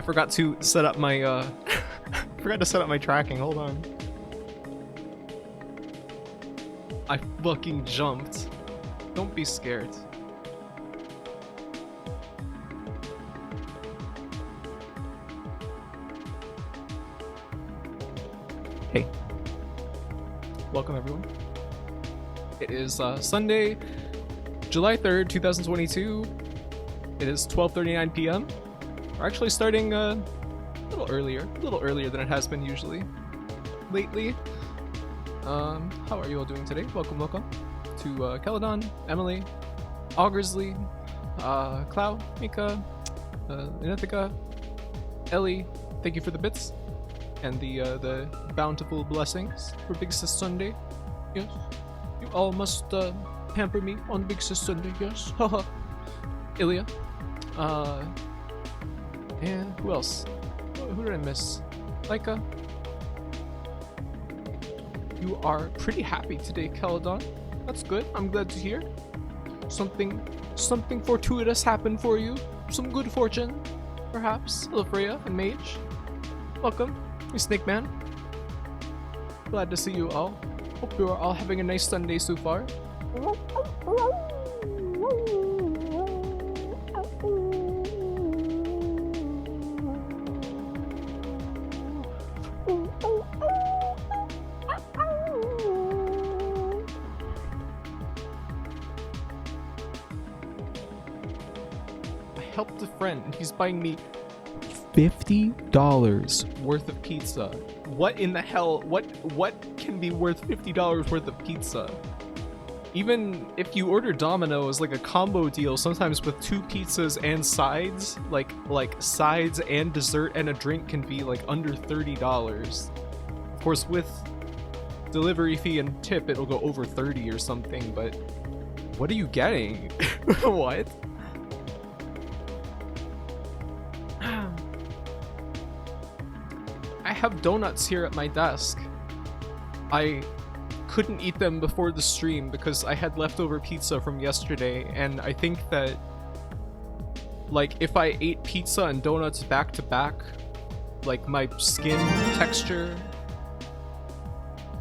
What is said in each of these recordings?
Forgot to set up my forgot to set up my tracking. Hold on. I fucking jumped. Don't be scared. Hey. Welcome everyone. It is Sunday, July 3rd, 2022. It is 12:39 p.m. We're actually starting a little earlier than it has been usually lately. How are you all doing today? Welcome to Caledon, Emily, Augersley, Clow, Mika, Inithika, Ellie. Thank you for the bits and the bountiful blessings for Big Sis Sunday. Yes, you all must pamper me on Big Sis Sunday. Yes, haha. Ilya, and who else? Who did I miss? Laika. You are pretty happy today, Caledon. That's good. I'm glad to hear. Something fortuitous happened for you. Some good fortune, perhaps. Hello, Freya and Mage. Welcome, you Snake Man. Glad to see you all. Hope you are all having a nice Sunday so far. Helped a friend and he's buying me $50 worth of pizza. What in the hell? What can be worth $50 worth of pizza? Even if you order Domino's, like a combo deal, sometimes with 2 pizzas and sides, like sides and dessert and a drink can be like under $30. Of course, with delivery fee and tip, it'll go over 30 or something. But what are you getting? What? I have donuts here at my desk. I couldn't eat them before the stream because I had leftover pizza from yesterday, and I think that like if I ate pizza and donuts back to back, like my skin texture.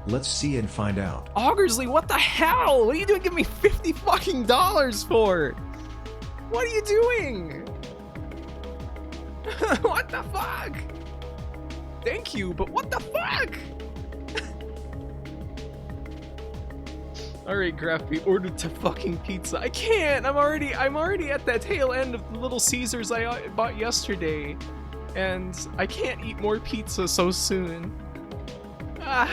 Let's see and find out. Augersley, what the hell? What are you doing? Give me $50 fucking for? What are you doing? What the fuck? Thank you, but what the fuck? Alright, Graphy, ordered to fucking pizza. I can't! I'm already at that tail end of the Little Caesars I bought yesterday. And I can't eat more pizza so soon. I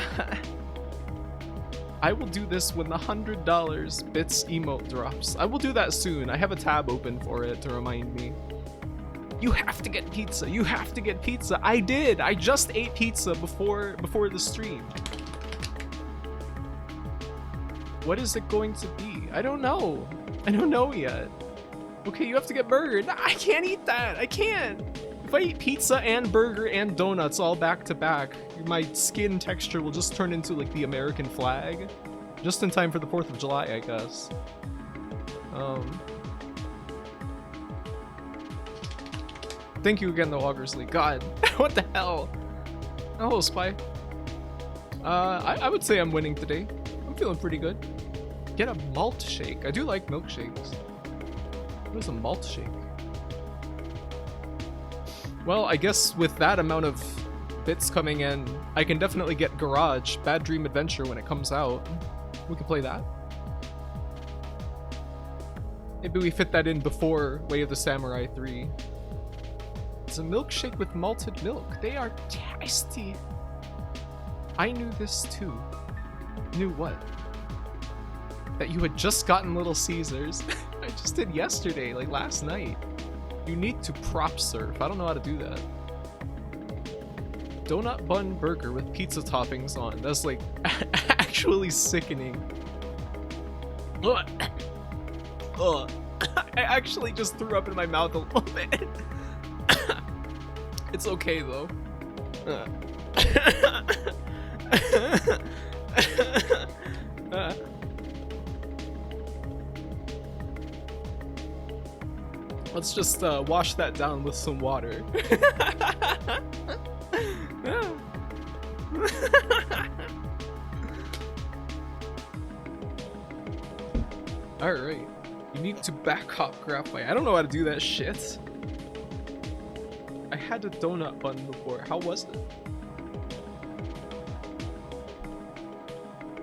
will do this when the $100 bits emote drops. I will do that soon. I have a tab open for it to remind me. You have to get pizza. You have to get pizza. I did. I just ate pizza before the stream. What is it going to be? I don't know. I don't know yet. Okay, you have to get burger. No, I can't eat that. I can't. If I eat pizza and burger and donuts all back to back, my skin texture will just turn into like the American flag. Just in time for the 4th of July, I guess. Thank you again, though, Augersley. God, what the hell? Oh, Spy. I would say I'm winning today. I'm feeling pretty good. Get a malt shake. I do like milkshakes. What is a malt shake? Well, I guess with that amount of bits coming in, I can definitely get Garage, Bad Dream Adventure when it comes out. We can play that. Maybe we fit that in before Way of the Samurai 3. It's a milkshake with malted milk. They are tasty. I knew this too. Knew what? That you had just gotten Little Caesars. I just did yesterday, like last night. You need to prop surf. I don't know how to do that. Donut bun burger with pizza toppings on. That's like actually sickening. Ugh. Ugh. I actually just threw up in my mouth a little bit. It's okay though. Let's let's just wash that down with some water. Alright. You need to back hop graphite. I don't know how to do that shit. I had the donut button before. How was it?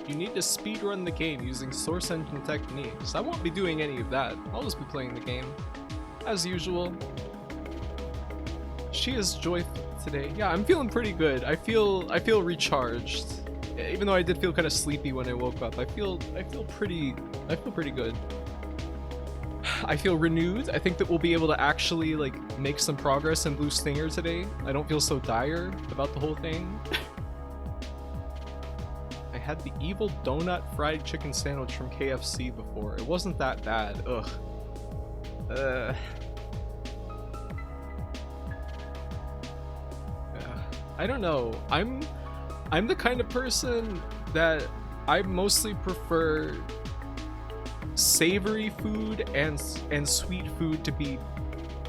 You need to speedrun the game using source engine techniques. I won't be doing any of that. I'll just be playing the game. As usual. She is joyful today. Yeah, I'm feeling pretty good. I feel recharged. Even though I did feel kind of sleepy when I woke up. I feel pretty good. I feel renewed. I think that we'll be able to actually like make some progress in Blue Stinger today. I don't feel so dire about the whole thing. I had the evil donut fried chicken sandwich from KFC before. It wasn't that bad. Ugh. I don't know. I'm the kind of person that I mostly prefer savory food and sweet food to be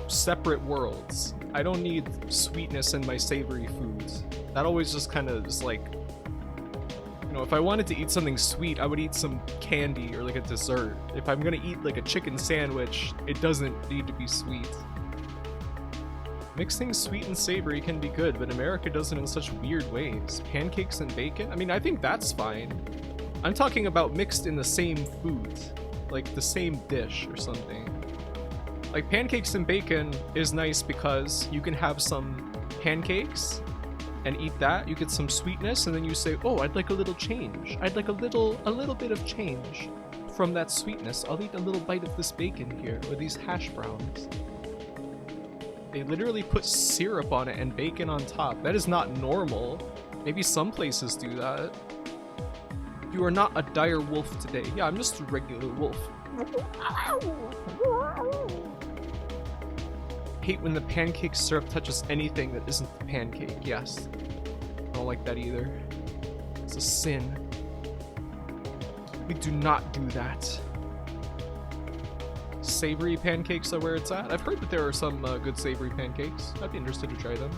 separate worlds. I don't need sweetness in my savory foods. That always just kind of is like, you know, if I wanted to eat something sweet, I would eat some candy or like a dessert. If I'm gonna eat like a chicken sandwich, it doesn't need to be sweet. Mixing sweet and savory can be good, but America does it in such weird ways. Pancakes and bacon? I mean, I think that's fine. I'm talking about mixed in the same food. Like the same dish or something. Like pancakes and bacon is nice because you can have some pancakes and eat that. You get some sweetness and then you say, oh, I'd like a little change. I'd like a little bit of change from that sweetness. I'll eat a little bite of this bacon here or these hash browns. They literally put syrup on it and bacon on top. That is not normal. Maybe some places do that. You are not a dire wolf today. Yeah, I'm just a regular wolf. Hate when the pancake syrup touches anything that isn't the pancake. Yes. I don't like that either. It's a sin. We do not do that. Savory pancakes are where it's at. I've heard that there are some good savory pancakes. I'd be interested to try them.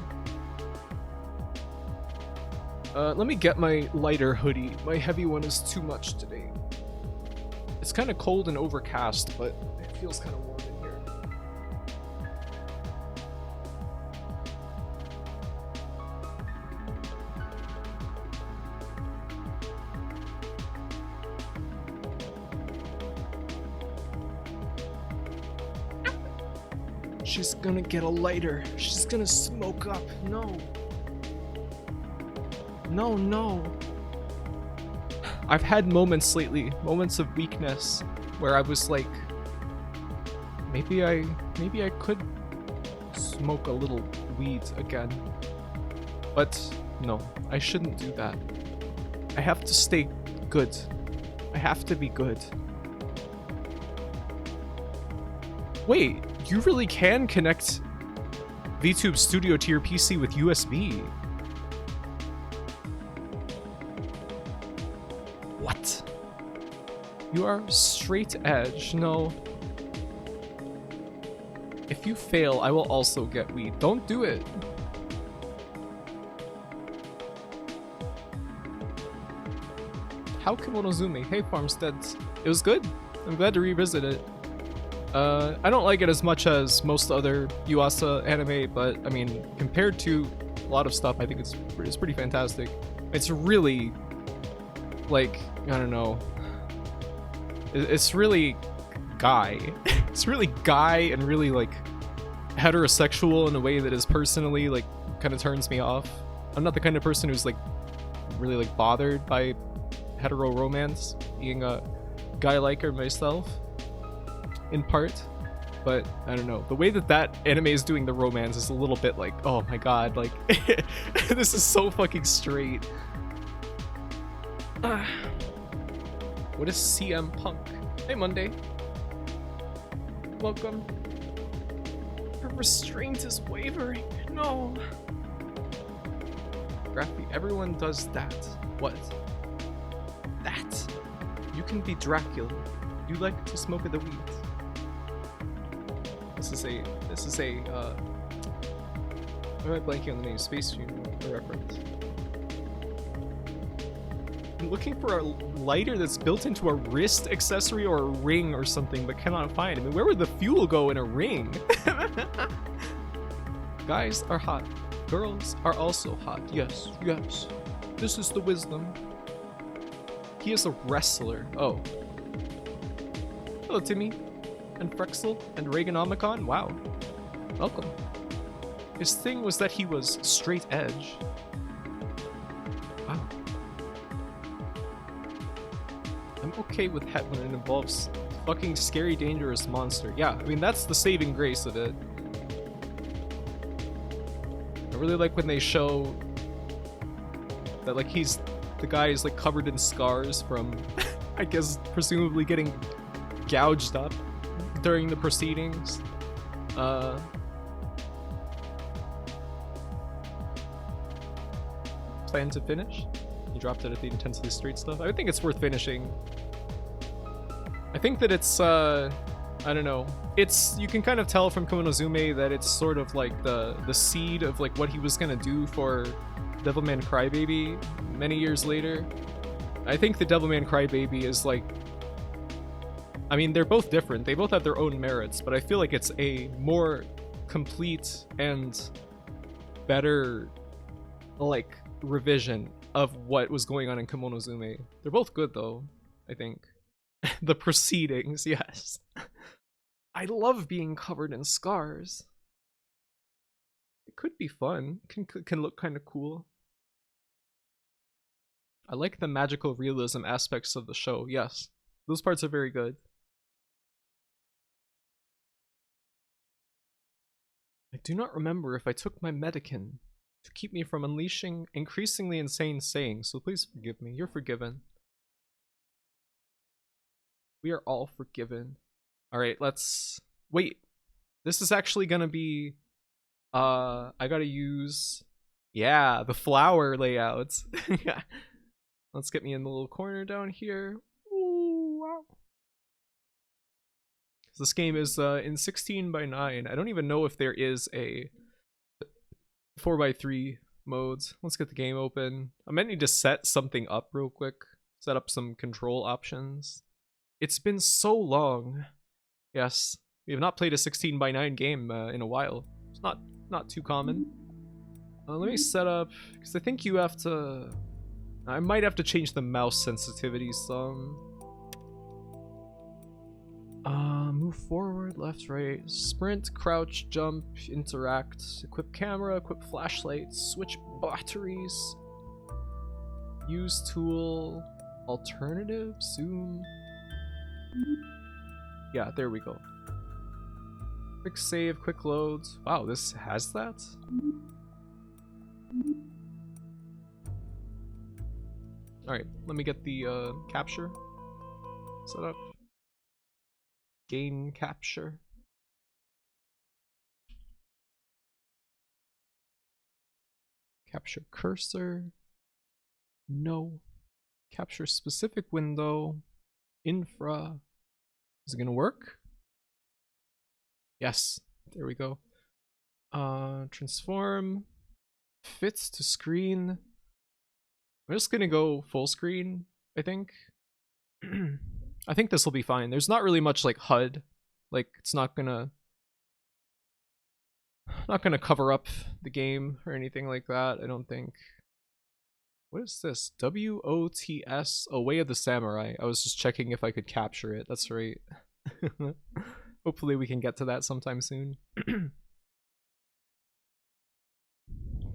Let me get my lighter hoodie. My heavy one is too much today. It's kind of cold and overcast, but it feels kind of warm in here. She's gonna get a lighter. She's gonna smoke up. No. No, no. I've had moments lately, moments of weakness, where I was like, maybe I could smoke a little weed again. But no, I shouldn't do that. I have to stay good. I have to be good. Wait, you really can connect VTube Studio to your PC with USB. What? You are straight edge. No. If you fail, I will also get weed. Don't do it. How Kimonozumi? Hey Farmstead. It was good. I'm glad to revisit it. I don't like it as much as most other Yuasa anime, but I mean, compared to a lot of stuff, I think it's pretty fantastic. It's really, like, I don't know. It's really guy. It's really guy and really like heterosexual in a way that is personally like kind of turns me off. I'm not the kind of person who's like really like bothered by hetero romance, being a guy liker myself. In part, but I don't know, the way that anime is doing the romance is a little bit like, oh my god, like this is so fucking straight. What is CM Punk? Hey Monday, welcome. Her restraint is wavering. No. Graphy, everyone does that. What? That. You can be Dracula. You like to smoke the weed. This is a why am I blanking on the name? Space Union reference. I'm looking for a lighter that's built into a wrist accessory or a ring or something, but cannot find. I mean, where would the fuel go in a ring? Guys are hot. Girls are also hot. Yes, yes. This is the wisdom. He is a wrestler. Oh. Hello, Timmy. And Frexel and Reaganomicon. Wow. Welcome. His thing was that he was straight edge. Wow. I'm okay with het when it involves fucking scary, dangerous monster. Yeah, I mean, that's the saving grace of it. I really like when they show that, like, the guy is, like, covered in scars from, I guess, presumably getting gouged up during the proceedings. Plan to finish? You dropped it at the intensely straight stuff? I would think it's worth finishing. I think that it's, I don't know. You can kind of tell from Komonosume that it's sort of like the seed of like what he was gonna do for Devilman Crybaby many years later. I think the Devilman Crybaby is like, I mean, they're both different. They both have their own merits, but I feel like it's a more complete and better, like, revision of what was going on in Komonosume. They're both good though, I think. The proceedings, yes. I love being covered in scars. It could be fun. Can look kind of cool. I like the magical realism aspects of the show. Yes, those parts are very good. I do not remember if I took my Medican to keep me from unleashing increasingly insane sayings, so please forgive me. You're forgiven. We are all forgiven. Alright, let's... Wait. This is actually gonna be... I gotta use... Yeah, the flower layouts. Yeah. Let's get me in the little corner down here. Ooh, wow. This game is in 16:9. I don't even know if there is a 4:3 modes. Let's get the game open. I might need to set something up real quick. Set up some control options. It's been so long. Yes, we have not played a 16:9 game in a while. It's not too common. Let me set up, because I think you have to... I might have to change the mouse sensitivity some. Move forward, left, right, sprint, crouch, jump, interact, equip camera, equip flashlight, switch batteries, use tool, alternative, zoom. Yeah, there we go. Quick save, quick loads. Wow, this has that? Alright, let me get the capture set up. Gain capture. Capture cursor. No. Capture specific window. Infra. Is it gonna work? Yes. There we go. Transform. Fits to screen. I'm just gonna go full screen, I think. I think this will be fine. There's not really much like HUD. Like, it's not gonna cover up the game or anything like that, I don't think. What is this? WOTS? Oh, Way of the Samurai. I was just checking if I could capture it. That's right. Hopefully we can get to that sometime soon.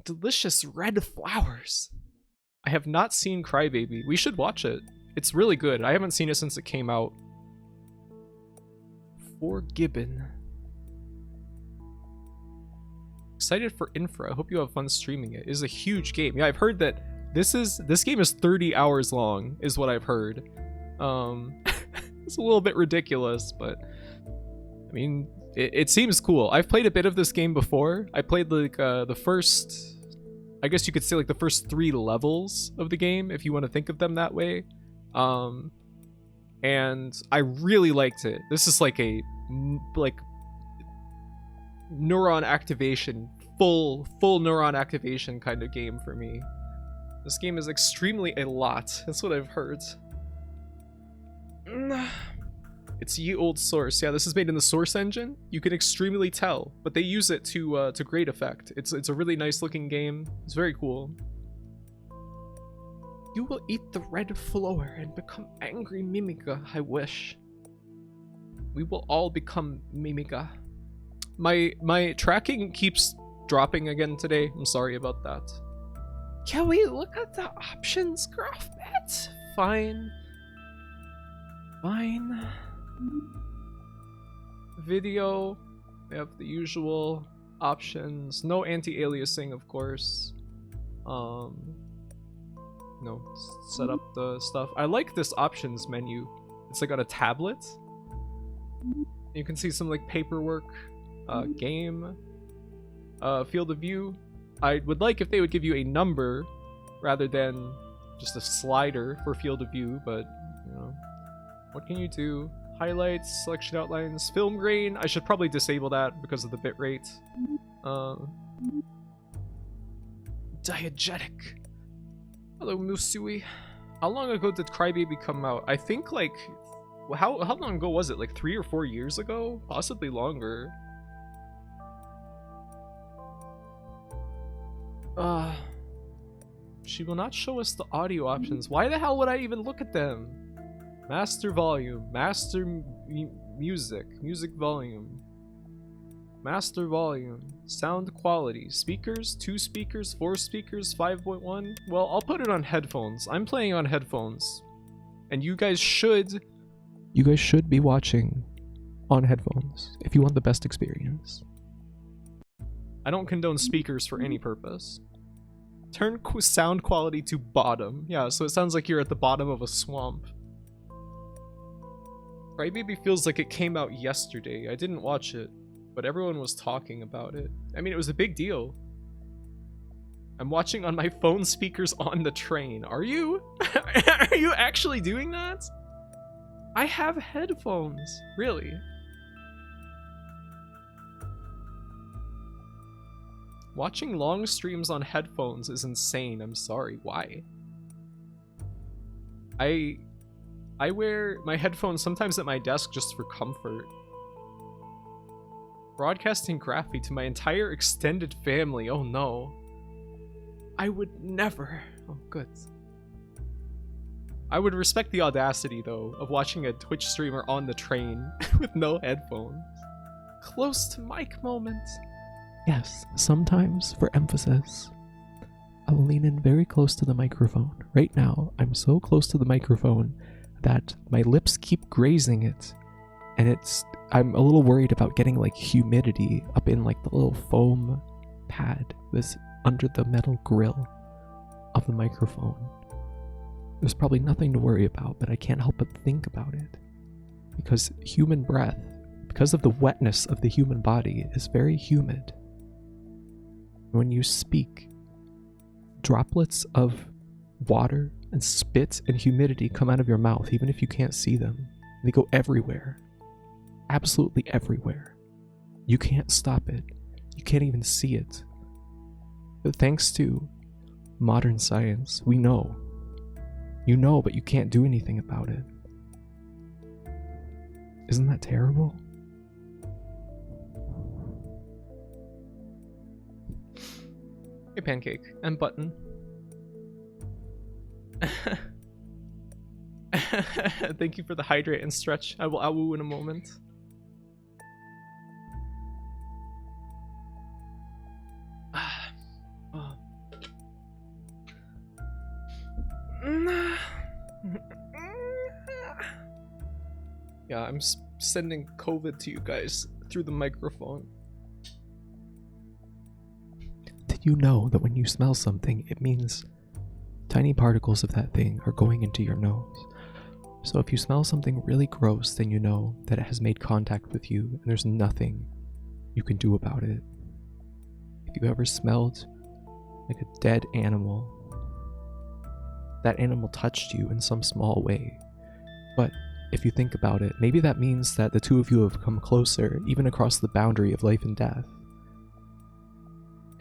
Delicious red flowers. I have not seen Crybaby. We should watch it. It's really good. I haven't seen it since it came out. Forgiven. Excited for Infra. I hope you have fun streaming it. It is a huge game. Yeah, I've heard that this game is 30 hours long, is what I've heard. It's a little bit ridiculous, but I mean, it seems cool. I've played a bit of this game before. I played like the first, I guess you could say like the first 3 levels of the game, if you want to think of them that way. And I really liked it. This is like a neuron activation, full neuron activation kind of game for me. This game is extremely a lot. That's what I've heard. It's ye old source. Yeah, this is made in the Source engine. You can extremely tell, but they use it to great effect. It's a really nice looking game. It's very cool. You will eat the red flower and become angry Mimiga. I wish. We will all become Mimiga. My tracking keeps dropping again today. I'm sorry about that. Can we look at the options graph bit? Fine. Fine. Video. We have the usual options. No anti-aliasing, of course. No, set up the stuff. I like this options menu. It's like on a tablet. You can see some like paperwork, game, field of view. I would like if they would give you a number rather than just a slider for field of view, but you know, what can you do? Highlights, selection outlines, film grain. I should probably disable that because of the bitrate. Diegetic. Hello, Musui. How long ago did Crybaby come out? I think like, how long ago was it? Like 3 or 4 years ago? Possibly longer. She will not show us the audio options. Why the hell would I even look at them? Master volume, master music, music volume, master volume, sound quality, speakers, 2 speakers, 4 speakers, 5.1. Well, I'll put it on headphones. I'm playing on headphones, and you guys should be watching on headphones if you want the best experience. I don't condone speakers for any purpose. Turn sound quality to bottom. Yeah, so it sounds like you're at the bottom of a swamp. Crybaby feels like it came out yesterday. I didn't watch it, but everyone was talking about it. I mean, it was a big deal. I'm watching on my phone speakers on the train. Are you? Are you actually doing that? I have headphones. Really? Watching long streams on headphones is insane. I'm sorry. Why? I wear my headphones sometimes at my desk just for comfort. Broadcasting graphy to my entire extended family. Oh no. I would never. Oh, good. I would respect the audacity, though, of watching a Twitch streamer on the train with no headphones. Close to mic moment. Yes, sometimes, for emphasis, I will lean in very close to the microphone. Right now, I'm so close to the microphone that my lips keep grazing it, and I'm a little worried about getting like humidity up in like the little foam pad that's under the metal grill of the microphone. There's probably nothing to worry about, but I can't help but think about it. Because human breath, because of the wetness of the human body, is very humid. When you speak, droplets of water and spit and humidity come out of your mouth, even if you can't see them. They go everywhere. Absolutely everywhere. You can't stop it. You can't even see it. But thanks to modern science, we know. You know, but you can't do anything about it. Isn't that terrible? Hey, Pancake and Button. Thank you for the hydrate and stretch. I will awoo in a moment. Yeah, I'm sending COVID to you guys through the microphone. Did you know that when you smell something, it means tiny particles of that thing are going into your nose? So if you smell something really gross, then you know that it has made contact with you and there's nothing you can do about it. If you ever smelled like a dead animal, that animal touched you in some small way. But if you think about it, maybe that means that the two of you have come closer, even across the boundary of life and death.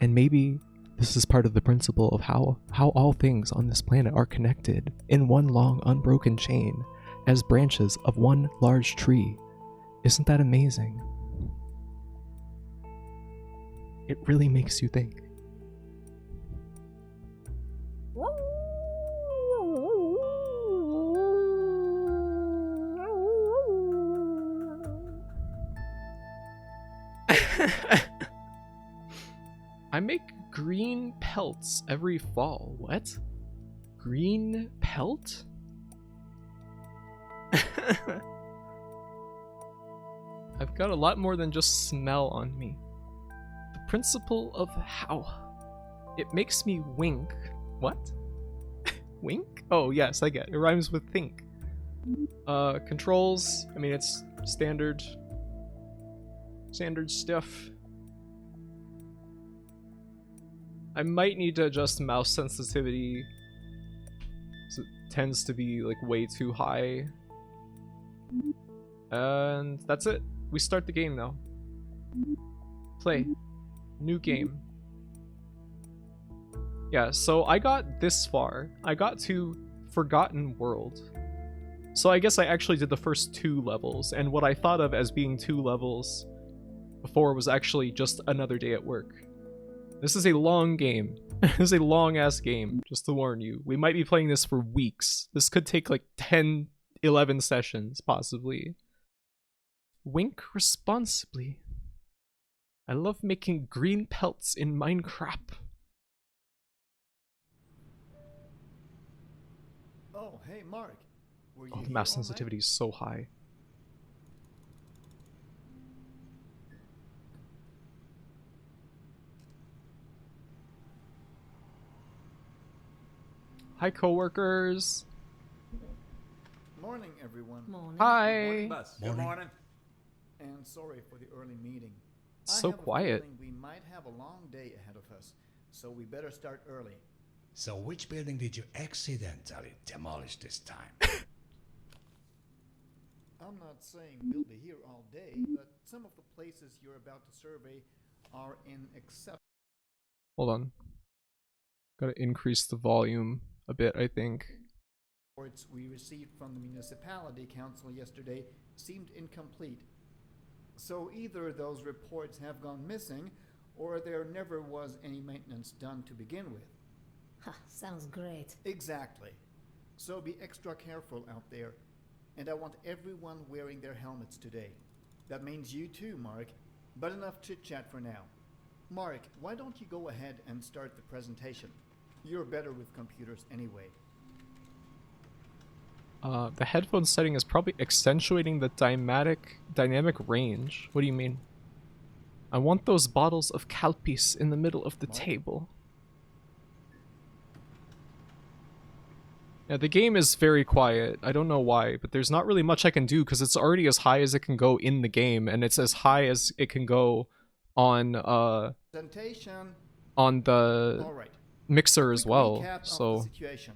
And maybe this is part of the principle of how all things on this planet are connected in one long unbroken chain as branches of one large tree. Isn't that amazing? It really makes you think. I make green pelts every fall. What? Green pelt? I've got a lot more than just smell on me. The principle of how. It makes me wink. What? Wink? Oh yes, I get it. It rhymes with think. Controls. I mean, it's standard stuff. I might need to adjust mouse sensitivity. So it tends to be like way too high. And that's it. We start the game now. Play. New game. Yeah, so I got this far. I got to Forgotten World. So I guess I actually did the first 2 levels, and what I thought of as being 2 levels before was actually just another day at work. This is a long game. This is a long-ass game, just to warn you. We might be playing this for weeks. This could take like 10, 11 sessions, possibly. Wink responsibly. I love making green pelts in Minecraft. Oh, hey, Mark. Were you The mouse sensitivity is so high. Hi, coworkers. Morning, everyone. Morning. Hi. Good morning, Bus. Good morning. And sorry for the early meeting. It's so quiet. I have a feeling we might have a long day ahead of us, so we better start early. So which building did you accidentally demolish this time? I'm not saying we'll be here all day, but some of the places you're about to survey are in exception. Hold on. Gotta increase the volume a bit, I think. Reports we received from the municipality council yesterday seemed incomplete. So either those reports have gone missing, or there never was any maintenance done to begin with. Ha, sounds great. Exactly. So be extra careful out there. And I want everyone wearing their helmets today. That means you too, Mark. But enough chit-chat for now. Mark, why don't you go ahead and start the presentation? You're better with computers anyway. The headphone setting is probably accentuating the dynamic range. What do you mean? I want those bottles of Calpis in the middle of the table. Yeah, the game is very quiet. I don't know why, but there's not really much I can do because it's already as high as it can go in the game, and it's as high as it can go on Presentation. on the All right. mixer as Quick well. recap of So the situation.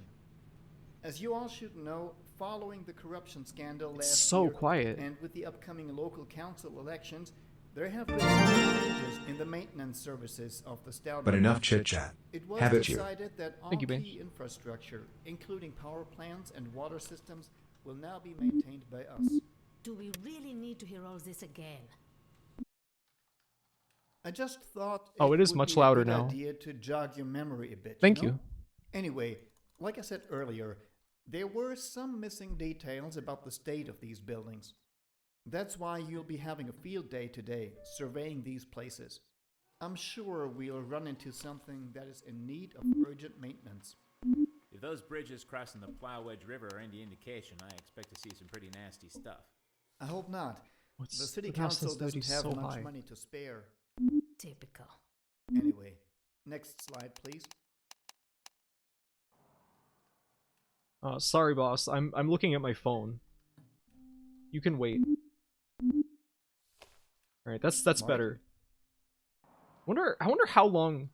As you all should know, following the corruption scandal last so year, quiet. and with the upcoming local council elections, there have been some changes in the maintenance services of the Stout. But enough chit-chat. It was Have it you. decided that all Thank you, Ben. key infrastructure, including power plants and water systems, will now be maintained by us. Do we really need to hear all this again? I just thought Oh, it is would much be a louder good now. idea to jog your memory a bit. Thank know? you. Anyway, like I said earlier, there were some missing details about the state of these buildings. That's why you'll be having a field day today, surveying these places. I'm sure we'll run into something that is in need of urgent maintenance. If those bridges crossing the Plowedge River are any indication, I expect to see some pretty nasty stuff. I hope not. What's The city the mouse council doesn't sensitivity have so much high? money to spare. Typical. Anyway, next slide, please. Sorry, boss. I'm looking at my phone. You can wait. All right, that's Mark? better. I wonder how long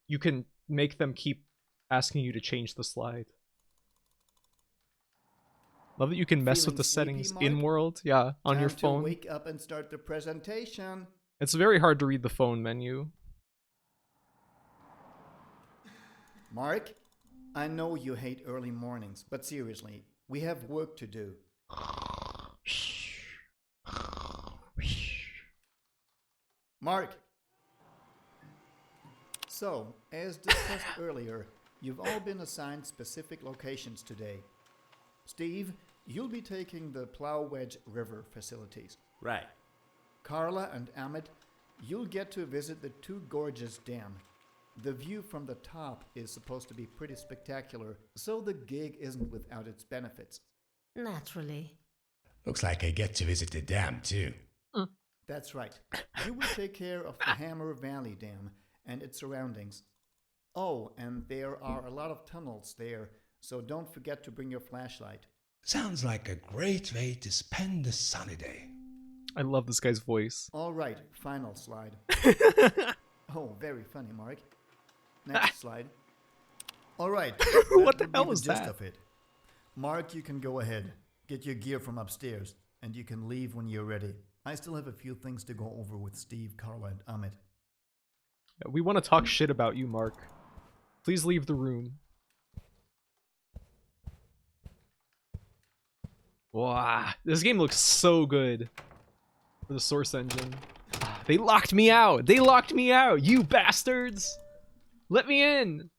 you can make them keep asking you to change the slide. Love that you can mess with Feeling the sleepy, settings Mark? in world, yeah, on your Time to phone. wake up and start the presentation. It's very hard to read the phone menu. Mark, I know you hate early mornings, but seriously, we have work to do. Mark! So, as discussed earlier, you've all been assigned specific locations today. Steve, you'll be taking the Plowwedge River facilities. Right. Carla and Amit, you'll get to visit the Two Gorges Dam. The view from the top is supposed to be pretty spectacular, so the gig isn't without its benefits. Naturally. Looks like I get to visit the dam too. That's right. You will take care of the Hammer Valley Dam and its surroundings. Oh, and there are a lot of tunnels there, so don't forget to bring your flashlight. Sounds like a great way to spend a sunny day. I love this guy's voice. All right, final slide. Oh, very funny, Mark. Next slide. All right. What the would be hell was gist that? of it. Mark, you can go ahead. Get your gear from upstairs, and you can leave when you're ready. I still have a few things to go over with Steve, Carla, and Amit. We want to talk shit about you, Mark. Please leave the room. Wow, this game looks so good for the Source engine. They locked me out! They locked me out! You bastards! Let me in!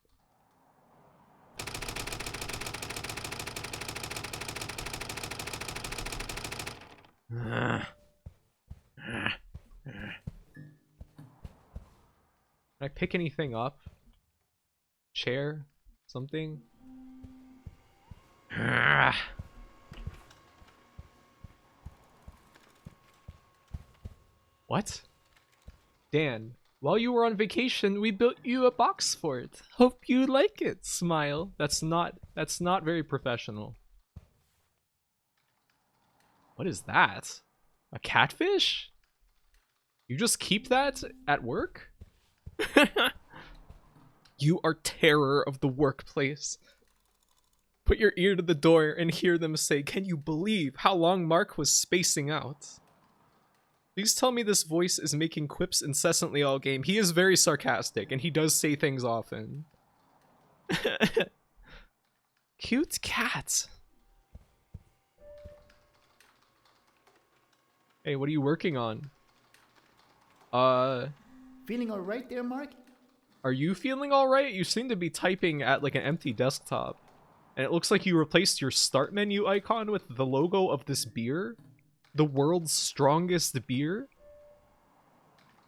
Can I pick anything up? Chair? Something? What? Dan, while you were on vacation, we built you a box fort. Hope you like it. Smile. That's not very professional. What is that? A catfish? You just keep that at work? You are terror of the workplace. Put your ear to the door and hear them say, "Can you believe how long Mark was spacing out?" Please tell me this voice is making quips incessantly all game. He is very sarcastic, and he does say things often. Cute cat. Hey, what are you working on? Feeling all right there, Mark? Are you feeling alright? You seem to be typing at like an empty desktop. And it looks like you replaced your start menu icon with the logo of this beer. The world's strongest beer?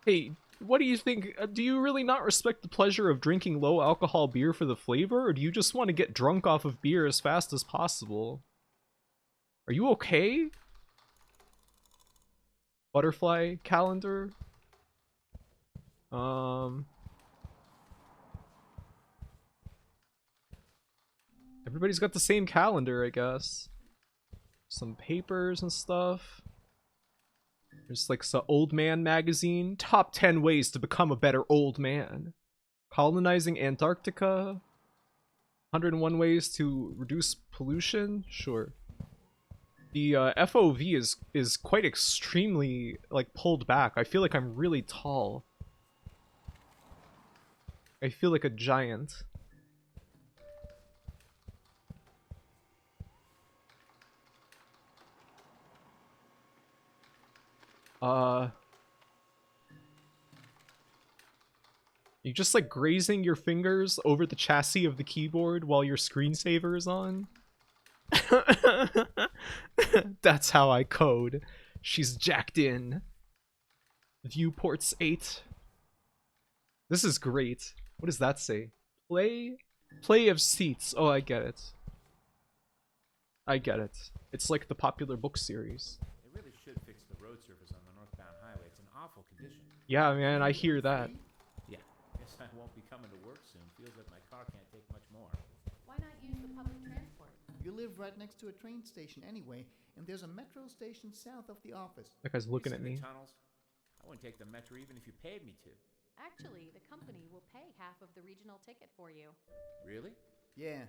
Hey, what do you think? Do you really not respect the pleasure of drinking low alcohol beer for the flavor? Or do you just want to get drunk off of beer as fast as possible? Are you okay? Butterfly calendar? Everybody's got the same calendar, I guess. Some papers and stuff. There's like some old man magazine. Top 10 ways to become a better old man. Colonizing Antarctica. 101 ways to reduce pollution. Sure. The FOV is quite extremely like pulled back. I feel like I'm really tall. I feel like a giant. You just like grazing your fingers over the chassis of the keyboard while your screensaver is on? That's how I code. She's jacked in. Viewports 8. This is great. What does that say? Play of seats. Oh, I get it. I get it. It's like the popular book series. They really should fix the road surface on the northbound highway. It's in awful condition. Yeah, man, I hear that. Yeah, guess I won't be coming to work soon. Feels like my car can't take much more. Why not use the public transport? You live right next to a train station anyway, and there's a metro station south of the office. That guy's looking You at see me. the tunnels? I wouldn't take the metro even if you paid me to. Actually, the company will pay half of the regional ticket for you. Really? Yeah,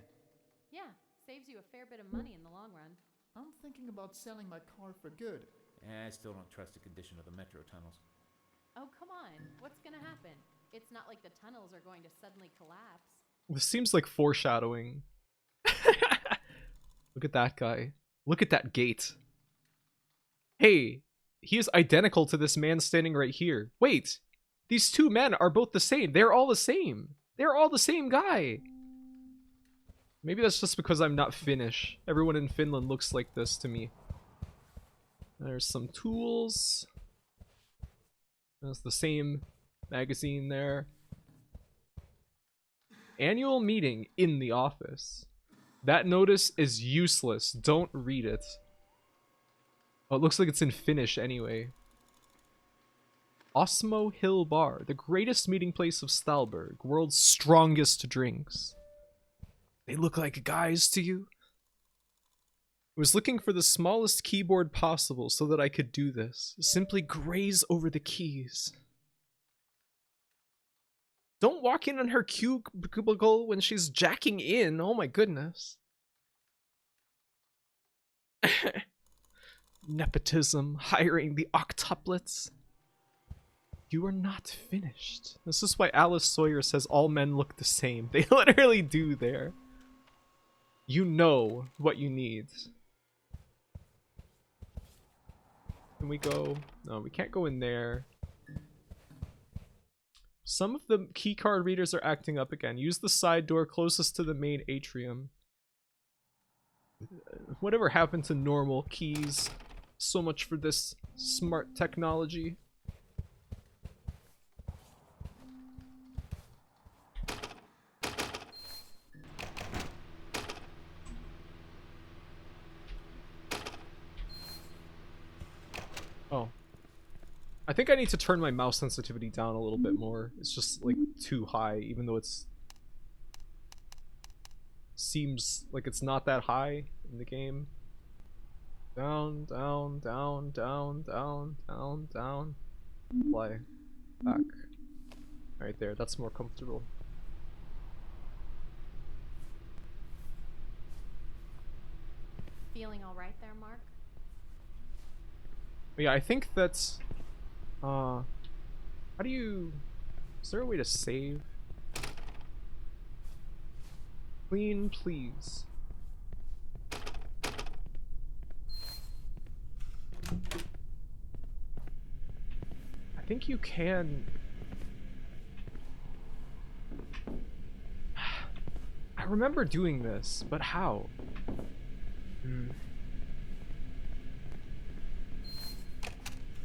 Yeah, saves you a fair bit of money in the long run. I'm thinking about selling my car for good. I still don't trust the condition of the metro tunnels. Oh, come on. What's gonna happen? It's not like the tunnels are going to suddenly collapse. This seems like foreshadowing. Look at that guy. Look at that gate. Hey, he is identical to this man standing right here. Wait, these two men are both the same. They're all the same. They're all the same guy. Maybe that's just because I'm not Finnish. Everyone in Finland looks like this to me. There's some tools. There's the same magazine there. Annual meeting in the office. That notice is useless. Don't read it. Oh, it looks like it's in Finnish anyway. Osmo Hill Bar, the greatest meeting place of Stalberg, world's strongest drinks. They look like guys to you? I was looking for the smallest keyboard possible so that I could do this. Simply graze over the keys. Don't walk in on her cubicle when she's jacking in. Oh my goodness. Nepotism, hiring the octuplets. You are not finished. This is why Alice Sawyer says all men look the same. They literally do there. You know what you need. Can we go? No, we can't go in there. Some of the keycard readers are acting up again. Use the side door closest to the main atrium. Whatever happened to normal keys? So much for this smart technology. Oh. I think I need to turn my mouse sensitivity down a little bit more. It's just like too high, even though it's seems like it's not that high in the game. Down, down, down, down, down, down, down. Fly back. Right there, that's more comfortable. Feeling all right there, Mark? Yeah, I think that's how do you, is there a way to save? Clean, please. I think you can. I remember doing this, but how?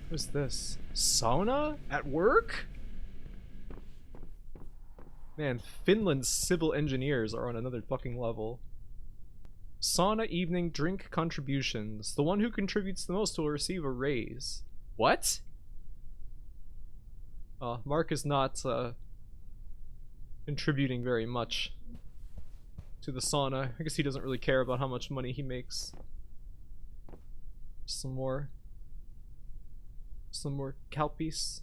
What's this? Sauna? At work? Man, Finland's civil engineers are on another fucking level. Sauna evening drink contributions. The one who contributes the most will receive a raise. What? Mark is not contributing very much to the sauna. I guess he doesn't really care about how much money he makes. Some more calpies.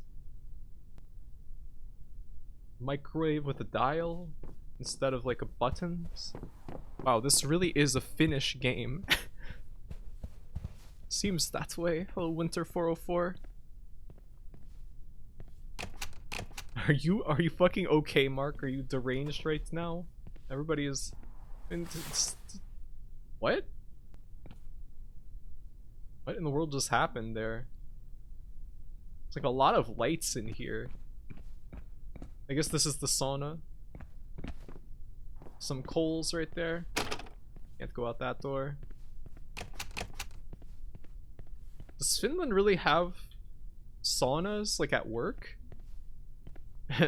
Microwave with a dial instead of like a buttons. Wow, this really is a Finnish game. Seems that way. Hello, Winter 404. Are you fucking okay, Mark? Are you deranged right now? Everybody is. What? What in the world just happened there? It's like a lot of lights in here. I guess this is the sauna. Some coals right there. Can't go out that door. Does Finland really have saunas like at work?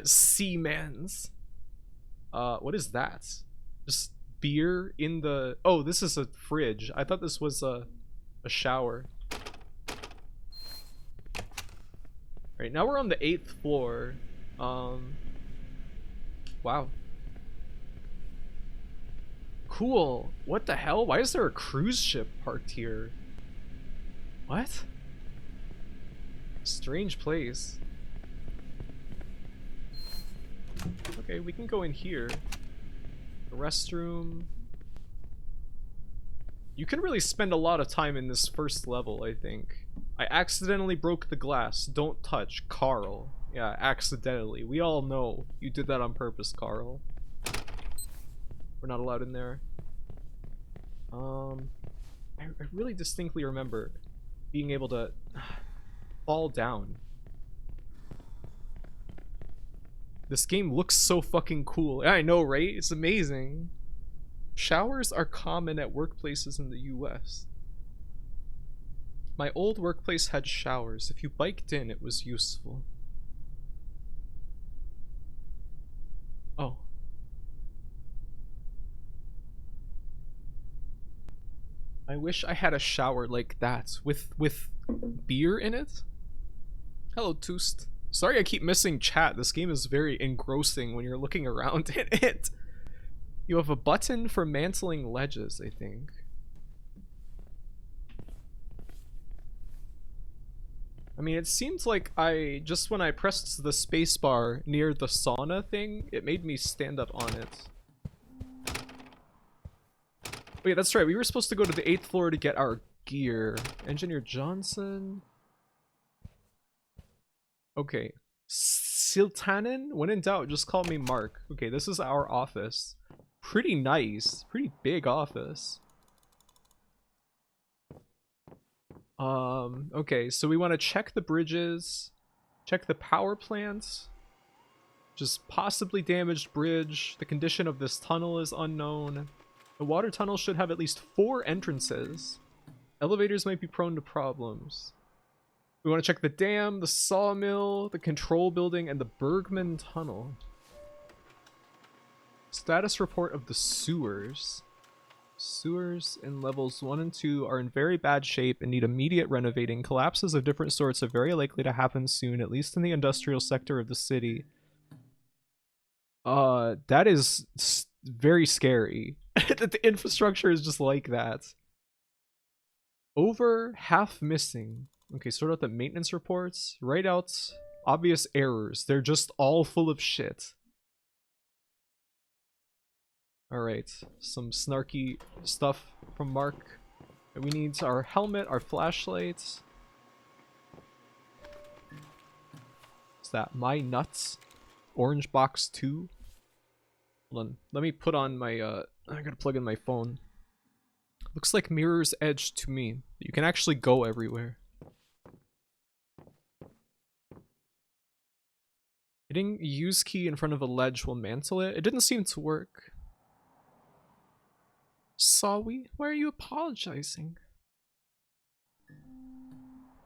Seaman's. What is that? Just beer in the. Oh, this is a fridge. I thought this was a shower. Right, now we're on the 8th floor. Wow. Cool. What the hell? Why is there a cruise ship parked here? What? Strange place. Okay, we can go in here. The restroom. You can really spend a lot of time in this first level, I think. I accidentally broke the glass. Don't touch. Carl. Yeah, accidentally. We all know you did that on purpose, Carl. We're not allowed in there. I really distinctly remember being able to fall down. This game looks so fucking cool. I know, right? It's amazing. Showers are common at workplaces in the US. My old workplace had showers. If you biked in, it was useful. Oh. I wish I had a shower like that with beer in it. Hello, Toost. Sorry I keep missing chat. This game is very engrossing when you're looking around in it. You have a button for mantling ledges, I think. I mean, it seems like just when I pressed the spacebar near the sauna thing, it made me stand up on it. Wait, that's right. We were supposed to go to the 8th floor to get our gear. Engineer Johnson. Okay. Siltanen? When in doubt, just call me Mark. Okay, this is our office. Pretty nice. Pretty big office. Okay, so we want to check the bridges. Check the power plants. Just possibly damaged bridge. The condition of this tunnel is unknown. The water tunnel should have at least 4 entrances. Elevators might be prone to problems. We want to check the dam, the sawmill, the control building, and the Bergman Tunnel. Status report of the sewers. Sewers in levels 1 and 2 are in very bad shape and need immediate renovating. Collapses of different sorts are very likely to happen soon, at least in the industrial sector of the city. That is very scary. That the infrastructure is just like that. Over half missing. Okay, sort out the maintenance reports. Write out obvious errors. They're just all full of shit. Alright, some snarky stuff from Mark. We need our helmet, our flashlights. Is that my nuts? Orange box 2? Hold on, let me put on my, I gotta plug in my phone. Looks like Mirror's Edge to me. You can actually go everywhere. Hitting use key in front of a ledge will mantle it. It didn't seem to work. Sawi, why are you apologizing?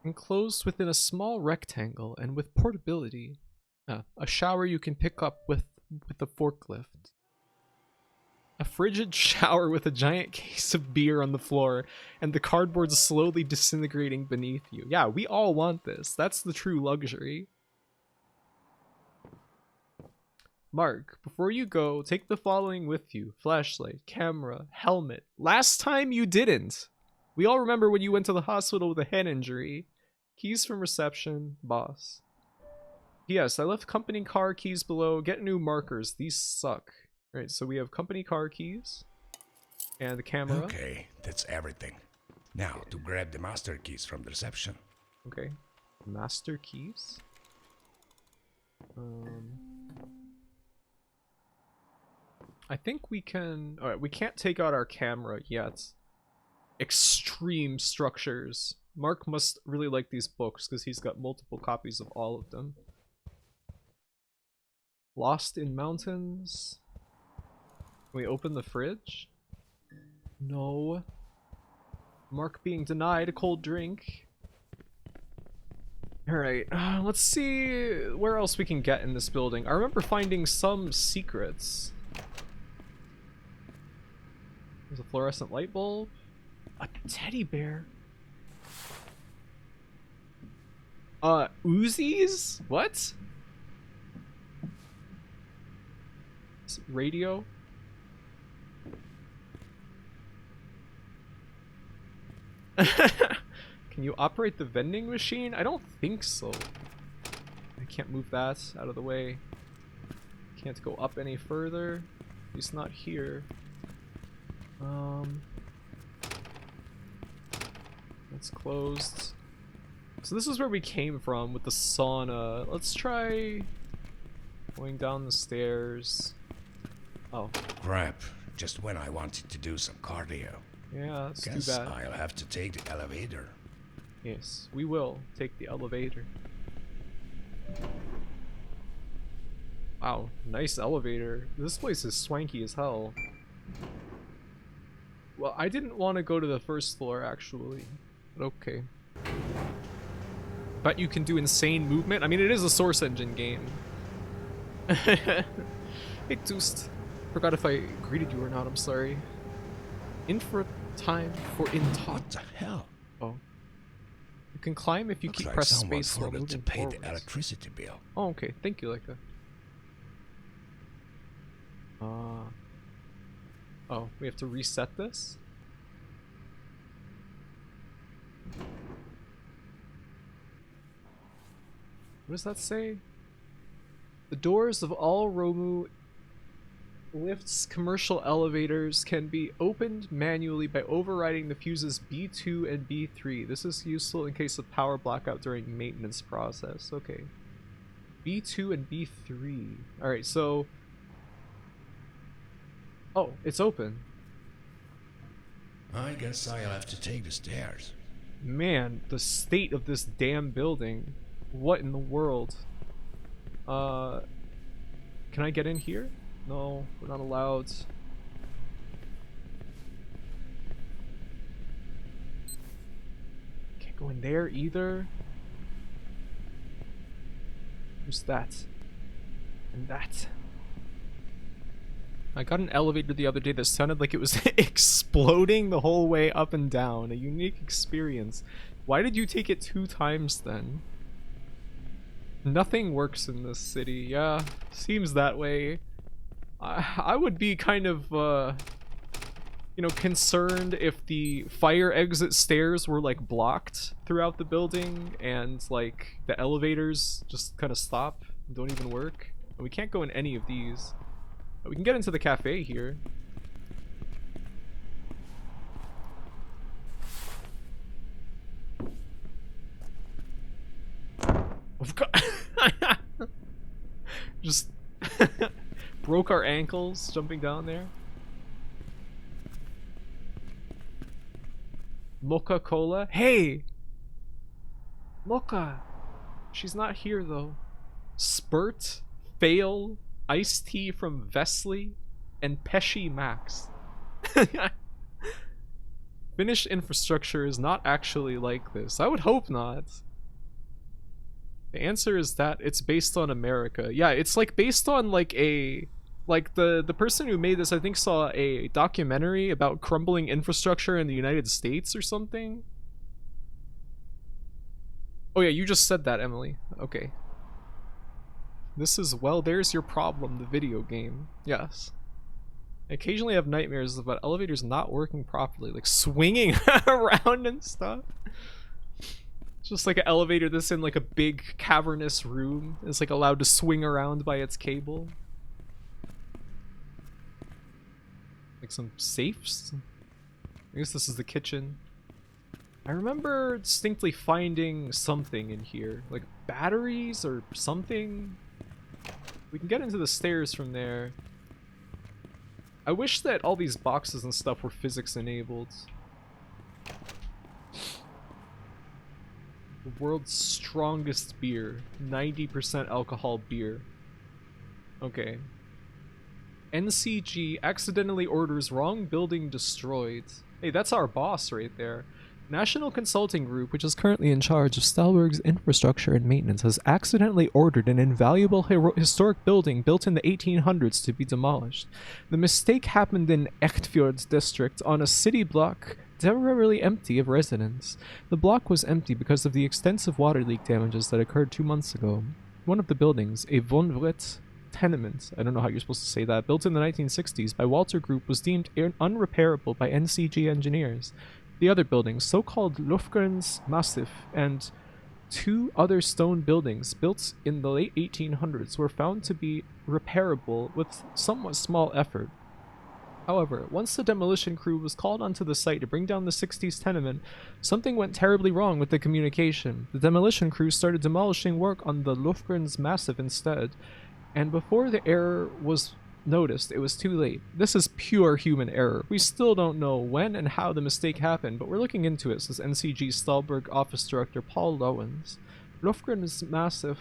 Enclosed within a small rectangle and with portability. A shower you can pick up with a forklift. A frigid shower with a giant case of beer on the floor and the cardboard slowly disintegrating beneath you. Yeah, we all want this. That's the true luxury. Mark, before you go, take the following with you. Flashlight, camera, helmet. Last time you didn't. We all remember when you went to the hospital with a head injury. Keys from reception, boss. Yes, I left company car keys below. Get new markers. These suck. Alright, so we have company car keys. And the camera. Okay, that's everything. Now, to grab the master keys from the reception. Okay. Master keys? I think we can... Alright, we can't take out our camera yet. Extreme structures. Mark must really like these books because he's got multiple copies of all of them. Lost in Mountains. Can we open the fridge? No. Mark being denied a cold drink. Alright, let's see where else we can get in this building. I remember finding some secrets. There's a fluorescent light bulb. A teddy bear. Uzis? What? Radio? Can you operate the vending machine? I don't think so. I can't move that out of the way. Can't go up any further. At least not here. That's closed. So this is where we came from with the sauna. Let's try going down the stairs. Oh. Crap. just when I wanted to do some cardio. Yeah, that's too Guess bad. I'll have to take the elevator. Yes, we will take the elevator. Wow, nice elevator. This place is swanky as hell. Well, I didn't want to go to the first floor, actually. But okay. But you can do insane movement. I mean, it is a Source Engine game. Hey, Doost. Forgot if I greeted you or not, I'm sorry. Infra time for in top. What the hell? Oh. You can climb if you Looks keep like press someone space while forgot to moving pay forwards. the electricity bill. Oh, okay. Thank you, Leica. Oh, we have to reset this? What does that say? The doors of all Romu lifts commercial elevators can be opened manually by overriding the fuses B2 and B3. This is useful in case of power blackout during maintenance process. Okay. B2 and B3. Alright, so... Oh, it's open. I guess I'll have to take the stairs. Man, the state of this damn building. What in the world? Can I get in here? No, we're not allowed. Can't go in there either. Who's that? And that. I got an elevator the other day that sounded like it was exploding the whole way up and down. A unique experience. Why did you take it 2 times then? Nothing works in this city. Yeah, seems that way. I would be kind of, you know, concerned if the fire exit stairs were, like, blocked throughout the building and, like, the elevators just kind of stop and don't even work. And we can't go in any of these. We can get into the cafe here. Of course. Just broke our ankles jumping down there. Mocha Cola. Hey! Mocha. She's not here though. Spurt. Fail. Iced tea from Vesley. And Pesci Max. Finnish infrastructure is not actually like this. I would hope not. The answer is that it's based on America. Yeah, it's like based on like a... Like the person who made this, I think, saw a documentary about crumbling infrastructure in the United States or something. Oh yeah, you just said that, Emily. Okay. This is, well, there's your problem, the video game. Yes. I occasionally have nightmares about elevators not working properly, like swinging around and stuff. It's just like an elevator that's in like a big cavernous room. It's like allowed to swing around by its cable. Like some safes? I guess this is the kitchen. I remember distinctly finding something in here. Like batteries or something. We can get into the stairs from there. I wish that all these boxes and stuff were physics enabled. The world's strongest beer. 90% alcohol beer. Okay. NCG accidentally orders wrong building destroyed. Hey, that's our boss right there. National Consulting Group, which is currently in charge of Stalberg's infrastructure and maintenance, has accidentally ordered an invaluable historic building built in the 1800s to be demolished. The mistake happened in Echtfjord district on a city block temporarily empty of residents. The block was empty because of the extensive water leak damages that occurred 2 months ago. One of the buildings, a Wohnvliet tenement, I don't know how you're supposed to say that, built in the 1960s by Walter Group, was deemed unrepairable by NCG engineers. The other buildings, so-called Lufgrens Massif, and 2 other stone buildings built in the late 1800s were found to be repairable with somewhat small effort. However, once the demolition crew was called onto the site to bring down the 60s tenement, something went terribly wrong with the communication. The demolition crew started demolishing work on the Lufgrens Massif instead, and before the error was noticed, it was too late. This is pure human error. We still don't know when and how the mistake happened, but we're looking into it, says NCG Stahlberg Office Director Paul Lowens. Lofgren's massive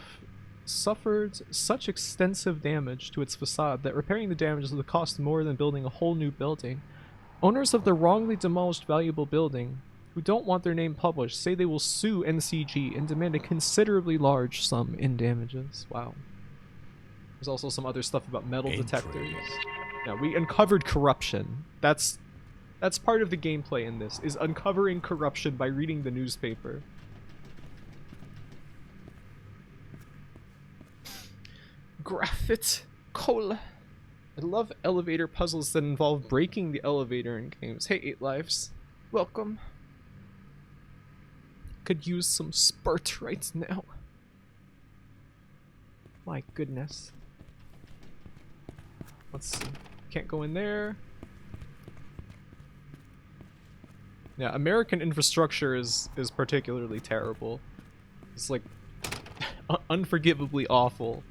suffered such extensive damage to its facade that repairing the damages would cost more than building a whole new building. Owners of the wrongly demolished valuable building, who don't want their name published, say they will sue NCG and demand a considerably large sum in damages. Wow. There's also some other stuff about metal detectors. Yeah, we uncovered corruption. That's part of the gameplay in this, is uncovering corruption by reading the newspaper. Graphite cola. I love elevator puzzles that involve breaking the elevator in games. Hey, 8 Lives. Welcome. Could use some spurt right now. My goodness. Let's see. Can't go in there. Yeah, American infrastructure is particularly terrible. It's like unforgivably awful.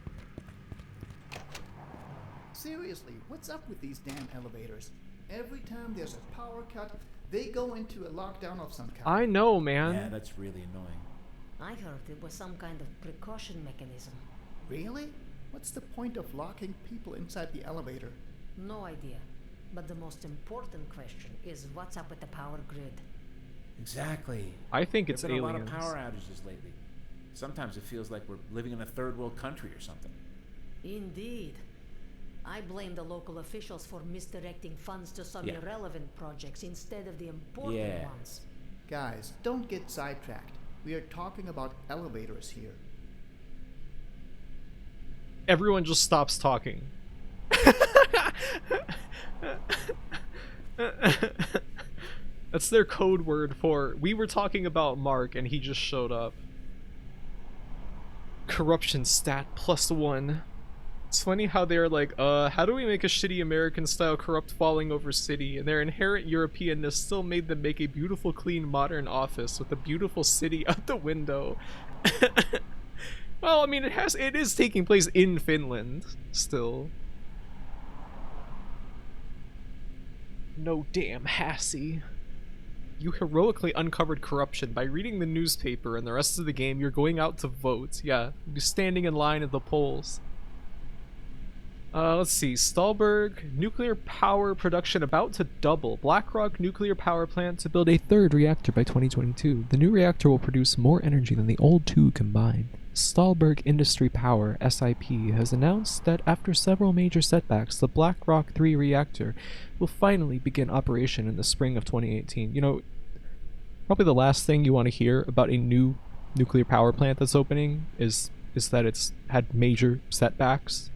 Seriously, what's up with these damn elevators? Every time there's a power cut, they go into a lockdown of some kind. I know, man. Yeah, that's really annoying. I heard it was some kind of precaution mechanism. Really? What's the point of locking people inside the elevator? No idea. But the most important question is what's up with the power grid? Exactly. I think it's There's been aliens. a lot of power outages lately. Sometimes it feels like we're living in a third world country or something. Indeed. I blame the local officials for misdirecting funds to some Yeah. irrelevant projects instead of the important Yeah. ones. Guys, don't get sidetracked. We are talking about elevators here. Everyone just stops talking. That's their code word for we were talking about Mark and he just showed up. Corruption stat +1. It's funny how they're like, how do we make a shitty American style corrupt falling over city? And their inherent Europeanness still made them make a beautiful, clean, modern office with a beautiful city out the window. Well, I mean, it is taking place in Finland still. No damn Hassie. You heroically uncovered corruption by reading the newspaper, and the rest of the game you're going out to vote. Yeah, you're standing in line at the polls. Let's see. Stahlberg, nuclear power production about to double. BlackRock nuclear power plant to build a third reactor by 2022. The new reactor will produce more energy than the old two combined. Stahlberg Industry Power, SIP, has announced that after several major setbacks, the BlackRock 3 reactor will finally begin operation in the spring of 2018. You know, probably the last thing you want to hear about a new nuclear power plant that's opening is that it's had major setbacks.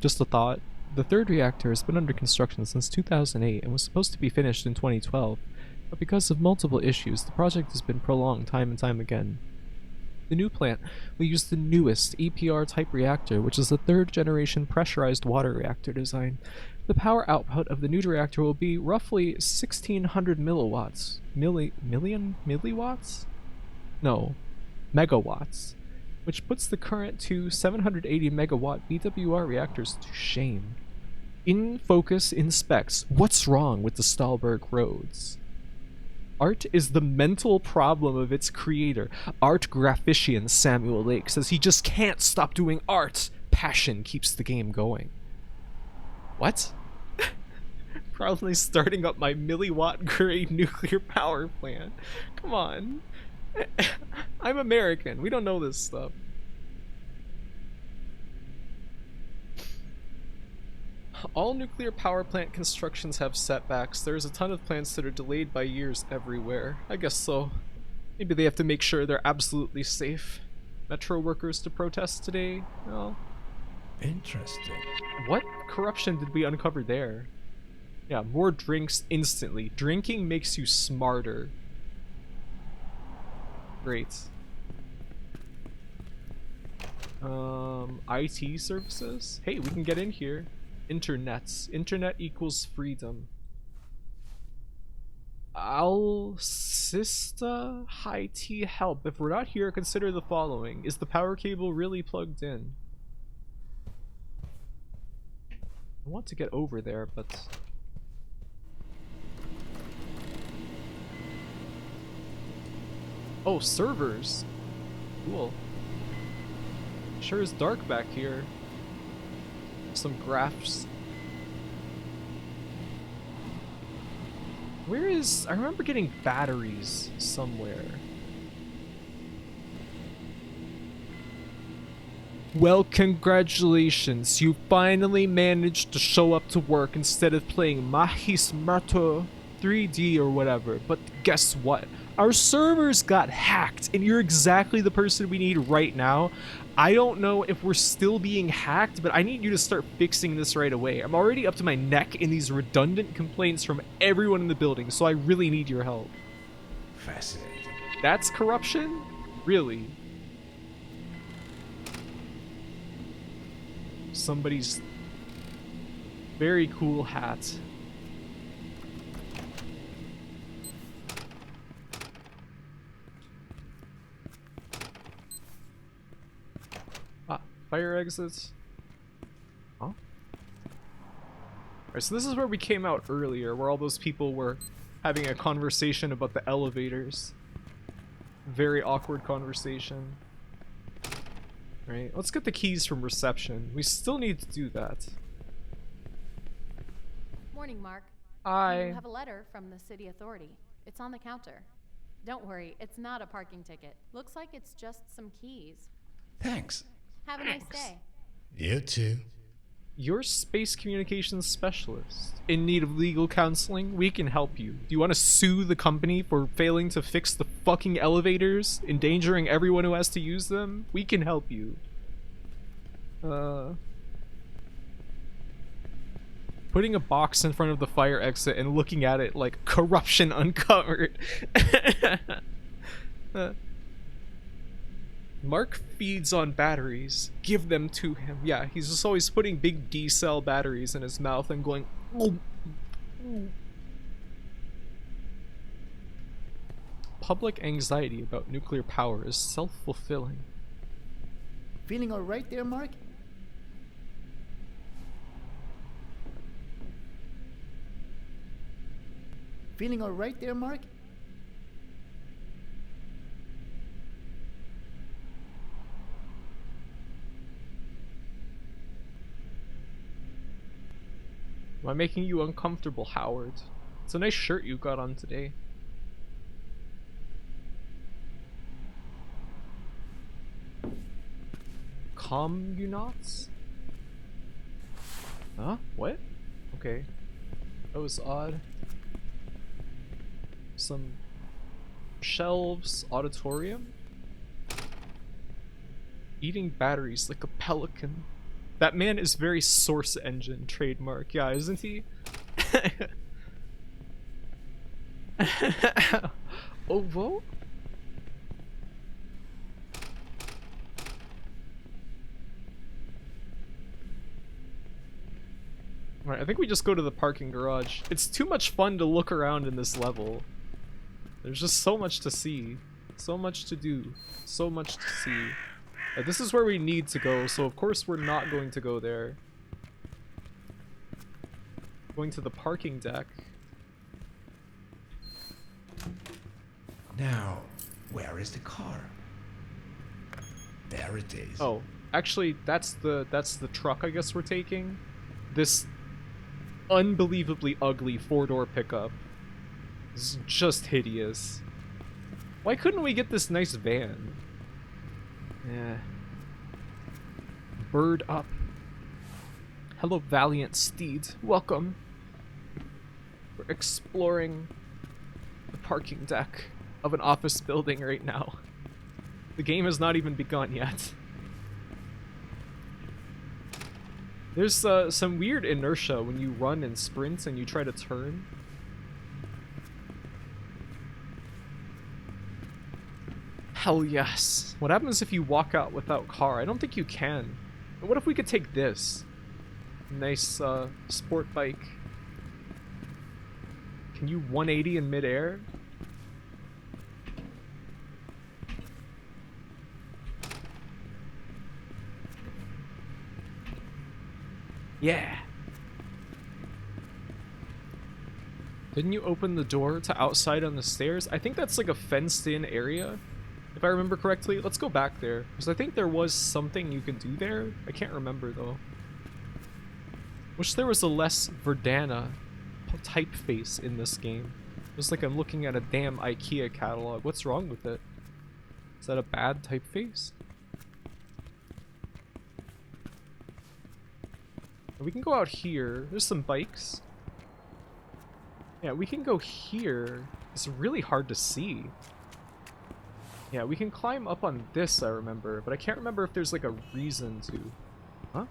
Just a thought. The third reactor has been under construction since 2008 and was supposed to be finished in 2012, but because of multiple issues, the project has been prolonged time and time again. The new plant will use the newest EPR-type reactor, which is the third-generation pressurized water reactor design. The power output of the new reactor will be roughly 1,600 milliwatts. Milliwatts? No, megawatts. Which puts the current 2 780 megawatt BWR reactors to shame. In focus in specs, what's wrong with the Stahlberg roads? Art is the mental problem of its creator. Art graphician Samuel Lake says he just can't stop doing art. Passion keeps the game going. What? Probably starting up my milliwatt grade nuclear power plant. Come on. I'm American. We don't know this stuff. All nuclear power plant constructions have setbacks. There's a ton of plants that are delayed by years everywhere. I guess so. Maybe they have to make sure they're absolutely safe. Metro workers to protest today? Well, Interesting. what corruption did we uncover there? Yeah, more drinks instantly. Drinking makes you smarter. Great. IT services? Hey, we can get in here. Internets. Internet equals freedom. Alcista High T help. If we're not here, consider the following. Is the power cable really plugged in? I want to get over there, but... Oh, servers! Cool. Sure is dark back here. Some graphs. Where is... I remember getting batteries somewhere. Well, congratulations. You finally managed to show up to work instead of playing Mahis Mato 3D or whatever. But guess what? Our servers got hacked, and you're exactly the person we need right now. I don't know if we're still being hacked, but I need you to start fixing this right away. I'm already up to my neck in these redundant complaints from everyone in the building, so I really need your help. Fascinating. That's corruption? Really? Somebody's very cool hat. Ah, fire exits. Huh? Alright, so this is where we came out earlier, where all those people were having a conversation about the elevators. Very awkward conversation. Alright, let's get the keys from reception. We still need to do that. Morning, Mark. Hi. You have a letter from the city authority. It's on the counter. Don't worry, it's not a parking ticket. Looks like it's just some keys. Thanks. Have a nice day. You too. You're space communications specialist. In need of legal counseling? We can help you. Do you want to sue the company for failing to fix the fucking elevators, endangering everyone who has to use them? We can help you. Putting a box in front of the fire exit and looking at it like corruption uncovered. Mark feeds on batteries. Give them to him. Yeah, he's just always putting big D-cell batteries in his mouth and going... "Oh, oh." Public anxiety about nuclear power is self-fulfilling. Feeling alright there, Mark? Feeling alright there, Mark? Am I making you uncomfortable, Howard? It's a nice shirt you got on today. Communauts? Huh? What? Okay. That was odd. Some shelves, auditorium. Eating batteries like a pelican. That man is very Source Engine trademark, yeah, isn't he? Ovo? Alright, I think we just go to the parking garage. It's too much fun to look around in this level. There's just so much to see. So much to do. So much to see. This is where we need to go, so of course we're not going to go there. Going to the parking deck. Now, where is the car? There it is. Oh, actually, that's the truck I guess we're taking. This unbelievably ugly four-door pickup is just hideous. Why couldn't we get this nice van? Yeah. Bird up. Hello, valiant steed. Welcome. We're exploring the parking deck of an office building right now. The game has not even begun yet. There's some weird inertia when you run and sprint and you try to turn. Hell yes. What happens if you walk out without car? I don't think you can. But what if we could take this? Nice sport bike. Can you 180 in midair? Yeah. Didn't you open the door to outside on the stairs? I think that's like a fenced-in area, if I remember correctly. Let's go back there, because I think there was something you could do there. I can't remember, though. Wish there was a less Verdana typeface in this game. It's like I'm looking at a damn IKEA catalog. What's wrong with it? Is that a bad typeface? We can go out here. There's some bikes. Yeah, we can go here. It's really hard to see. Yeah, we can climb up on this, I remember, but I can't remember if there's like a reason to. Huh?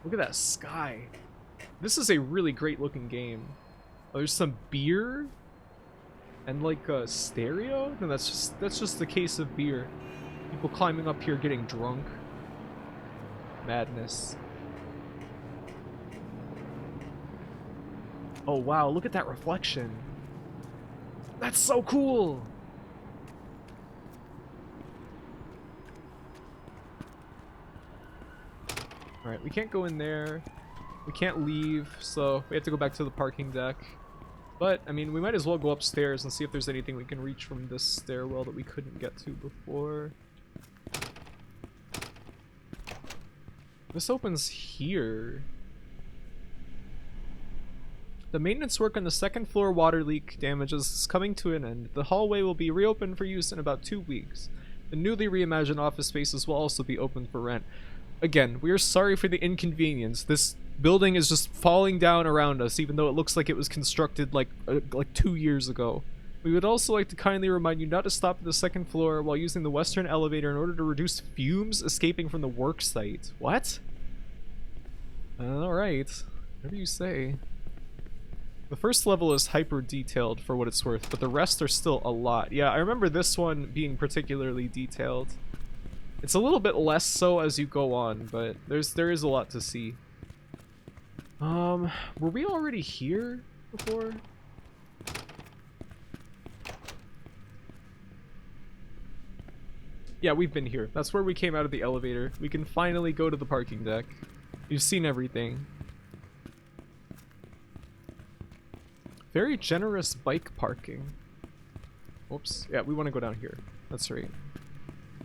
Look at that sky. This is a really great looking game. Oh, there's some beer and like a stereo? No, that's just the case of beer. People climbing up here getting drunk. Madness. Oh wow, look at that reflection. That's so cool. Alright, we can't go in there. We can't leave, so we have to go back to the parking deck. But, I mean, we might as well go upstairs and see if there's anything we can reach from this stairwell that we couldn't get to before. This opens here. The maintenance work on the second floor water leak damages is coming to an end. The hallway will be reopened for use in about 2 weeks. The newly reimagined office spaces will also be open for rent. Again, we are sorry for the inconvenience. This building is just falling down around us, even though it looks like it was constructed like 2 years ago. We would also like to kindly remind you not to stop at the second floor while using the western elevator in order to reduce fumes escaping from the work site. What? Alright. Whatever you say. The first level is hyper detailed for what it's worth, but the rest are still a lot. Yeah, I remember this one being particularly detailed. It's a little bit less so as you go on, but there is a lot to see. Were we already here before? Yeah, we've been here. That's where we came out of the elevator. We can finally go to the parking deck. You've seen everything. Very generous bike parking. Oops. Yeah, we want to go down here. That's right.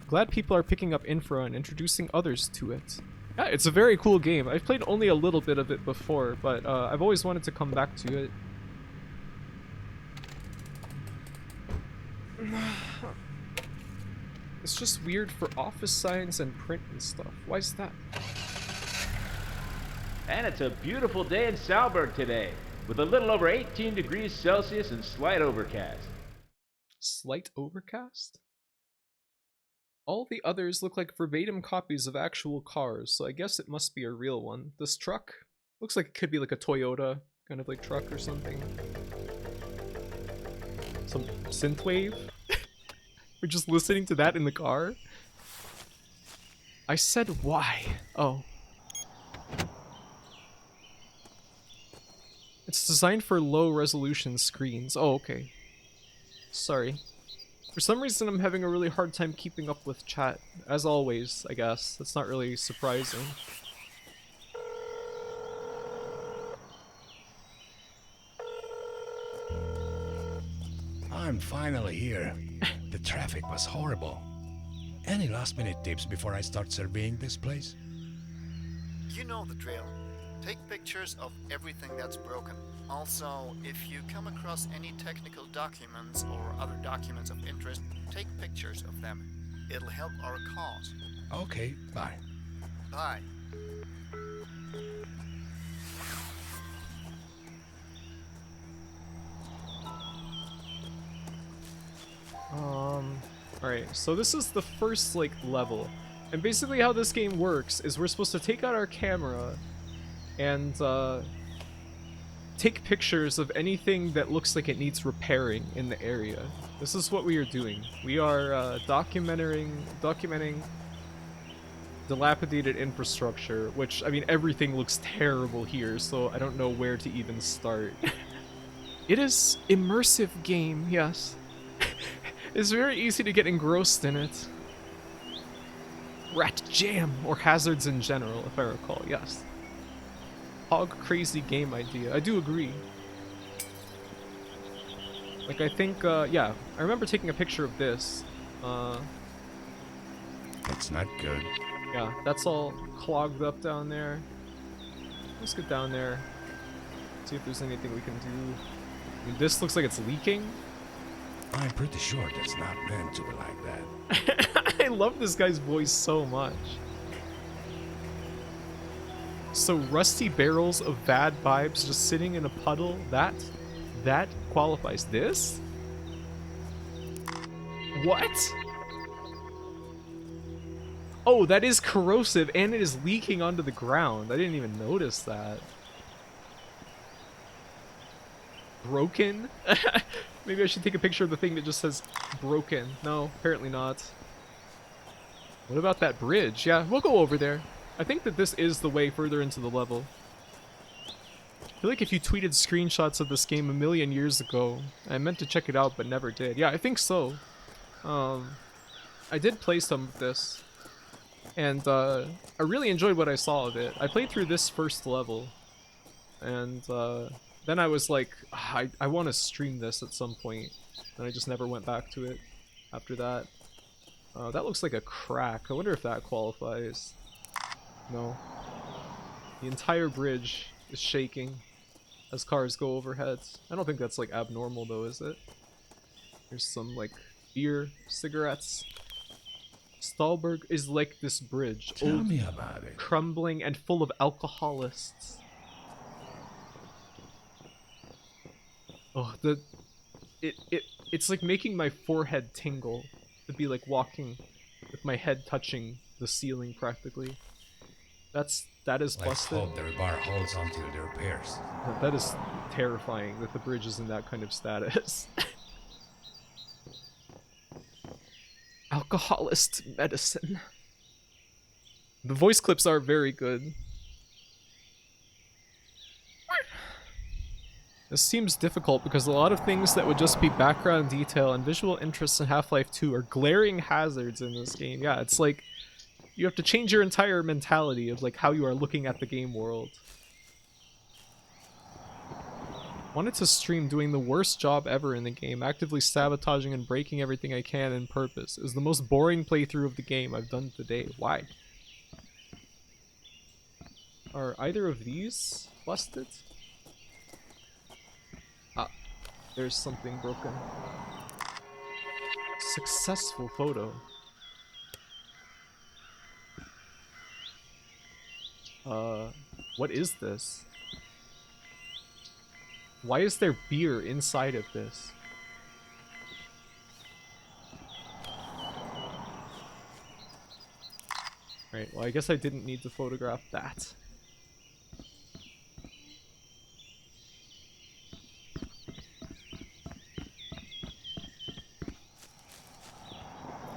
Glad people are picking up INFRA and introducing others to it. Yeah, it's a very cool game. I've played only a little bit of it before, but I've always wanted to come back to it. It's just weird for office signs and print and stuff. Why is that? And it's a beautiful day in Salberg today, with a little over 18 degrees Celsius and slight overcast. Slight overcast? All the others look like verbatim copies of actual cars, so I guess it must be a real one. This truck looks like it could be like a Toyota kind of like truck or something. Some synthwave? We're just listening to that in the car? I said why? Oh. It's designed for low resolution screens. Oh, okay. Sorry. For some reason, I'm having a really hard time keeping up with chat. As always, I guess. That's not really surprising. I'm finally here. The traffic was horrible. Any last-minute tips before I start surveying this place? You know the drill. Take pictures of everything that's broken. Also, if you come across any technical documents or other documents of interest, take pictures of them. It'll help our cause. Okay, bye. Bye. Alright, so this is the first, like, level. And basically how this game works is we're supposed to take out our camera and, take pictures of anything that looks like it needs repairing in the area. This is what we are doing. We are, documenting dilapidated infrastructure, which, I mean, everything looks terrible here, so I don't know where to even start. It is immersive game, yes. It's very easy to get engrossed in it. Rat jam, or hazards in general, if I recall, yes. Hog crazy game idea. I do agree. Like, I think, yeah, I remember taking a picture of this. That's not good. Yeah, that's all clogged up down there. Let's get down there. See if there's anything we can do. I mean, this looks like it's leaking. I'm pretty sure that's not meant to be like that. I love this guy's voice so much. So rusty barrels of bad vibes just sitting in a puddle, that qualifies. This? What? Oh, that is corrosive and it is leaking onto the ground. I didn't even notice that. Broken? Maybe I should take a picture of the thing that just says broken. No, apparently not. What about that bridge? Yeah, we'll go over there. I think that this is the way further into the level. I feel like if you tweeted screenshots of this game a million years ago, I meant to check it out but never did. Yeah, I think so. I did play some of this. And I really enjoyed what I saw of it. I played through this first level. And then I was like, I want to stream this at some point. And I just never went back to it after that. That looks like a crack. I wonder if that qualifies. No. The entire bridge is shaking as cars go overhead. I don't think that's like abnormal though, is it? There's some like beer, cigarettes. Stahlberg is like this bridge. Tell old, me about it. crumbling, and full of alcoholists. Oh, it's like making my forehead tingle to be like walking with my head touching the ceiling practically. That is Let's busted. hope the rebar holds on to the repairs. That is terrifying that the bridge is in that kind of status. Alcoholist medicine. The voice clips are very good. This seems difficult because a lot of things that would just be background detail and visual interests in Half-Life 2 are glaring hazards in this game. Yeah, it's like you have to change your entire mentality of like how you are looking at the game world. Wanted to stream doing the worst job ever in the game, actively sabotaging and breaking everything I can in purpose. It was the most boring playthrough of the game I've done today. Why? Are either of these busted? Ah, there's something broken. Successful photo. What is this? Why is there beer inside of this? Right, well I guess I didn't need to photograph that.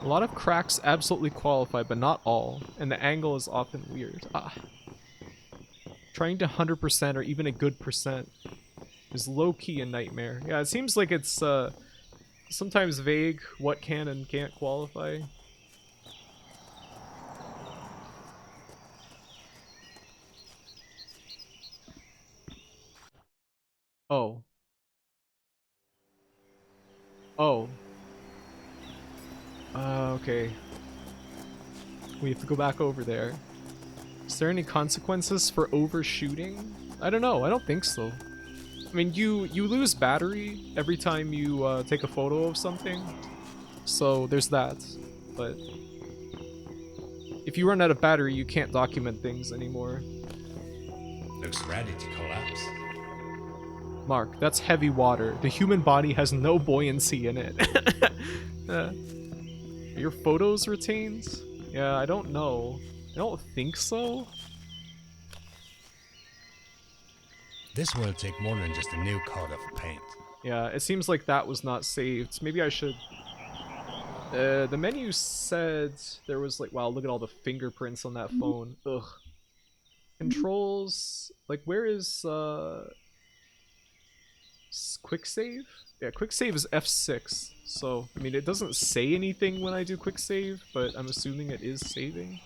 A lot of cracks absolutely qualify, but not all, and the angle is often weird. Trying to 100% or even a good percent is low-key a nightmare. Yeah, it seems like it's sometimes vague what can and can't qualify. Oh. Oh. Okay. We have to go back over there. Is there any consequences for overshooting? I don't know. I don't think so. I mean, you lose battery every time you take a photo of something. So there's that. But if you run out of battery, you can't document things anymore. Looks ready to collapse. Mark, that's heavy water. The human body has no buoyancy in it. Are your photos retained? Yeah, I don't know. I don't think so. This will take more than just a new coat of paint. Yeah, it seems like that was not saved. Maybe I should... the menu said there was like... Wow, look at all the fingerprints on that phone. Ugh. Controls... Like, where is... Quick save? Yeah, quick save is F6. So, I mean, it doesn't say anything when I do quick save, but I'm assuming it is saving.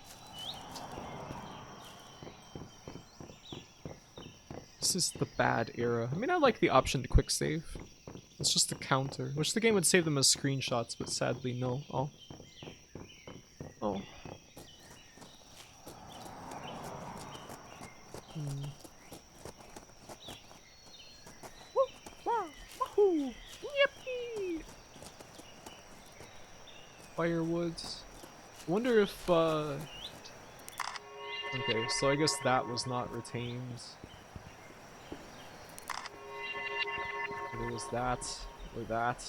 This is the bad era. I mean, I like the option to quick save. It's just a counter. Wish the game would save them as screenshots, but sadly, no. Oh. Oh. Woohoo! Yippee! Firewoods. Wonder if, okay, so I guess that was not retained. There was that, or that.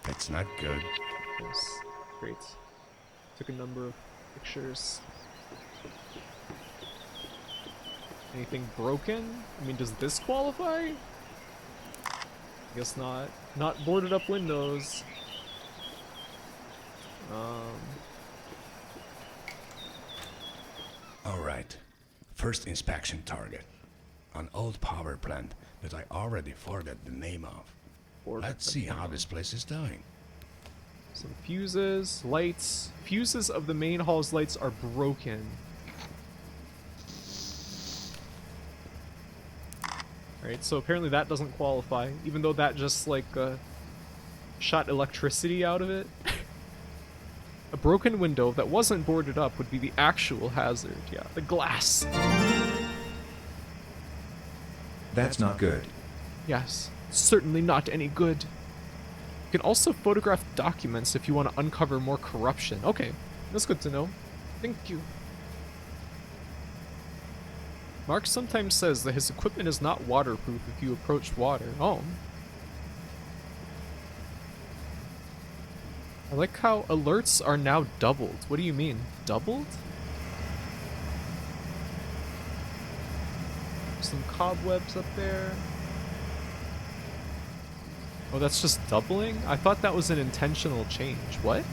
That's not good. Yes, great. Took a number of pictures. Anything broken? I mean, does this qualify? Guess not. Not boarded up windows. Alright. First inspection target. An old power plant that I already forgot the name of. Let's see how this place is doing. Some fuses, lights. Fuses of the main hall's lights are broken. Alright, so apparently that doesn't qualify, even though that just, like, shot electricity out of it. A broken window that wasn't boarded up would be the actual hazard, yeah. The glass. That's not good. Yes, certainly not any good. You can also photograph documents if you want to uncover more corruption. Okay, that's good to know. Thank you. Mark sometimes says that his equipment is not waterproof if you approach water. Oh. I like how alerts are now doubled. What do you mean? Doubled? Some cobwebs up there. Oh, that's just doubling? I thought that was an intentional change. What?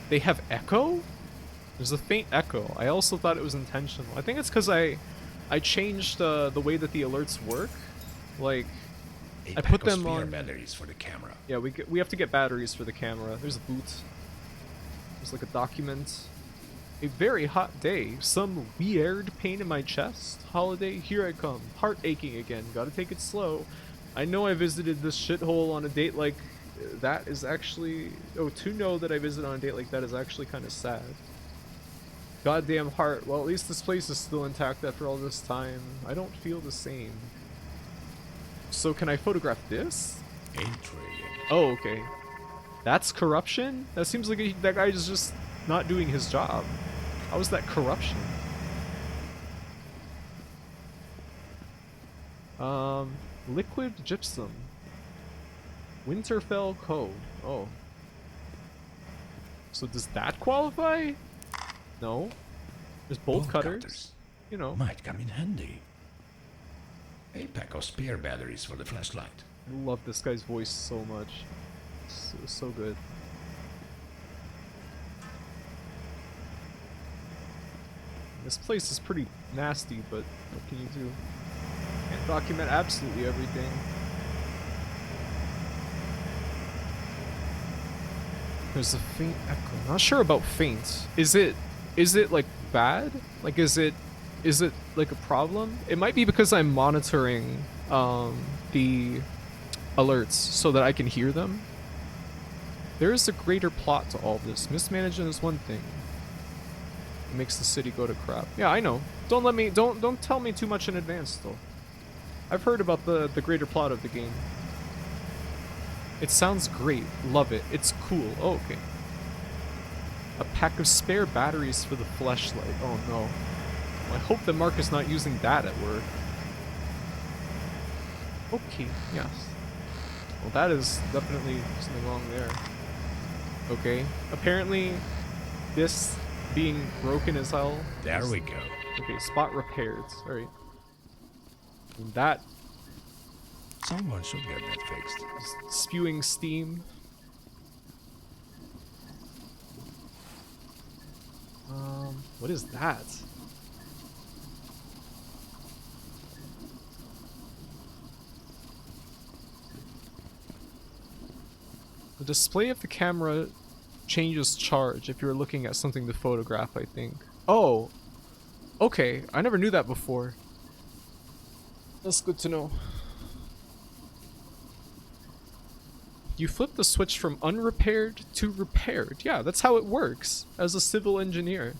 They have echo? There's a faint echo. I also thought it was intentional. I think it's because I changed the way that the alerts work. Like, I put them on batteries for the camera. Yeah, we have to get batteries for the camera. There's a boot. There's like a document. A very hot day. Some weird pain in my chest. Holiday, here I come. Heart aching again. Gotta take it slow. I know I visited this shithole on a date like that is actually... Oh, to know that I visited on a date like that is actually kind of sad. Goddamn heart. Well, at least this place is still intact after all this time. I don't feel the same. So can I photograph this? Intriguing. Oh, okay. That's corruption? That seems like that guy is just not doing his job. How is that corruption? Liquid gypsum. Winterfell code. Oh. So does that qualify? No. There's bolt cutters. You know. Might come in handy. A pack of spare batteries for the flashlight. I love this guy's voice so much. So good. This place is pretty nasty, but what can you do? Can't document absolutely everything. There's a faint echo. Not sure about faint. Is it like bad? Like is it like a problem? It might be because I'm monitoring the alerts so that I can hear them. There is a greater plot to all this. Mismanagement is one thing. It makes the city go to crap. Yeah, I know. Don't tell me too much in advance though. I've heard about the greater plot of the game. It sounds great. Love it. It's cool. Oh, okay. A pack of spare batteries for the flashlight. Oh no. Well, I hope that Mark is not using that at work. Okay, yes. Well, that is definitely something wrong there. Okay. Apparently, this being broken as hell. There we go. Okay, spot repaired. Alright. That Someone should get that fixed. is spewing steam. What is that? The display of the camera changes charge if you're looking at something to photograph, I think. Oh, okay. I never knew that before. That's good to know. You flip the switch from unrepaired to repaired. Yeah, that's how it works as a civil engineer.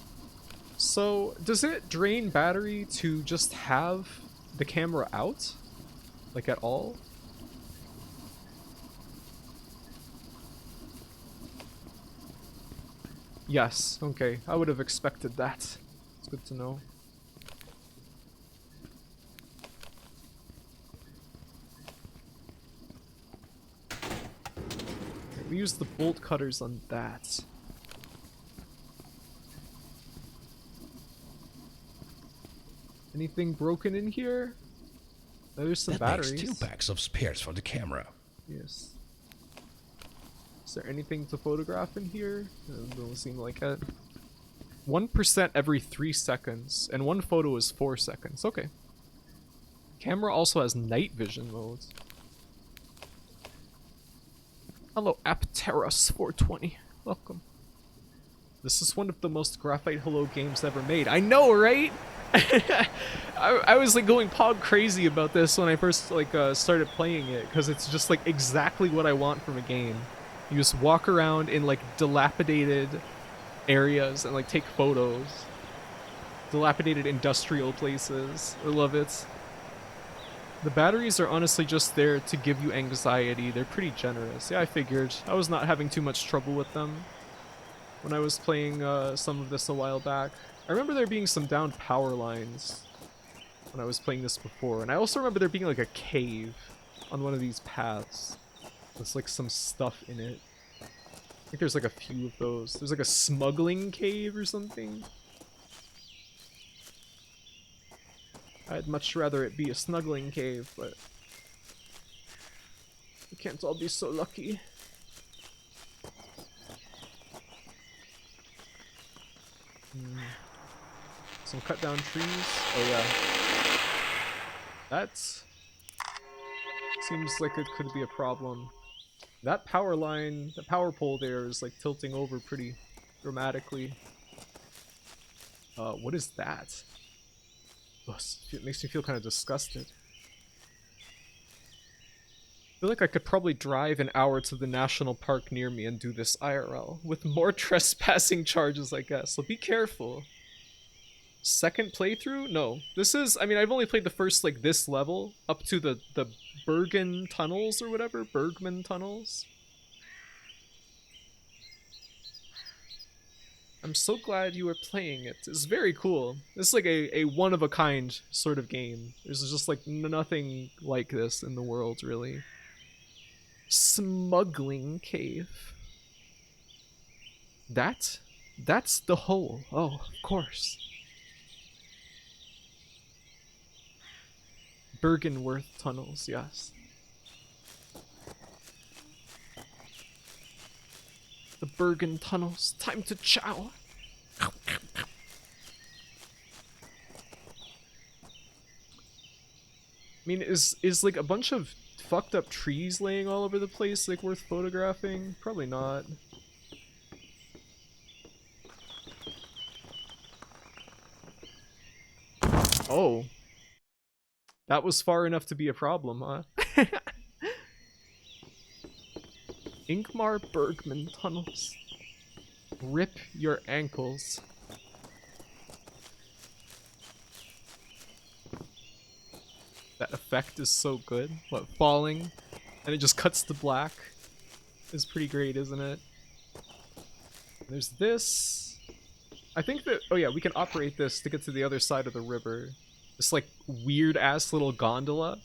So, does it drain battery to just have the camera out? Like at all? Yes, okay. I would have expected that. It's good to know. Okay, we use the bolt cutters on that. Anything broken in here? Oh, there's some That batteries. makes 2 packs of spares for the camera. Yes. Is there anything to photograph in here? It doesn't seem like it. 1% every 3 seconds, and 1 photo is 4 seconds. Okay. Camera also has night vision modes. Hello, Apteros420. Welcome. This is one of the most graphite hello games ever made. I know, right? I was like going pog crazy about this when I first like started playing it, because it's just like exactly what I want from a game. You just walk around in like dilapidated areas and like take photos. Dilapidated industrial places. I love it. The batteries are honestly just there to give you anxiety. They're pretty generous. Yeah, I figured. I was not having too much trouble with them when I was playing some of this a while back. I remember there being some downed power lines when I was playing this before, and I also remember there being like a cave on one of these paths. There's like some stuff in it. I think there's like a few of those. There's like a smuggling cave or something. I'd much rather it be a snuggling cave, but we can't all be so lucky. Some cut down trees. Oh yeah. That's... seems like it could be a problem. That power line, the power pole there is like tilting over pretty dramatically. What is that? Ugh, it makes me feel kind of disgusted. I feel like I could probably drive an hour to the national park near me and do this IRL with more trespassing charges, I guess. So be careful. Second playthrough? No. This is, I mean, I've only played the first, like, this level up to the Bergen tunnels or whatever. Bergman tunnels. I'm so glad you were playing it. It's very cool. It's like a one-of-a-kind sort of game. There's just, like, nothing like this in the world, really. Smuggling cave. That's the hole. Oh, of course. Bergenworth tunnels, yes. The Bergen tunnels. Time to chow. I mean, is like a bunch of fucked up trees laying all over the place like worth photographing? Probably not. Oh. That was far enough to be a problem, huh? Ingmar Bergman tunnels. Rip your ankles. That effect is so good. What, falling? And it just cuts to black. Is pretty great, isn't it? There's this. I think that, oh yeah, we can operate this to get to the other side of the river. This like weird ass little gondola.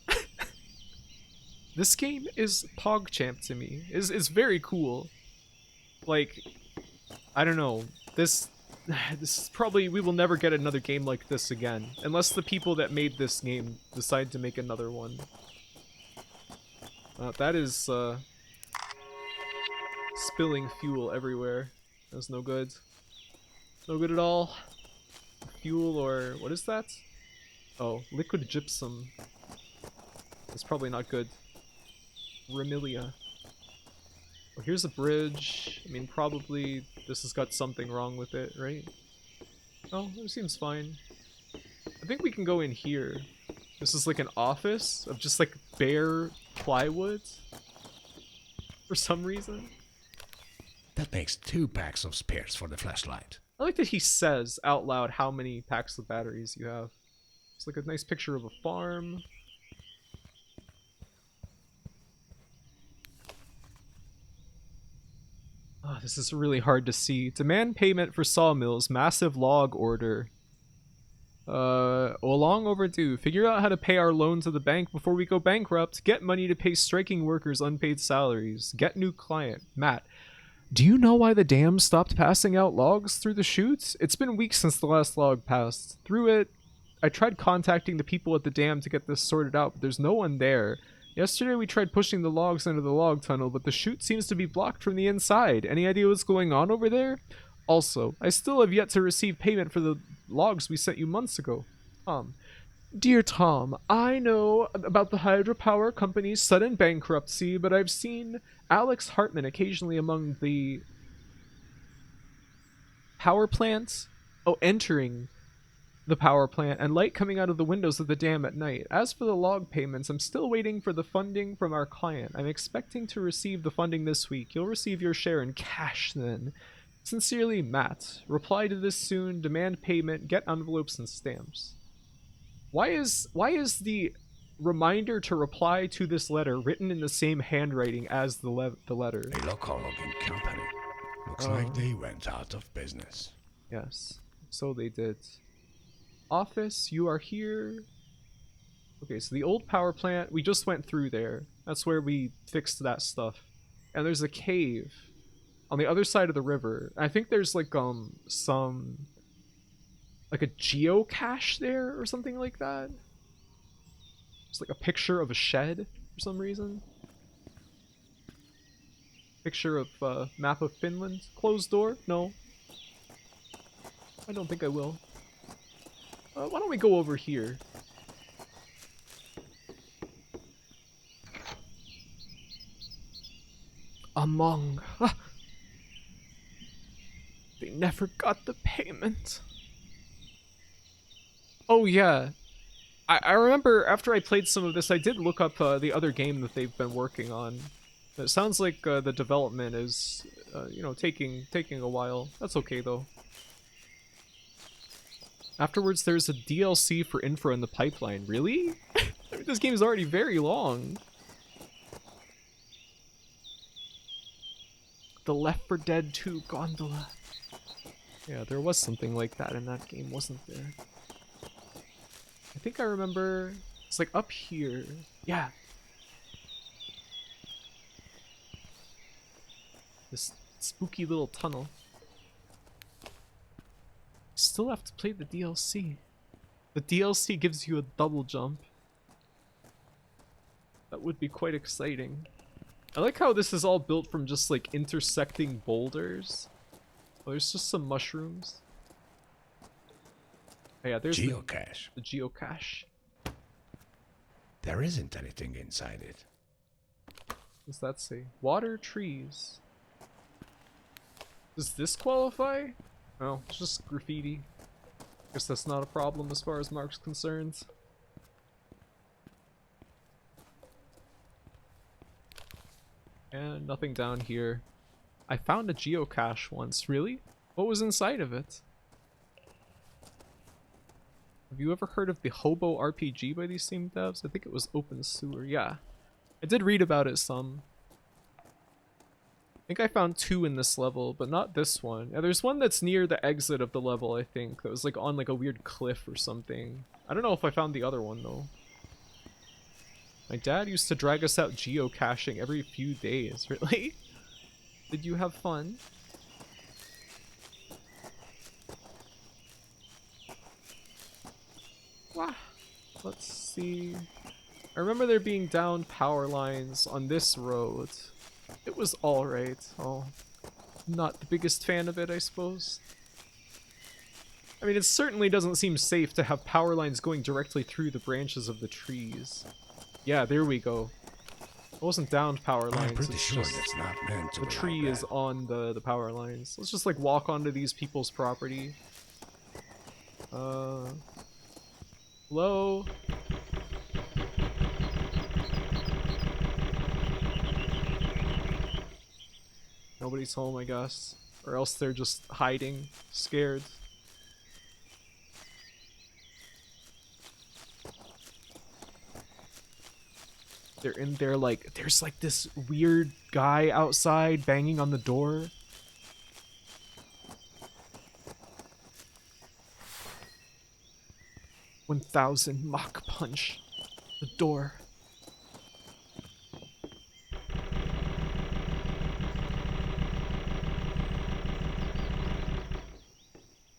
This game is PogChamp to me. Is very cool. Like, I don't know. This is probably, we will never get another game like this again, unless the people that made this game decide to make another one. That is spilling fuel everywhere. That's no good. No good at all. Fuel or what is that? Oh, liquid gypsum. That's probably not good. Remilia. Oh, here's a bridge. I mean, probably this has got something wrong with it, right? Oh, it seems fine. I think we can go in here. This is like an office of just like bare plywood for some reason. That makes 2 packs of spares for the flashlight. I like that he says out loud how many packs of batteries you have. It's like a nice picture of a farm. Oh, this is really hard to see. Demand payment for sawmills. Massive log order. Long overdue. Figure out how to pay our loan to the bank before we go bankrupt. Get money to pay striking workers unpaid salaries. Get new client. Matt. Do you know why the dam stopped passing out logs through the chutes? It's been weeks since the last log passed. Through it, I tried contacting the people at the dam to get this sorted out, but there's no one there. Yesterday we tried pushing the logs into the log tunnel, but the chute seems to be blocked from the inside. Any idea what's going on over there? Also, I still have yet to receive payment for the logs we sent you months ago. Dear Tom, I know about the hydropower company's sudden bankruptcy, but I've seen Alex Hartman occasionally among the power plants. Oh, entering the power plant and light coming out of the windows of the dam at night. As for the log payments, I'm still waiting for the funding from our client. I'm expecting to receive the funding this week. You'll receive your share in cash then. Sincerely, Matt. Reply to this soon. Demand payment. Get envelopes and stamps. Why is the reminder to reply to this letter written in the same handwriting as the letter? A local logging company. Looks like they went out of business. Yes, so they did. Office, you are here. Okay, so the old power plant, we just went through there. That's where we fixed that stuff. And there's a cave on the other side of the river. I think there's like some like a geocache there or something like that. It's like a picture of a shed for some reason. Picture of map of Finland. Closed door? No. I don't think I will. Why don't we go over here? Among. They never got the payment. Oh yeah. I remember after I played some of this, I did look up the other game that they've been working on. It sounds like the development is, taking a while. That's okay though. Afterwards, there's a DLC for INFRA in the pipeline. Really? I mean, this game is already very long. The Left 4 Dead 2 gondola. Yeah, there was something like that in that game, wasn't there? I think I remember. It's like up here. Yeah. This spooky little tunnel. Still have to play the DLC. The DLC gives you a double jump. That would be quite exciting. I like how this is all built from just like intersecting boulders. Oh, there's just some mushrooms. Oh, yeah, there's geocache. The geocache. There isn't anything inside it. What does that say? Water, trees. Does this qualify? No, it's just graffiti. Guess that's not a problem as far as Mark's concerned. And nothing down here. I found a geocache once. Really? What was inside of it? Have you ever heard of the Hobo RPG by these same devs? I think it was Open Sewer. Yeah. I did read about it some. I think I found 2 in this level, but not this one. Yeah, there's one that's near the exit of the level, I think. That was like on like a weird cliff or something. I don't know if I found the other one though. My dad used to drag us out geocaching every few days. Really? Did you have fun? Wow. Let's see. I remember there being down power lines on this road. It was alright. Oh, not the biggest fan of it, I suppose. I mean, it certainly doesn't seem safe to have power lines going directly through the branches of the trees. Yeah, there we go. It wasn't downed power lines. I'm pretty it's sure just that's not meant to the be tree like is that. on the power lines. Let's just like walk onto these people's property. Hello? Nobody's home, I guess. Or else they're just hiding, scared. They're in there like, there's like this weird guy outside banging on the door. $1,000 Mach punch the door.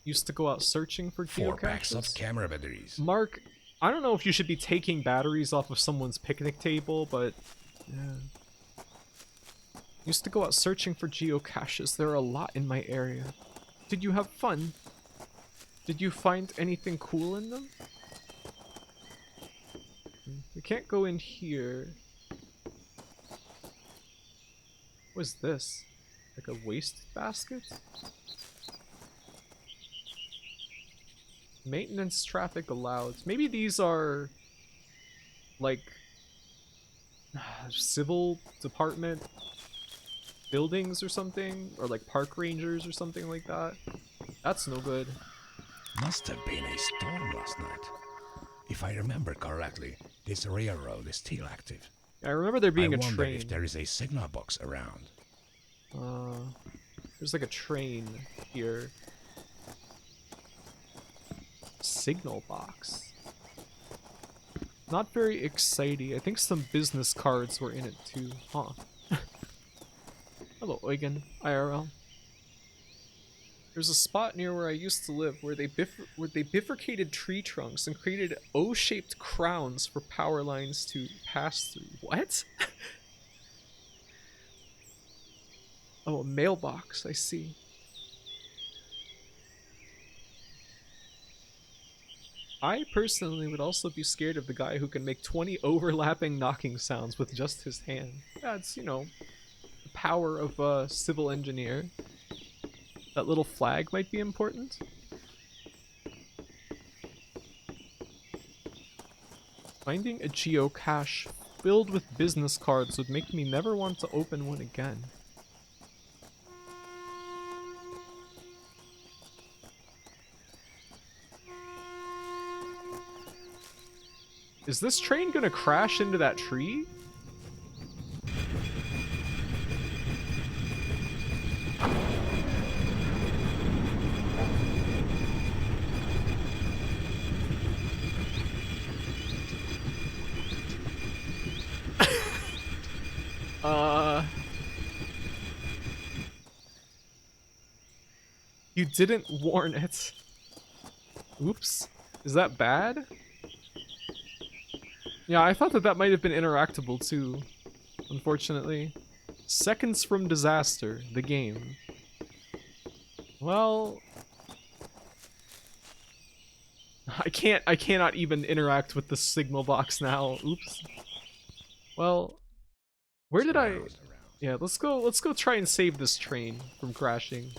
Used to go out searching for 4 packs of geocaches. camera batteries. Mark, I don't know if you should be taking batteries off of someone's picnic table, but yeah. Used to go out searching for geocaches. There are a lot in my area. Did you have fun? Did you find anything cool in them? We can't go in here. What is this? Like a waste basket? Maintenance traffic allowed. Maybe these are like civil department buildings or something, or like park rangers or something like that. That's no good. Must have been a storm last night. If I remember correctly, this railroad is still active. I remember there being I a wonder train. if there is a signal box around. There's like a train here. Signal box. Not very exciting. I think some business cards were in it too, huh? Hello, Eugen, IRL. There's a spot near where I used to live where they bifurcated tree trunks and created O-shaped crowns for power lines to pass through. What? Oh, a mailbox, I see. I personally would also be scared of the guy who can make 20 overlapping knocking sounds with just his hand. That's, you know, the power of a civil engineer. That little flag might be important. Finding a geocache filled with business cards would make me never want to open one again. Is this train gonna crash into that tree? You didn't warn it. Oops. Is that bad? Yeah, I thought that that might have been interactable too, unfortunately. Seconds from disaster, the game. Well, I cannot even interact with the signal box now. Oops. Well, where did I? Yeah, let's go try and save this train from crashing.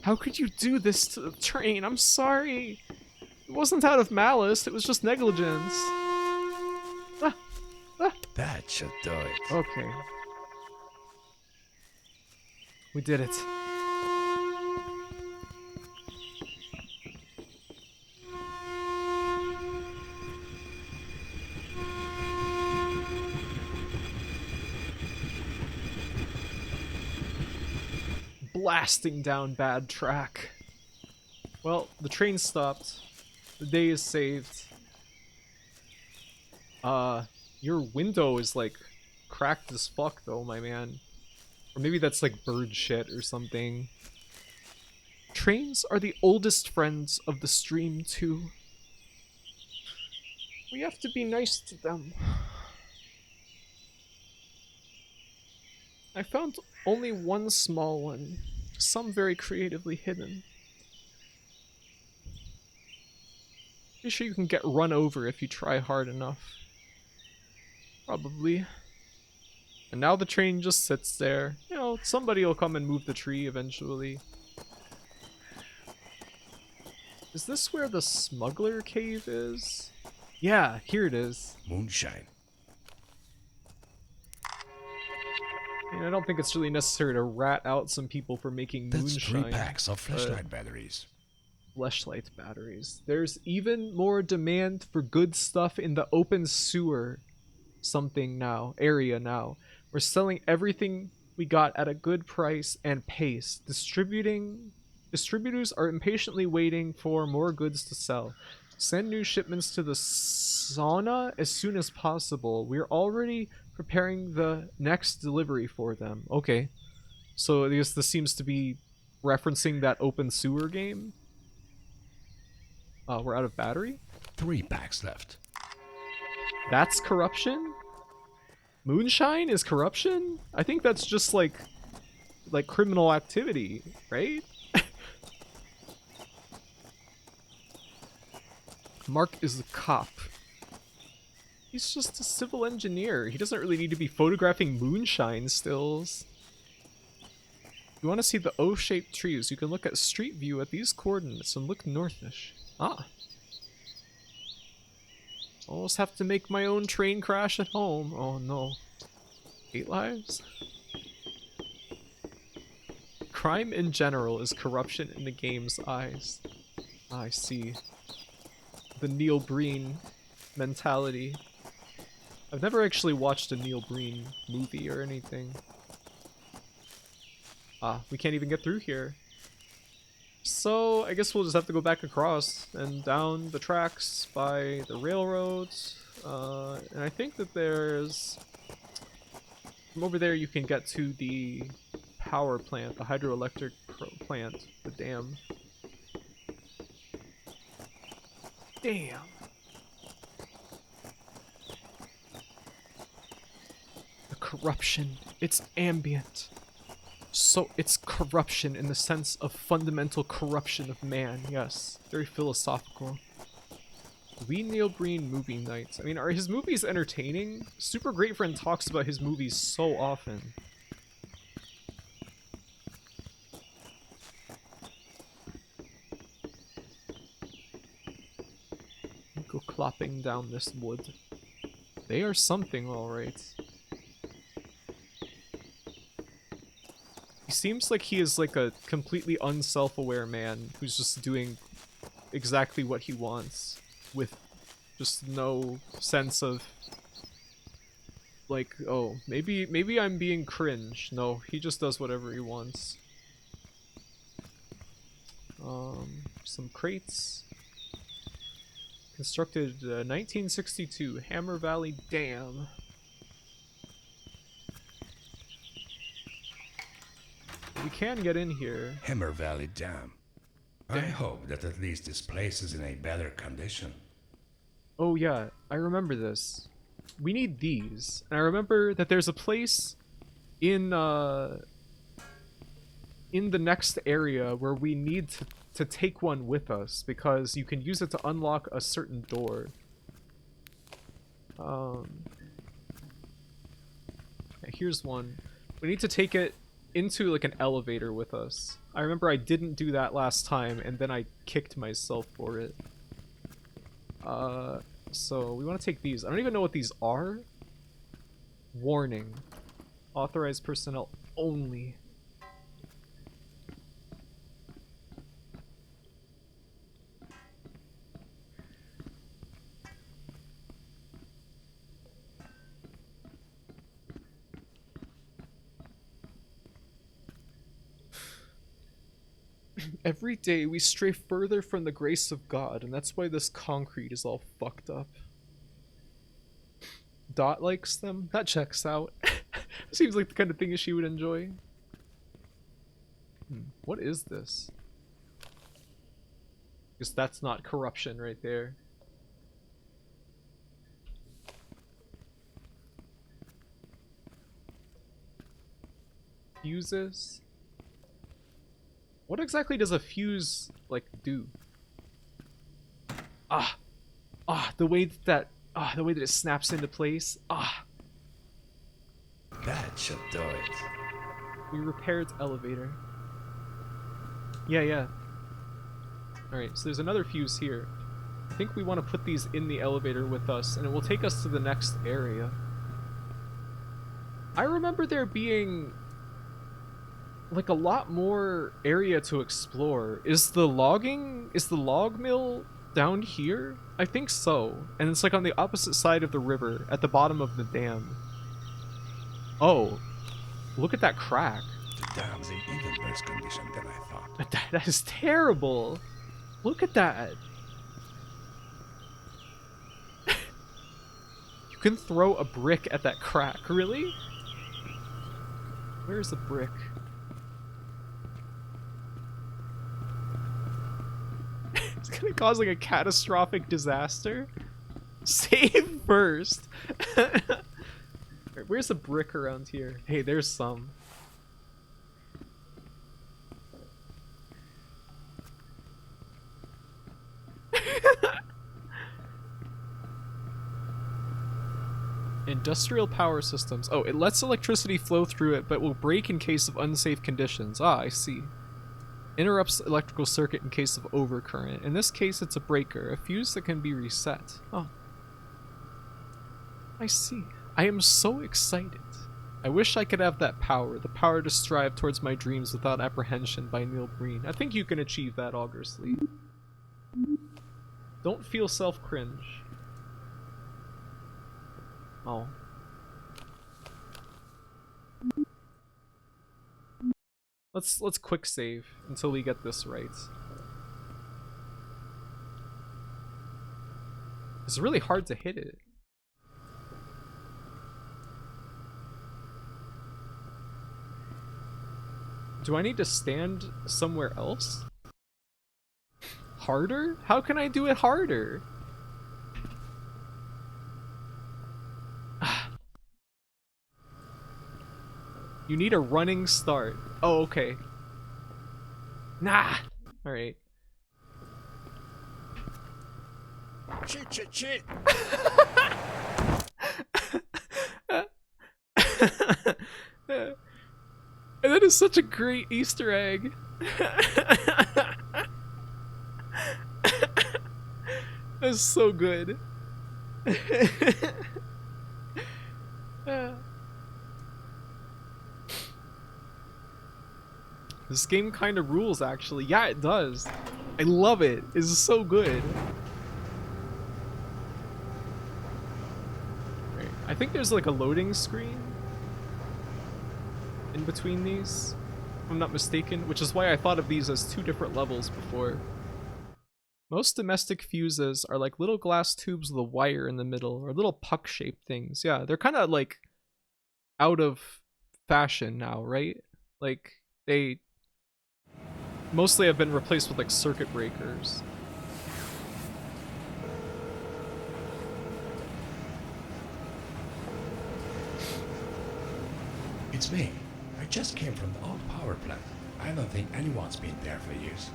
How could you do this to the train? I'm sorry. It wasn't out of malice, it was just negligence. That should do it. Okay. We did it. Blasting down bad track. Well, the train stopped. The day is saved. Your window is like cracked as fuck though, my man. Or maybe that's like bird shit or something. Trains are the oldest friends of the stream too. We have to be nice to them. I found only one small one, some very creatively hidden. Pretty sure you can get run over if you try hard enough. Probably. And now the train just sits there. You know, somebody will come and move the tree eventually. Is this where the smuggler cave is? Yeah, here it is. Moonshine. I don't think it's really necessary to rat out some people for making That's moonshine. 3 packs of flashlight batteries. Fleshlight batteries. There's even more demand for good stuff in the open sewer area now. We're selling everything we got at a good price and pace. Distributors are impatiently waiting for more goods to sell. Send new shipments to the sauna as soon as possible. We're already preparing the next delivery for them. Okay. So I guess this seems to be referencing that open sewer game. We're out of battery? 3 packs left. That's corruption? Moonshine is corruption? I think that's just like criminal activity, right? Mark is a cop. He's just a civil engineer. He doesn't really need to be photographing moonshine stills. You want to see the O-shaped trees, you can look at street view at these coordinates and look northish. Ah. Almost have to make my own train crash at home. Oh no. 8 lives? Crime in general is corruption in the game's eyes. I see. The Neil Breen mentality. I've never actually watched a Neil Breen movie or anything. Ah, we can't even get through here. So, I guess we'll just have to go back across and down the tracks by the railroads. And I think that there's... From over there you can get to the power plant, the hydroelectric plant, the dam. Damn! The corruption, it's ambient. So it's corruption in the sense of fundamental corruption of man, yes. Very philosophical. We Neil Breen movie nights. I mean, are his movies entertaining? Super Great Friend talks about his movies so often. Go clopping down this wood. They are something, alright. He seems like he is like a completely unself-aware man who's just doing exactly what he wants with just no sense of like, oh, maybe I'm being cringe. No, he just does whatever he wants. Some crates. Constructed 1962 Hammer Valley Dam. We can get in here. Hammer Valley Dam. I hope that at least this place is in a better condition. Oh yeah, I remember this. We need these. And I remember that there's a place in the next area where we need to take one with us because you can use it to unlock a certain door. Here's one. We need to take it into like an elevator with us. I remember I didn't do that last time and then I kicked myself for it. So we want to take these. I don't even know what these are. Warning. Authorized personnel only. Every day we stray further from the grace of God, and that's why this concrete is all fucked up. Dot likes them? That checks out. Seems like the kind of thing she would enjoy. What is this? Guess that's not corruption right there. Fuses? What exactly does a fuse, like, do? Ah! the way that the way that it snaps into place. That should do it. We repaired the elevator. Yeah. Alright, so there's another fuse here. I think we want to put these in the elevator with us, and it will take us to the next area. I remember there being like a lot more area to explore. Is the log mill down here? I think so. And it's like on the opposite side of the river, at the bottom of the dam. Oh, look at that crack. The dam's in even worse condition than I thought. That is terrible. Look at that. You can throw a brick at that crack, really? Where's the brick? It's gonna cause like a catastrophic disaster. Save first. Where's the brick around here? Hey, there's some. Industrial power systems. Oh, it lets electricity flow through it, but will break in case of unsafe conditions. I see. Interrupts the electrical circuit in case of overcurrent. In this case, it's a breaker, a fuse that can be reset. Oh. I see. I am so excited. I wish I could have that power, the power to strive towards my dreams without apprehension by Neil Breen. I think you can achieve that, Augersley. Don't feel self-cringe. Oh. Let's quick save until we get this right. It's really hard to hit it. Do I need to stand somewhere else? Harder? How can I do it harder? You need a running start. Oh, okay. Nah! Alright. Cheat! And that is such a great Easter egg. That's so good. This game kind of rules, actually. Yeah, it does. I love it. It's so good. Right. I think there's like a loading screen in between these, if I'm not mistaken, which is why I thought of these as two different levels before. Most domestic fuses are like little glass tubes with a wire in the middle, or little puck-shaped things. Yeah, they're kind of like out of fashion now, right? Like, they mostly have been replaced with like circuit breakers. It's me. I just came from the old power plant. I don't think anyone's been there for years.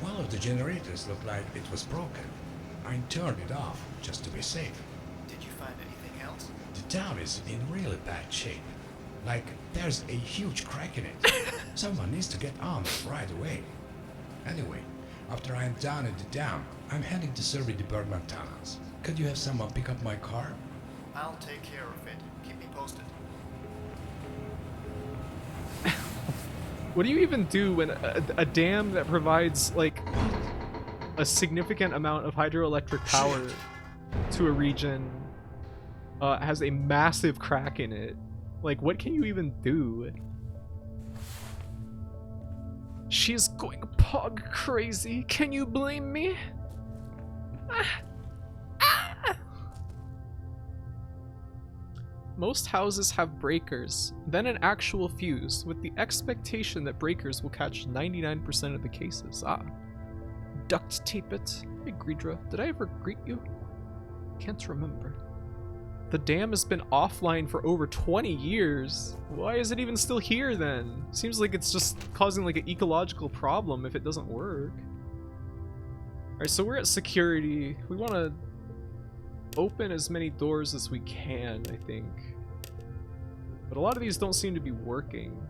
One of the generators looked like it was broken. I turned it off just to be safe. Did you find anything else? The dam is in really bad shape. Like, there's a huge crack in it. Someone needs to get on it right away. Anyway, after I'm down at the dam, I'm heading to survey the Bergman tunnels. Could you have someone pick up my car? I'll take care of it. Keep me posted. What do you even do when a dam that provides like a significant amount of hydroelectric power to a region has a massive crack in it? Like, what can you even do? She's going pog crazy. Can you blame me? Most houses have breakers, then an actual fuse, with the expectation that breakers will catch 99% of the cases. Duct tape it. Hey, Gridra, did I ever greet you? Can't remember. The dam has been offline for over 20 years. Why is it even still here then? Seems like it's just causing like an ecological problem if it doesn't work. Alright, so we're at security. We want to open as many doors as we can, I think. But a lot of these don't seem to be working.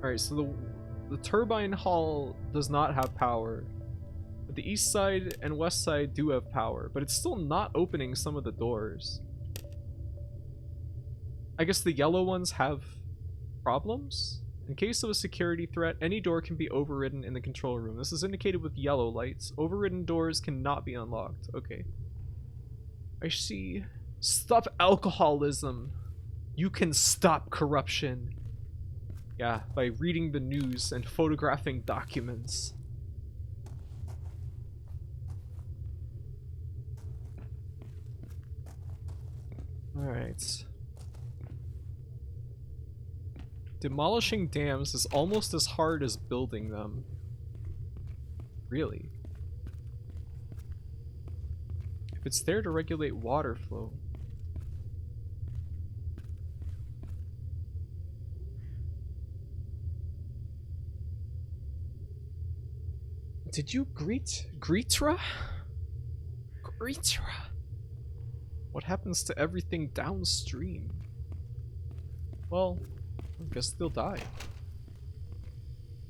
Alright, so the turbine hall does not have power. But the east side and west side do have power, but it's still not opening some of the doors. I guess the yellow ones have problems? In case of a security threat, any door can be overridden in the control room. This is indicated with yellow lights. Overridden doors cannot be unlocked. Okay. I see. Stop alcoholism. You can stop corruption. Yeah, by reading the news and photographing documents. Alright. Demolishing dams is almost as hard as building them. Really? If it's there to regulate water flow. Did you greet Greetra? Greetra? What happens to everything downstream? Well, I guess they'll die.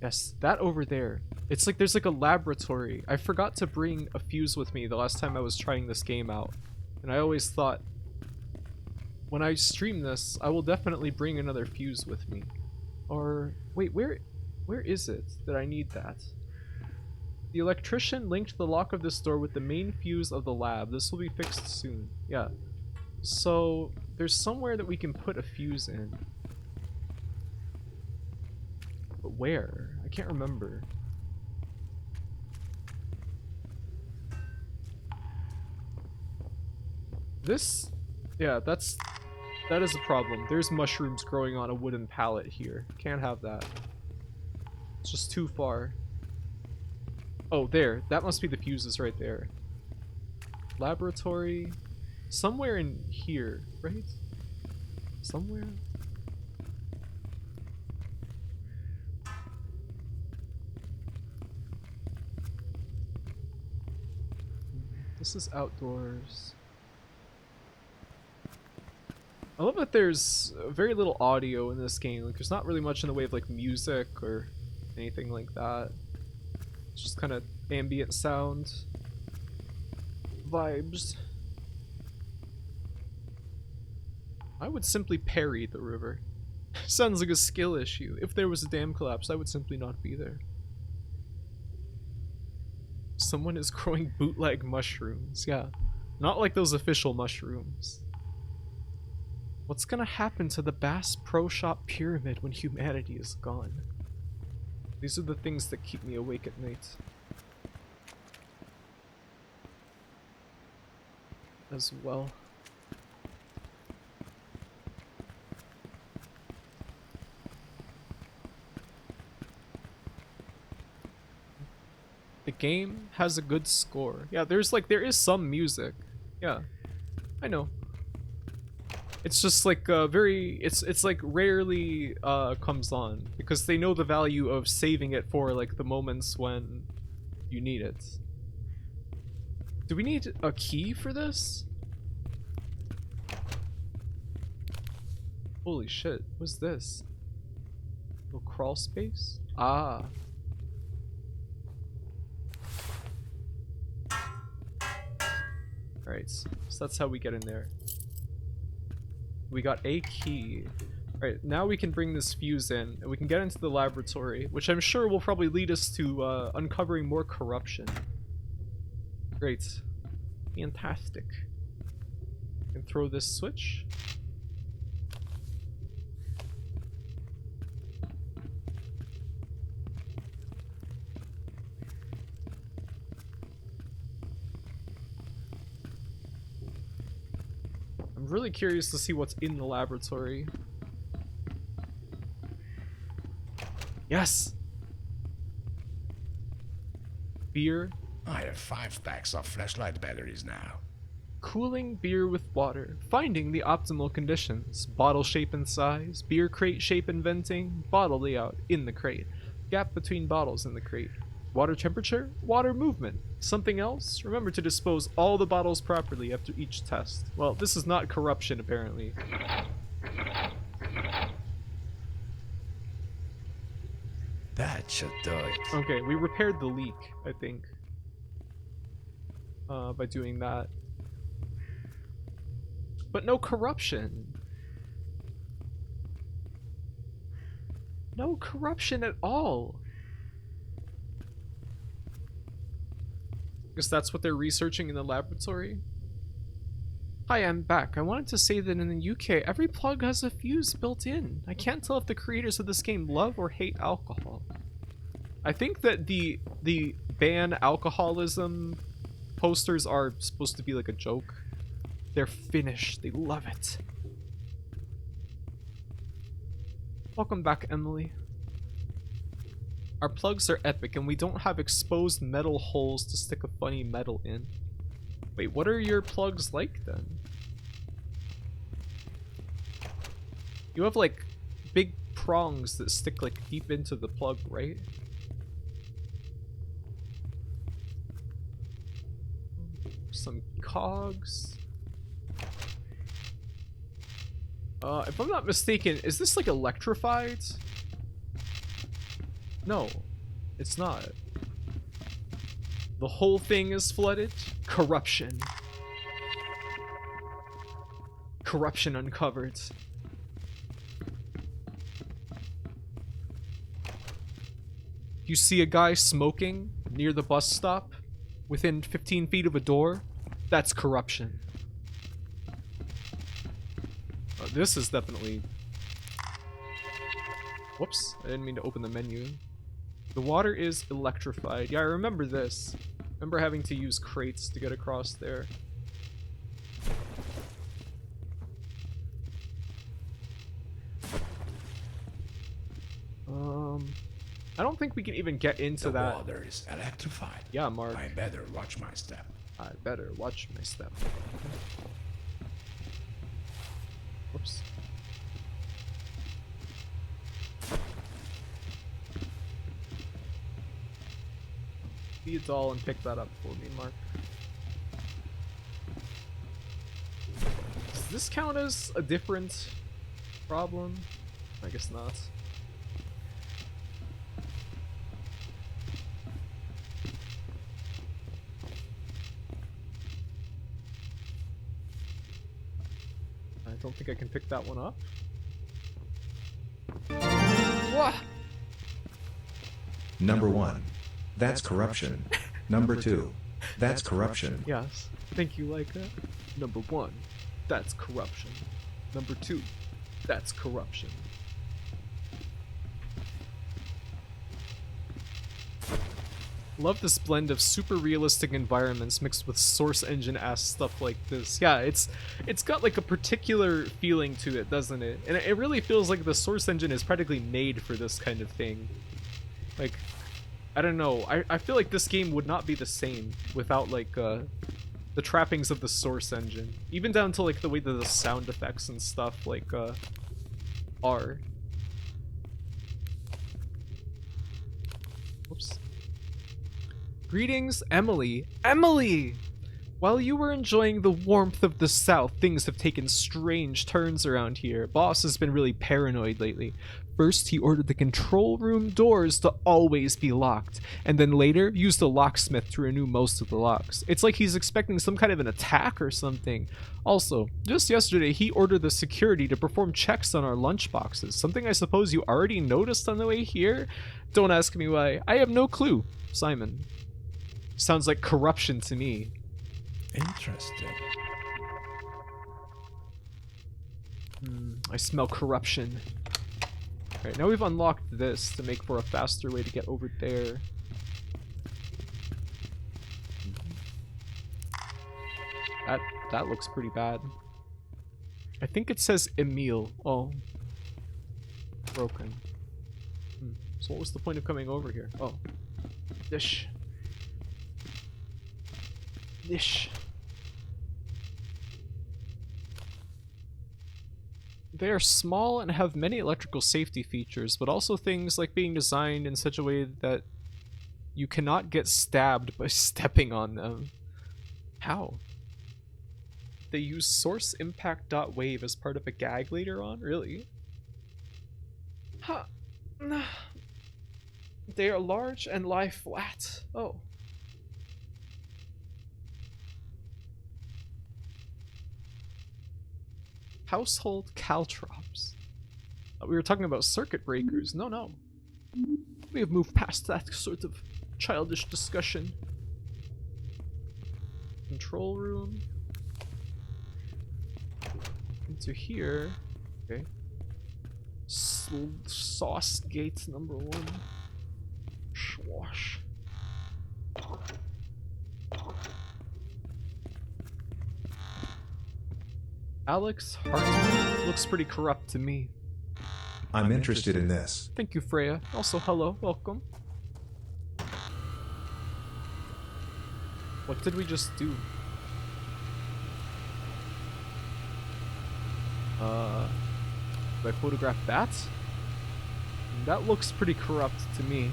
Yes, that over there. It's like there's like a laboratory. I forgot to bring a fuse with me the last time I was trying this game out. And I always thought, when I stream this, I will definitely bring another fuse with me. Or, wait, where is it that I need that? The electrician linked the lock of this door with the main fuse of the lab. This will be fixed soon. Yeah. So, there's somewhere that we can put a fuse in. But where? I can't remember. This? Yeah, that is a problem. There's mushrooms growing on a wooden pallet here. Can't have that. It's just too far. Oh, there. That must be the fuses right there. Laboratory. Somewhere in here, right? Somewhere? This is outdoors. I love that there's very little audio in this game. Like, there's not really much in the way of like music or anything like that. It's just kind of ambient sound vibes. I would simply parry the river. Sounds like a skill issue. If there was a dam collapse, I would simply not be there. Someone is growing bootleg mushrooms. Yeah, not like those official mushrooms. What's gonna happen to the Bass Pro Shop pyramid when humanity is gone? These are the things that keep me awake at night. As well. The game has a good score. Yeah, there is some music. Yeah, I know. It's just like it's like rarely comes on because they know the value of saving it for like the moments when you need it. Do we need a key for this? Holy shit, what's this? Little crawl space? Ah. Alright, so that's how we get in there. We got a key. Alright, now we can bring this fuse in, and we can get into the laboratory, which I'm sure will probably lead us to uncovering more corruption. Great. Fantastic. We can throw this switch. I'm really curious to see what's in the laboratory. Yes! Beer. I have 5 packs of flashlight batteries now. Cooling beer with water. Finding the optimal conditions. Bottle shape and size. Beer crate shape and venting. Bottle layout in the crate. Gap between bottles in the crate. Water temperature, water movement. Something else? Remember to dispose all the bottles properly after each test. Well, this is not corruption, apparently. That should do it. Okay, we repaired the leak, I think. By doing that. But no corruption. No corruption at all. Guess that's what they're researching in the laboratory. Hi, I'm back. I wanted to say that in the UK, every plug has a fuse built in. I can't tell if the creators of this game love or hate alcohol. I think that the ban alcoholism posters are supposed to be like a joke. They're Finnish. They love it. Welcome back, Emily. Our plugs are epic, and we don't have exposed metal holes to stick a funny metal in. Wait, what are your plugs like, then? You have, like, big prongs that stick, like, deep into the plug, right? Some cogs. If I'm not mistaken, is this, like, electrified? No, it's not. The whole thing is flooded? Corruption. Corruption uncovered. You see a guy smoking near the bus stop within 15 feet of a door? That's corruption. This is definitely... Whoops, I didn't mean to open the menu. The water is electrified. Yeah, I remember this. I remember having to use crates to get across there. I don't think we can even get into that. The water is electrified. Yeah, Mark. I better watch my step. I better watch my step. Whoops. Be a doll and pick that up for me, Mark. Does this count as a different problem? I guess not. I don't think I can pick that one up. Wah! Number 1. That's corruption. Number 2. That's corruption. Yes. Thank you, Leica. Number 1. That's corruption. Number 2. That's corruption. Love this blend of super realistic environments mixed with source engine-ass stuff like this. Yeah, it's got like a particular feeling to it, doesn't it? And it really feels like the source engine is practically made for this kind of thing. Like, I don't know. I feel like this game would not be the same without like the trappings of the source engine. Even down to like the way that the sound effects and stuff like are. Whoops. Greetings, Emily. Emily! While you were enjoying the warmth of the South, things have taken strange turns around here. Boss has been really paranoid lately. First, he ordered the control room doors to always be locked, and then later used a locksmith to renew most of the locks. It's like he's expecting some kind of an attack or something. Also, just yesterday, he ordered the security to perform checks on our lunchboxes, something I suppose you already noticed on the way here? Don't ask me why. I have no clue. Simon. Sounds like corruption to me. Interesting. I smell corruption. Alright, now we've unlocked this to make for a faster way to get over there. That looks pretty bad. I think it says Emil. Oh. Broken. So what was the point of coming over here? Oh. Dish. Dish. They are small and have many electrical safety features, but also things like being designed in such a way that You cannot get stabbed by stepping on them. How? They use source impact dot wave as part of a gag later on? Really? Huh. They are large and lie flat. Oh. Household caltrops. We were talking about circuit breakers. No. We have moved past that sort of childish discussion. Control room. Into here. Okay. Sauce gate number 1. Schwash. Alex Hartman looks pretty corrupt to me. I'm interested in this. Thank you, Freya. Also, hello, welcome. What did we just do? Do I photograph that? That looks pretty corrupt to me.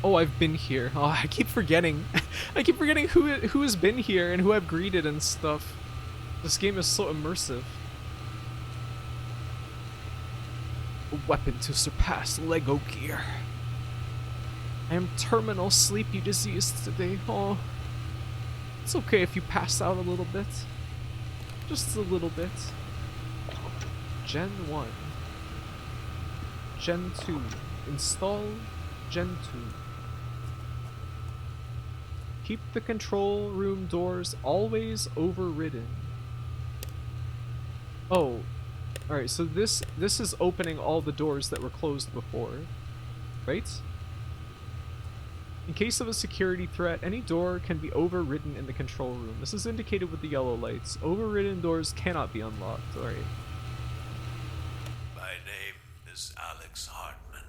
Oh, I've been here. Oh, I keep forgetting. I keep forgetting who has been here and who I've greeted and stuff. This game is so immersive. A weapon to surpass Lego gear. I am terminal sleepy diseased today. Oh, it's okay if you pass out a little bit. Just a little bit. Gen 1. Gen 2. Install Gen 2. Keep the control room doors always overridden. Oh, alright, so this is opening all the doors that were closed before, right? In case of a security threat, any door can be overridden in the control room. This is indicated with the yellow lights. Overridden doors cannot be unlocked. Alright. My name is Alex Hartman.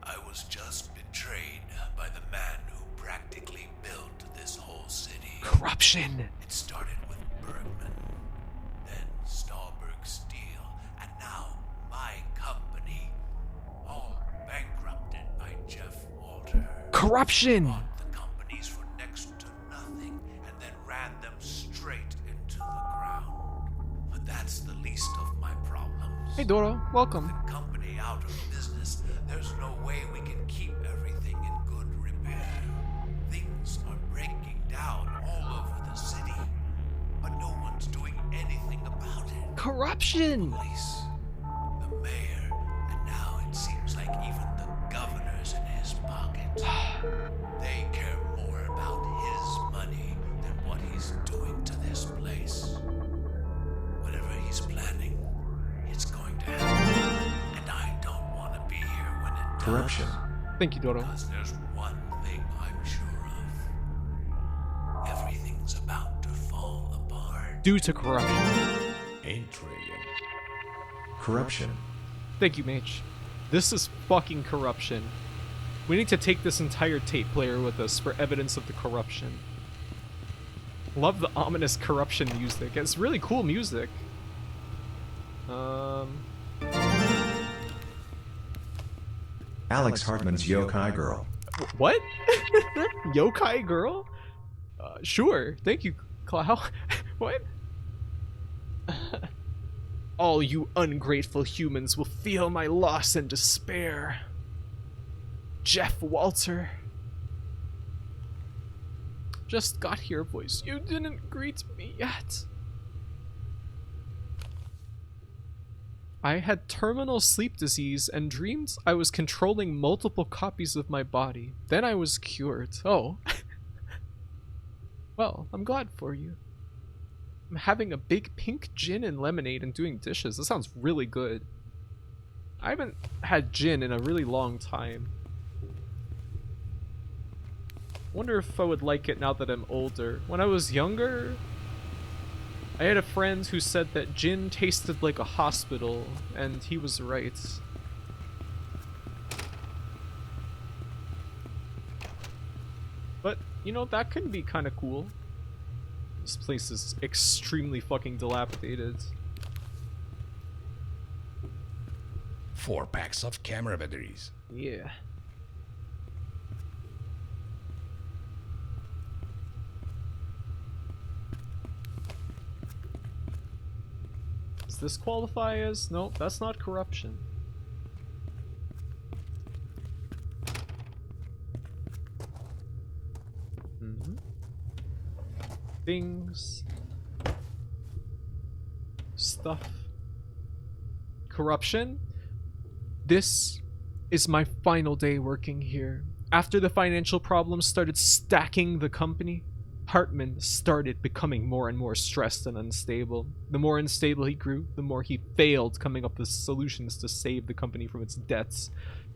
I was just betrayed by the man who practically built this whole city. Corruption! It started with Bergman, then Stahlberg Steel, and now my company. All bankrupted by Jeff Walter. Corruption! Bought the companies for next to nothing and then ran them straight into the ground. But that's the least of my problems. Hey Dora, welcome. With the company out of business, there's no way we can keep everything in good repair. Things are breaking down all over the city, but no one's doing anything about it. Corruption! Police, the mayor, and now it seems like even the governor's in his pocket. They care more about his money than what he's doing to this place. Whatever he's planning, it's going to happen. And I don't want to be here when it does. Corruption. Thank you, Dora. Because there's one thing I'm sure of. Everything's about to fall apart. Due to corruption. Intriguing. Corruption. Thank you, Mage. This is fucking corruption. We need to take this entire tape player with us for evidence of the corruption. Love the ominous corruption music. It's really cool music. Alex Hartman's Yokai Girl. What? Yokai girl? Sure. Thank you, Clow. What? All you ungrateful humans will feel my loss and despair. Jeff Walter. Just got here, boys. You didn't greet me yet. I had terminal sleep disease and dreamed I was controlling multiple copies of my body. Then I was cured. Oh. Well, I'm glad for you. I'm having a big pink gin and lemonade and doing dishes. That sounds really good. I haven't had gin in a really long time. Wonder if I would like it now that I'm older. When I was younger, I had a friend who said that gin tasted like a hospital, and he was right. But, you know, that can be kind of cool. This place is extremely fucking dilapidated. 4 packs of camera batteries. Yeah. this qualify as? Nope, that's not corruption. Things. Stuff. Corruption? This is my final day working here. After the financial problems started stacking the company, Hartman started becoming more and more stressed and unstable. The more unstable he grew, the more he failed coming up with solutions to save the company from its debts.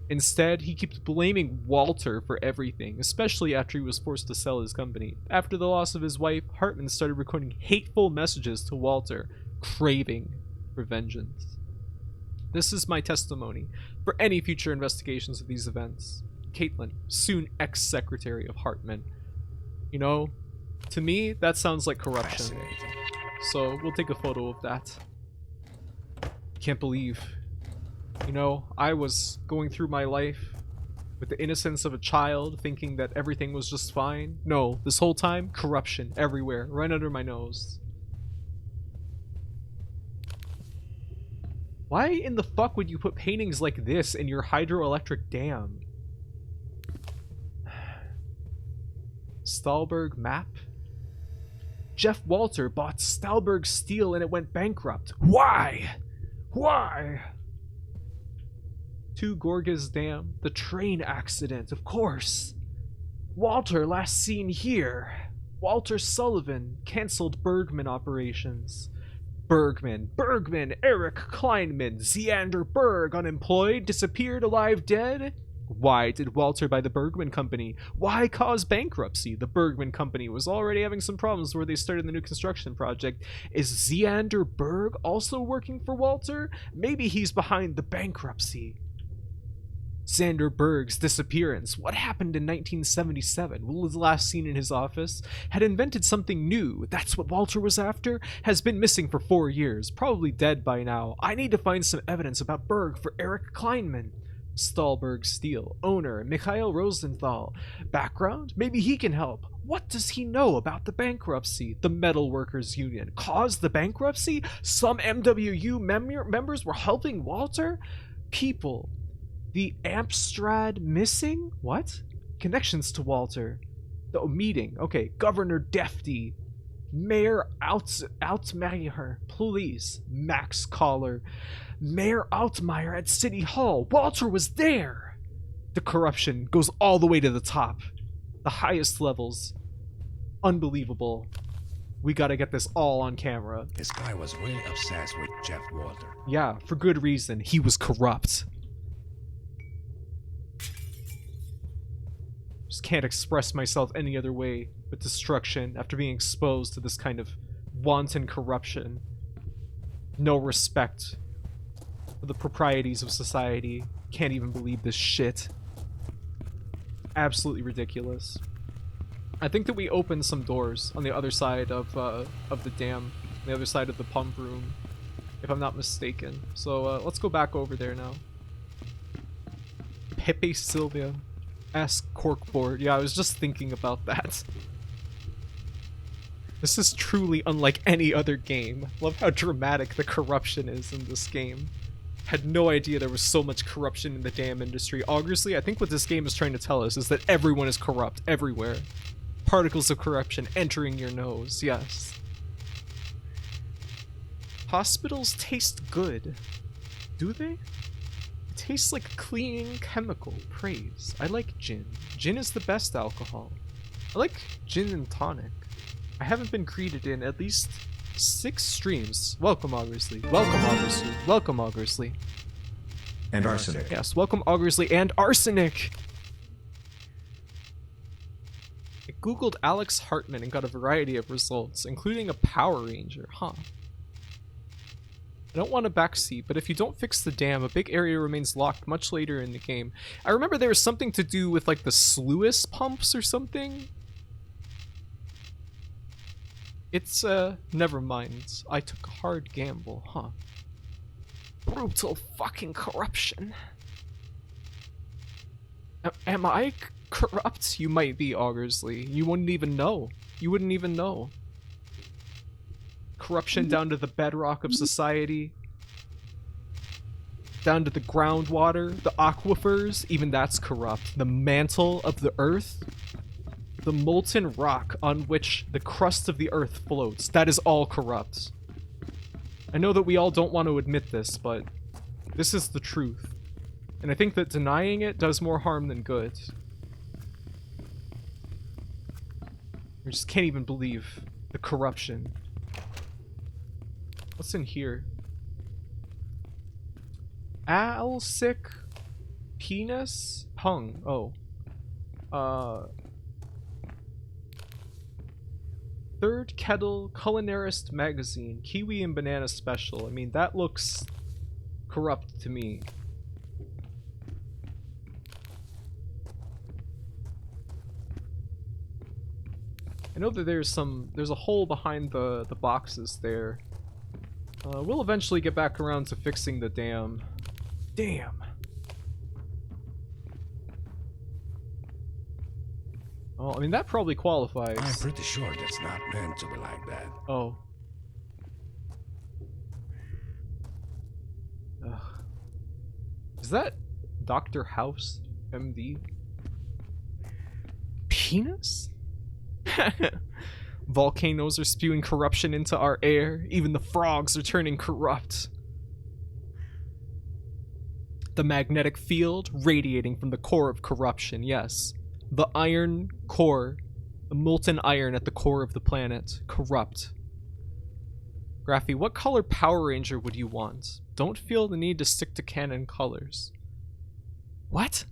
Instead, he kept blaming Walter for everything, especially after he was forced to sell his company. After the loss of his wife, Hartman started recording hateful messages to Walter, craving for vengeance. This is my testimony for any future investigations of these events. Caitlin, soon ex-secretary of Hartman. You know, to me, that sounds like corruption. Fascinating. So we'll take a photo of that. Can't believe, you know, I was going through my life with the innocence of a child, thinking that everything was just fine. No, this whole time, corruption everywhere, right under my nose. Why in the fuck would you put paintings like this in your hydroelectric dam? Stahlberg map? Jeff Walter bought Stahlberg Steel and it went bankrupt. Why? Why? 2 Gorgas Dam, the train accident, of course. Walter last seen here. Walter Sullivan canceled Bergman operations. Bergman, Eric Kleinman, Xander Berg, unemployed, disappeared, alive, dead? Why did Walter buy the Bergman Company? Why cause bankruptcy? The Bergman Company was already having some problems where they started the new construction project. Is Xander Berg also working for Walter? Maybe he's behind the bankruptcy. Xander Berg's disappearance. What happened in 1977? Was last seen in his office? Had invented something new. That's what Walter was after? Has been missing for 4 years. Probably dead by now. I need to find some evidence about Berg for Eric Kleinman. Stahlberg Steel. Owner, Mikhail Rosenthal. Background? Maybe he can help. What does he know about the bankruptcy? The Metal Workers Union caused the bankruptcy? Some MWU members were helping Walter? People. The Amstrad missing? What? Connections to Walter. The meeting. Okay. Governor Defty. Mayor Altmaier. Police. Max Collar. Mayor Altmaier at City Hall. Walter was there. The corruption goes all the way to the top. The highest levels. Unbelievable. We gotta get this all on camera. This guy was really obsessed with Jeff Walter. Yeah, for good reason. He was corrupt. Just can't express myself any other way but destruction after being exposed to this kind of wanton corruption. No respect for the proprieties of society. Can't even believe this shit. Absolutely ridiculous. I think that we opened some doors on the other side of the dam, the other side of the pump room, if I'm not mistaken. So let's go back over there now. Pepe Silvia. Ask Corkboard. Yeah, I was just thinking about that. This is truly unlike any other game. Love how dramatic the corruption is in this game. Had no idea there was so much corruption in the damn industry. Obviously, I think what this game is trying to tell us is that everyone is corrupt everywhere. Particles of corruption entering your nose, yes. Hospitals taste good. Do they? Tastes like clean chemical. Praise. I like gin. Gin is the best alcohol. I like gin and tonic. I haven't been greeted in at least 6 streams. Welcome, Augersley. Welcome, Augersley. Welcome, Augersley. And arsenic. Yes, welcome, Augersley and arsenic. I googled Alex Hartman and got a variety of results, including a Power Ranger. Huh. I don't want a backseat, but if you don't fix the dam, a big area remains locked much later in the game. I remember there was something to do with like the sluice pumps or something. It's, never mind. I took a hard gamble, huh? Brutal fucking corruption. Am I corrupt? You might be, Augersley. You wouldn't even know. You wouldn't even know. Corruption down to the bedrock of society. down to the groundwater, the aquifers, even that's corrupt. The mantle of the earth, the molten rock on which the crust of the earth floats, that is all corrupt. I know that we all don't want to admit this, but this is the truth. And I think that denying it does more harm than good. I just can't even believe the corruption. What's in here? Alsic penis pung. Oh. Third Kettle Culinarist Magazine. Kiwi and banana special. I mean, that looks corrupt to me. I know that there's a hole behind the boxes there. We'll eventually get back around to fixing the dam. Damn. Oh, I mean, that probably qualifies. I'm pretty sure that's not meant to be like that. Oh. Ugh. Is that Dr. House, MD? Penis? Volcanoes are spewing corruption into our air. Even the frogs are turning corrupt. The magnetic field radiating from the core of corruption, yes. The iron core, the molten iron at the core of the planet, corrupt. Graphy, what color Power Ranger would you want? Don't feel the need to stick to canon colors. What?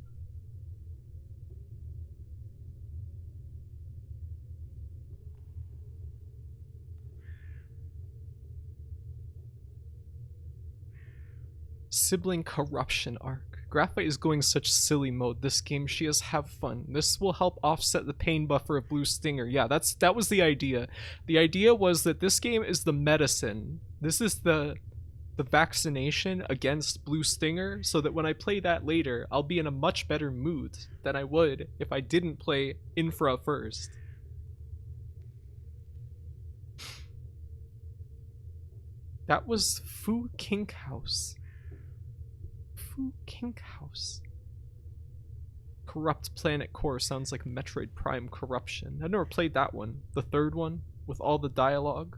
Sibling corruption arc. Graphite is going such silly mode this game. She has have fun. This will help offset the pain buffer of Blue Stinger. Yeah, that was the idea. The idea was that this game is the medicine. This is the vaccination against Blue Stinger, so that when I play that later, I'll be in a much better mood than I would if I didn't play Infra first. That was Fu Kink House. Kink House. Corrupt Planet Core sounds like Metroid Prime corruption. I've never played that one. The third one, with all the dialogue.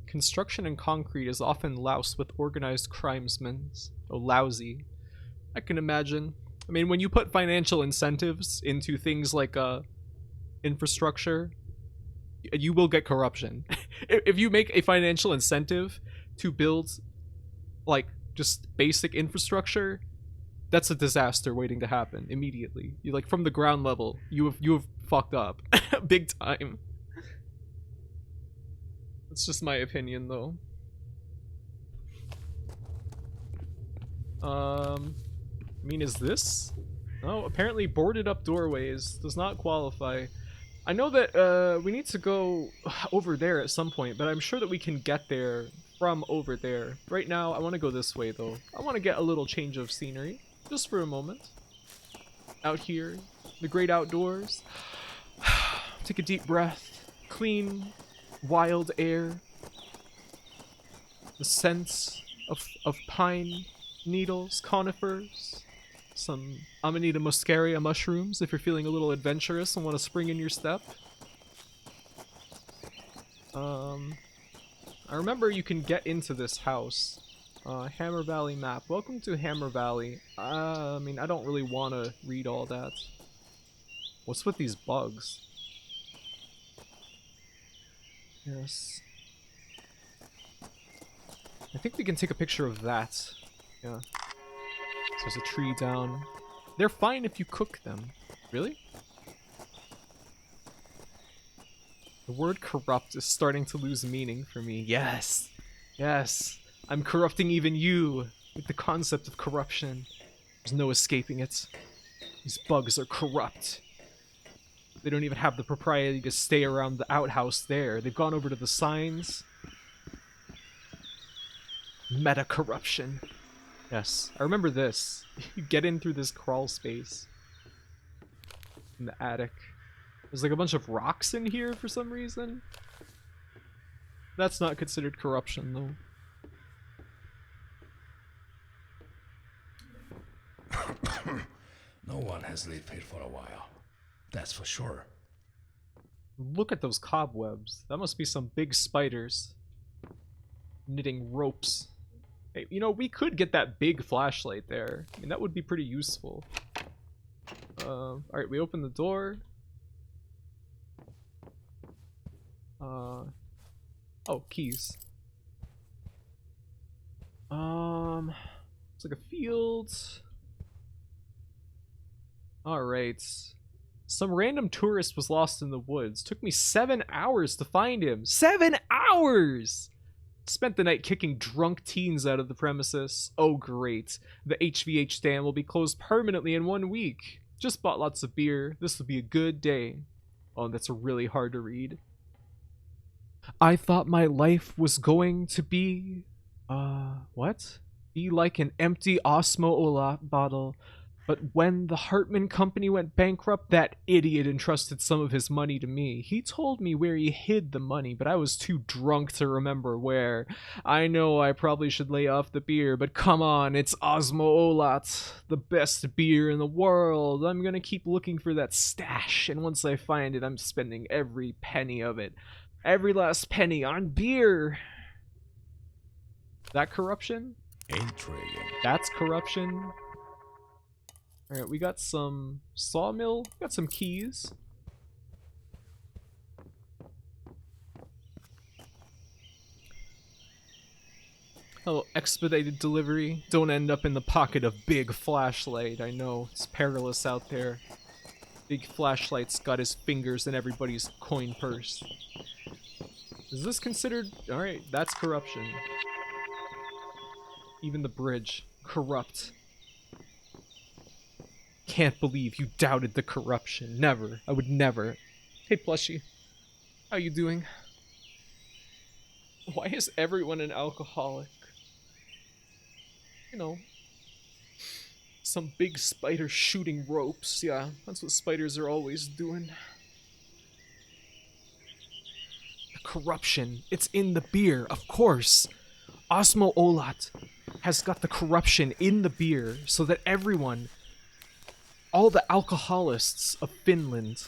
Construction and concrete is often loused with organized crimesmen. Oh, lousy. I can imagine. I mean, when you put financial incentives into things like infrastructure, you will get corruption. If you make a financial incentive to build like just basic infrastructure, that's a disaster waiting to happen immediately. You like from the ground level, you have fucked up big time. That's just my opinion though. I mean, is this? Oh, apparently boarded up doorways does not qualify. I know that we need to go over there at some point, but I'm sure that we can get there from over there. Right now, I want to go this way, though. I want to get a little change of scenery, just for a moment. Out here, the great outdoors. Take a deep breath. Clean, wild air. The scents of pine needles, conifers. Some Amanita muscaria mushrooms if you're feeling a little adventurous and want to spring in your step. I remember you can get into this house. Hammer Valley map. Welcome to Hammer Valley. I mean, I don't really want to read all that. What's with these bugs? Yes. I think we can take a picture of that. Yeah. So there's a tree down. They're fine if you cook them. Really? The word corrupt is starting to lose meaning for me. Yes. Yes. I'm corrupting even you with the concept of corruption. There's no escaping it. These bugs are corrupt. They don't even have the propriety to stay around the outhouse there. They've gone over to the signs. Meta corruption. Yes, I remember this. You get in through this crawl space in the attic. There's like a bunch of rocks in here for some reason. That's not considered corruption, though. No one has lived here for a while. That's for sure. Look at those cobwebs. That must be some big spiders. Knitting ropes. Hey, you know, we could get that big flashlight there. I mean, that would be pretty useful. Alright, we open the door. Oh, keys. It's like a field. Alright. Some random tourist was lost in the woods. Took me 7 hours to find him. 7 hours! Spent the night kicking drunk teens out of the premises. Oh great. The HVH stand will be closed permanently in 1 week. Just bought lots of beer. This will be a good day. Oh, that's really hard to read. I thought my life was going to be... what? Be like an empty Osmo bottle. But when the Hartman company went bankrupt, that idiot entrusted some of his money to me. He told me where he hid the money, but I was too drunk to remember where. I know I probably should lay off the beer, but come on, it's Osmo Olat, the best beer in the world. I'm gonna keep looking for that stash, and once I find it, I'm spending every penny of it. Every last penny on beer. That corruption? Intriguing. That's corruption. Alright, we got some sawmill, got some keys. Oh, expedited delivery. Don't end up in the pocket of big flashlight. I know, it's perilous out there. Big flashlight's got his fingers in everybody's coin purse. Is this considered... Alright, that's corruption. Even the bridge. Corrupt. Can't believe you doubted the corruption. Never. I would never. Hey, plushie. How you doing? Why is everyone an alcoholic? You know. Some big spider shooting ropes. Yeah, that's what spiders are always doing. The corruption. It's in the beer, of course. Osmo Olat has got the corruption in the beer so that everyone... all the alcoholists of Finland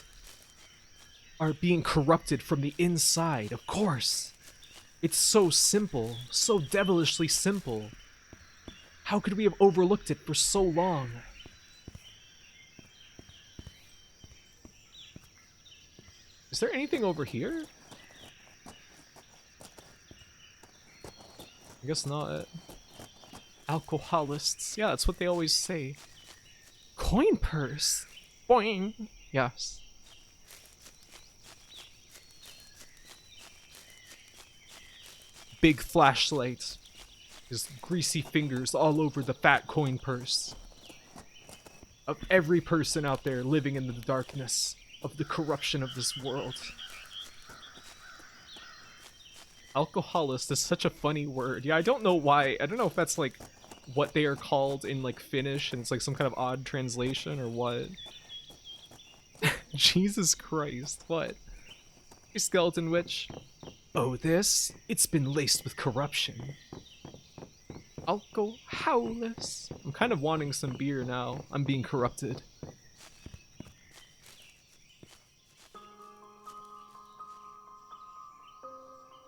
are being corrupted from the inside, of course. It's so simple, so devilishly simple. How could we have overlooked it for so long? Is there anything over here? I guess not. Alcoholists. Yeah, that's what they always say. Coin purse? Boing! Yes. Big flashlight. His greasy fingers all over the fat coin purse. Of every person out there living in the darkness of the corruption of this world. Alcoholist is such a funny word. Yeah, I don't know why. I don't know if that's like what they are called in like Finnish and it's like some kind of odd translation or what. Jesus Christ, what? Hey, skeleton witch. Oh, this? It's been laced with corruption. Alcoholist. I'm kind of wanting some beer now. I'm being corrupted.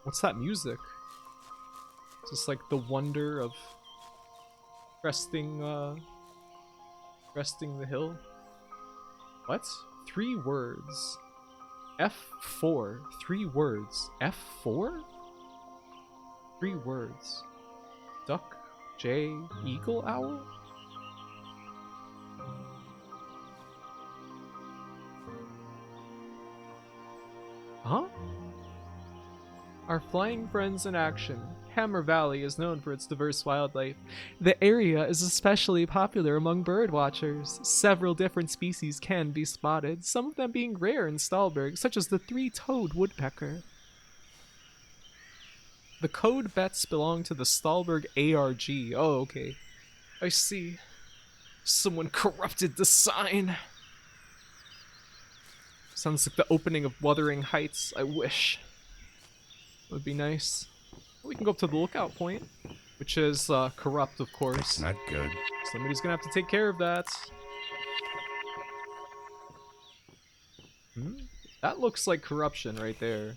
What's that music? Is this like the wonder of cresting the hill? What? 3 words. F4. 3 words. F4? 3 words. Duck, jay, eagle, owl? Huh? Our flying friends in action. Hammer Valley is known for its diverse wildlife. The area is especially popular among bird watchers. Several different species can be spotted, some of them being rare in Stahlberg, such as the 3-toed woodpecker. The code bets belong to the Stahlberg ARG. Oh, okay. I see. Someone corrupted the sign. Sounds like the opening of Wuthering Heights. I wish. Would be nice. We can go up to the lookout point, which is corrupt, of course. That's not good. Somebody's gonna have to take care of that. That looks like corruption right there.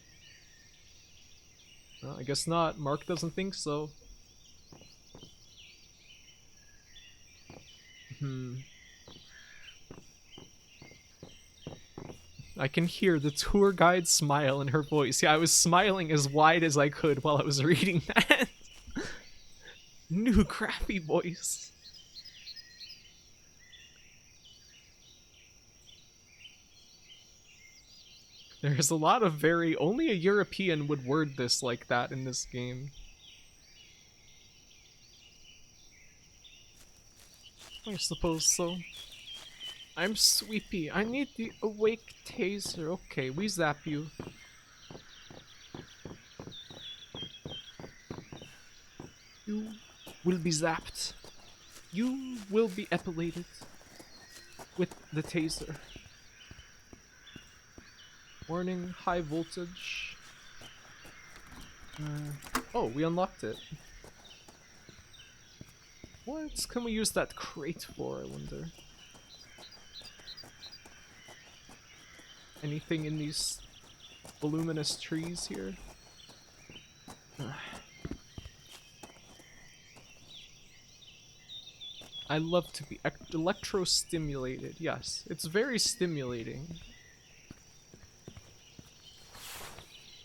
Well, I guess not. Mark doesn't think so. I can hear the tour guide smile in her voice. Yeah, I was smiling as wide as I could while I was reading that. New crappy voice. There's a lot of only a European would word this like that in this game. I suppose so. I'm sleepy. I need the awake taser. Okay, we zap you. You will be zapped. You will be epilated with the taser. Warning, high voltage. Oh, we unlocked it. What can we use that crate for, I wonder? Anything in these voluminous trees here? I love to be electro-stimulated. Yes, it's very stimulating.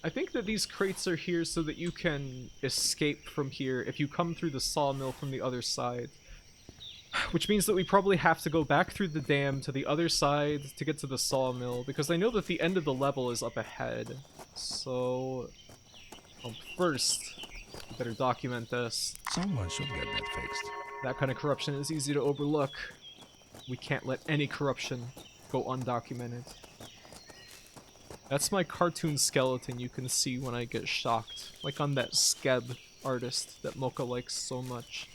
I think that these crates are here so that you can escape from here if you come through the sawmill from the other side. Which means that we probably have to go back through the dam to the other side to get to the sawmill, because I know that the end of the level is up ahead. So, first, we better document this. Someone should get that fixed. That kind of corruption is easy to overlook. We can't let any corruption go undocumented. That's my cartoon skeleton you can see when I get shocked. Like on that Skeb artist that Mocha likes so much.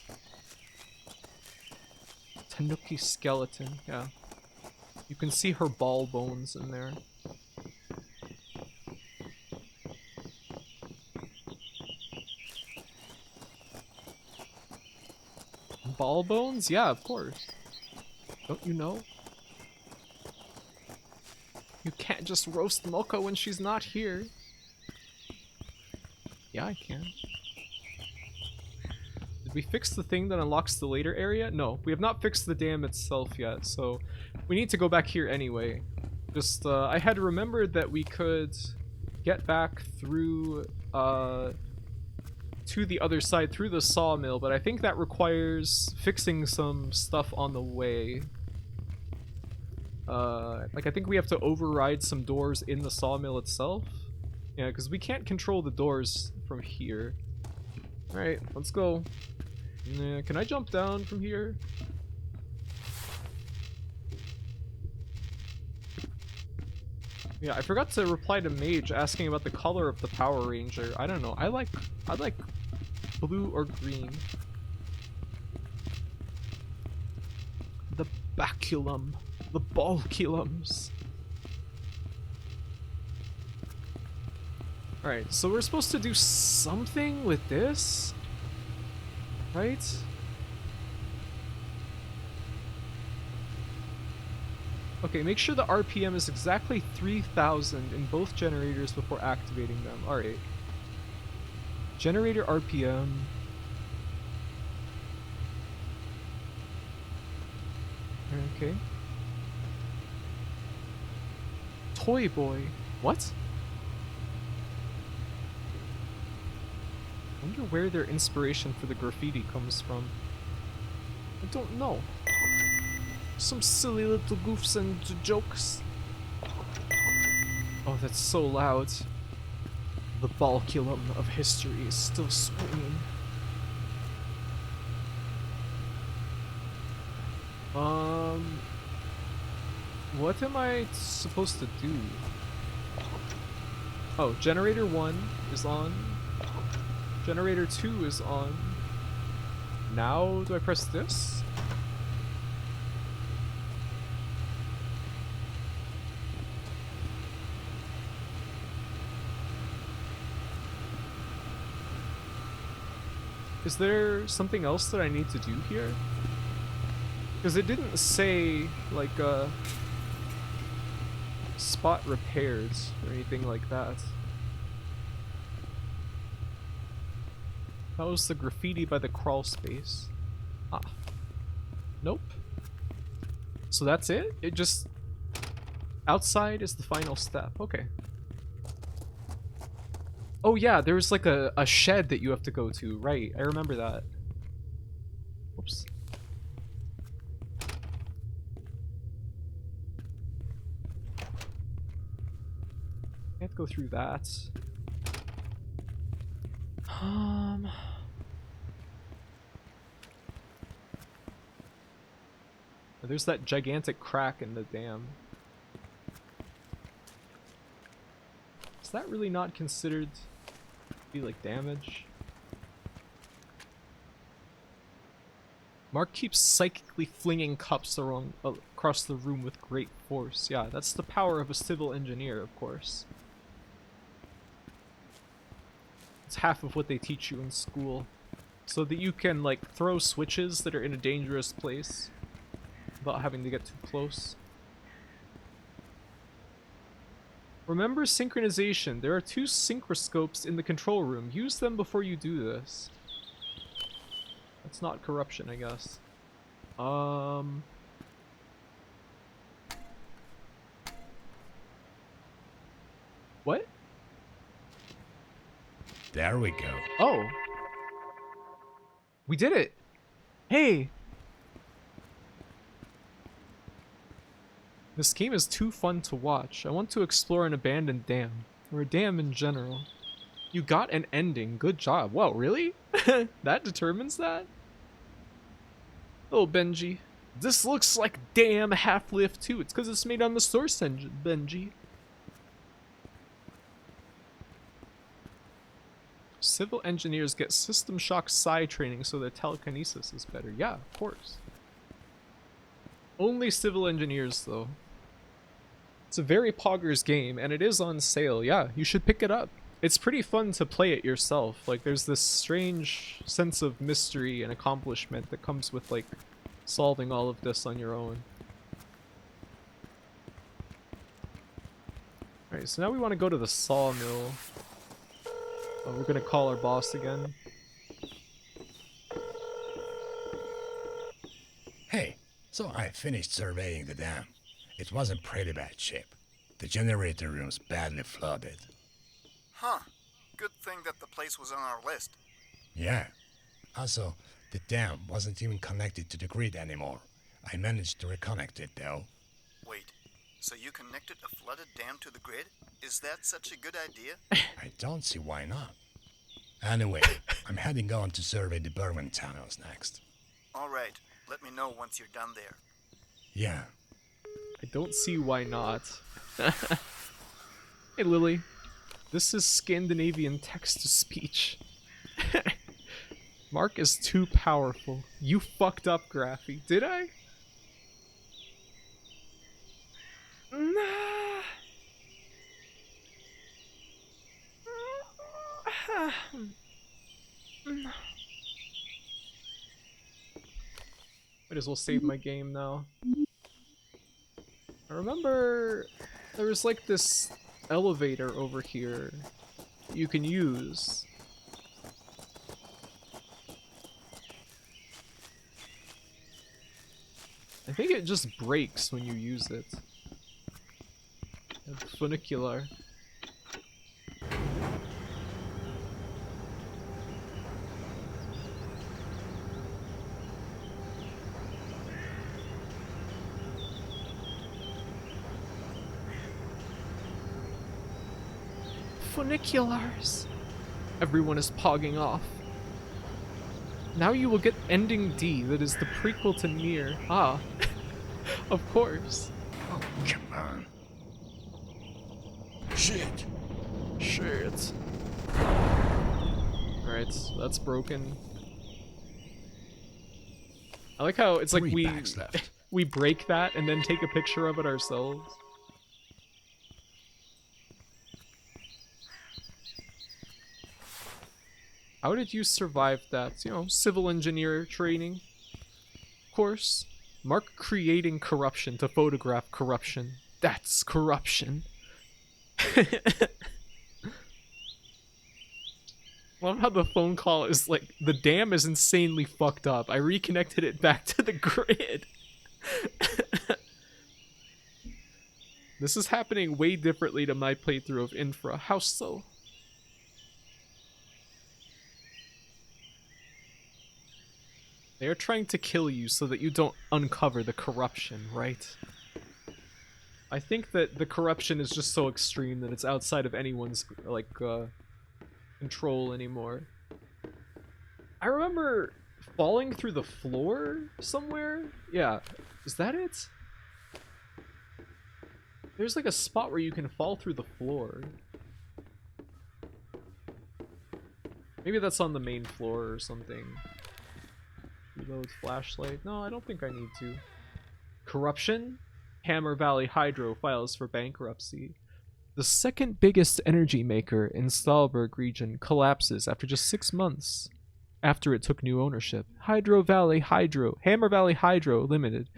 Tanuki skeleton, yeah. You can see her ball bones in there. Ball bones? Yeah, of course. Don't you know? You can't just roast Mocha when she's not here. Yeah, I can. Did we fix the thing that unlocks the later area? No, we have not fixed the dam itself yet, so we need to go back here anyway. Just, I had remembered that we could get back through, to the other side through the sawmill, but I think that requires fixing some stuff on the way. Like I think we have to override some doors in the sawmill itself. Yeah, because we can't control the doors from here. Alright, let's go. Can I jump down from here? Yeah, I forgot to reply to Mage asking about the color of the Power Ranger. I don't know. I like blue or green. The baculum. The balculums. Alright, so we're supposed to do something with this? Right? Okay, make sure the RPM is exactly 3000 in both generators before activating them. Alright. Generator RPM. Okay. Toy Boy. What? I wonder where their inspiration for the graffiti comes from. I don't know. Some silly little goofs and jokes. Oh, that's so loud. The balculum of history is still swinging. What am I supposed to do? Oh, generator 1 is on. Generator 2 is on. Now, do I press this? Is there something else that I need to do here? Because it didn't say, like, spot repairs or anything like that. That was the graffiti by the crawl space. Ah. Nope. So that's it? It just... Outside is the final step. Okay. Oh yeah, there's like a shed that you have to go to. Right, I remember that. Whoops. Can't go through that. There's that gigantic crack in the dam. Is that really not considered to be like damage? Mark keeps psychically flinging cups across the room with great force. Yeah, that's the power of a civil engineer, of course. It's half of what they teach you in school. So that you can, like, throw switches that are in a dangerous place without having to get too close. Remember synchronization. There are 2 synchroscopes in the control room. Use them before you do this. That's not corruption, I guess. What? There we go. Oh. We did it. Hey. This game is too fun to watch. I want to explore an abandoned dam. Or a dam in general. You got an ending. Good job. Whoa, really? That determines that? Oh, Benji. This looks like damn Half-Life 2. It's because it's made on the Source engine, Benji. Civil engineers get System Shock Psi training so their telekinesis is better. Yeah, of course. Only civil engineers, though. It's a very poggers game, and it is on sale. Yeah, you should pick it up. It's pretty fun to play it yourself. Like, there's this strange sense of mystery and accomplishment that comes with, like, solving all of this on your own. Alright, so now we want to go to the sawmill. Oh, we're gonna call our boss again. Hey, so I finished surveying the dam. It was in pretty bad shape. The generator room's badly flooded. Huh. Good thing that the place was on our list. Yeah. Also, the dam wasn't even connected to the grid anymore. I managed to reconnect it though. Wait, so you connected a flooded dam to the grid? Is that such a good idea? I don't see why not. Anyway, I'm heading on to survey the Berwyn tunnels next. Alright, let me know once you're done there. Yeah. I don't see why not. Hey, Lily. This is Scandinavian text-to-speech. Mark is too powerful. You fucked up, Graphy. Did I? Nah. Might as well save my game now. I remember there was like this elevator over here you can use. I think it just breaks when you use it. Funicular. Funiculars. Everyone is pogging off. Now you will get Ending D, that is the prequel to Nier. Ah, of course. Oh, come on. Shit. Shit. Alright, that's broken. I like how it's like 3 packs left. we break that and then take a picture of it ourselves. How did you survive that? You know, civil engineer training. Of course. Mark creating corruption to photograph corruption. That's corruption. Love how the phone call is like, the dam is insanely fucked up. I reconnected it back to the grid. This is happening way differently to my playthrough of Infra. How so? They are trying to kill you so that you don't uncover the corruption, right? I think that the corruption is just so extreme that it's outside of anyone's, like, control anymore. I remember falling through the floor somewhere? Yeah. Is that it? There's like a spot where you can fall through the floor. Maybe that's on the main floor or something. Reload flashlight. No, I don't think I need to. Corruption? Hammer Valley Hydro files for bankruptcy. The second biggest energy maker in Stahlberg region collapses after just 6 months after it took new ownership. Hammer Valley Hydro Limited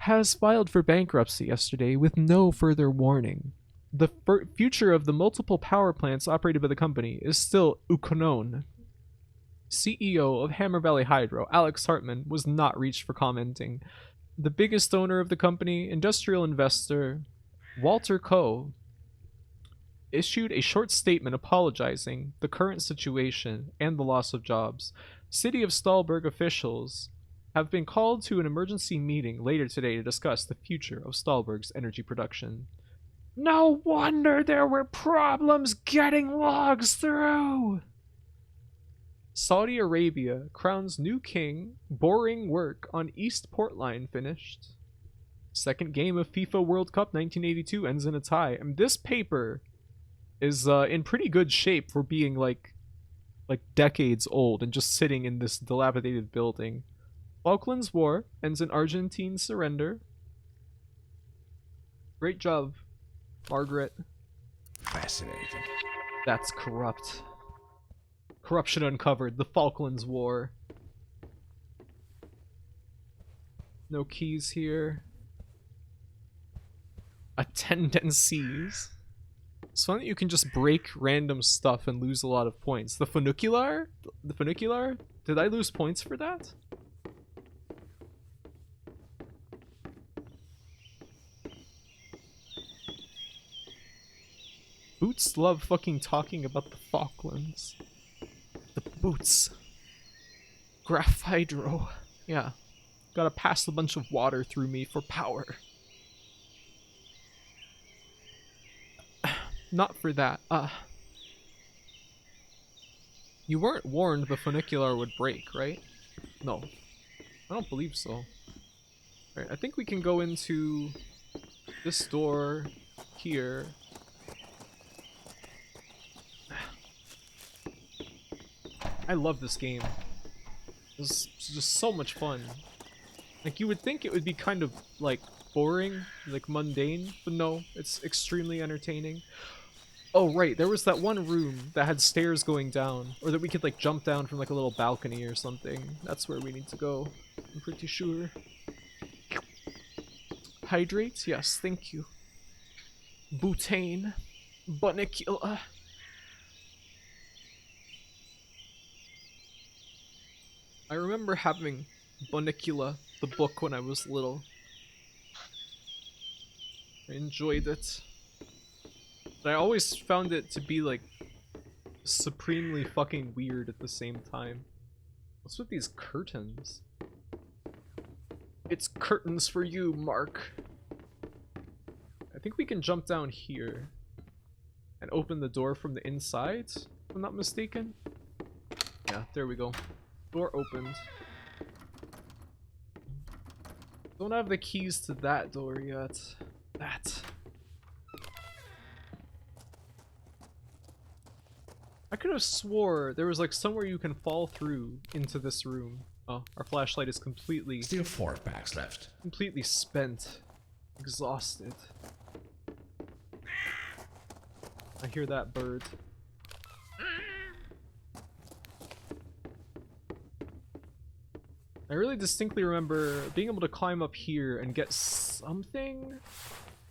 has filed for bankruptcy yesterday with no further warning. The future of the multiple power plants operated by the company is still unknown. CEO of Hammer Valley Hydro, Alex Hartman, was not reached for commenting. The biggest owner of the company, industrial investor Walter Coe, issued a short statement apologizing the current situation and the loss of jobs. City of Stahlberg officials have been called to an emergency meeting later today to discuss the future of Stahlberg's energy production. No wonder there were problems getting logs through! Saudi Arabia crowns new king, boring work on East Port Line finished. Second game of FIFA World Cup 1982 ends in a tie. And this paper is in pretty good shape for being like decades old and just sitting in this dilapidated building. Falklands War ends in Argentine surrender. Great job, Margaret. Fascinating. That's corrupt. Corruption uncovered. The Falklands War. No keys here. Attendances. It's fun that you can just break random stuff and lose a lot of points. The funicular? The funicular? Did I lose points for that? Boots love fucking talking about the Falklands. The boots. Graph hydro. Yeah. Gotta pass a bunch of water through me for power. Not for that. You weren't warned the funicular would break, right? No. I don't believe so. Alright, I think we can go into this door here. I love this game. It's just so much fun. Like, you would think it would be kind of, like, boring, like, mundane, but no, it's extremely entertaining. Oh, right, there was that one room that had stairs going down, or that we could, like, jump down from, like, a little balcony or something. That's where we need to go, I'm pretty sure. Hydrate? Yes, thank you. Butane. Bunnicula. I remember having Bunnicula, the book, when I was little. I enjoyed it. But I always found it to be, like, supremely fucking weird at the same time. What's with these curtains? It's curtains for you, Mark. I think we can jump down here and open the door from the inside, if I'm not mistaken. Yeah, there we go. Door opened. Don't have the keys to that door yet. That. I could have swore there was like somewhere you can fall through into this room. Oh, our flashlight is completely... Still 4 packs left. Completely spent. Exhausted. I hear that bird. I really distinctly remember being able to climb up here and get something.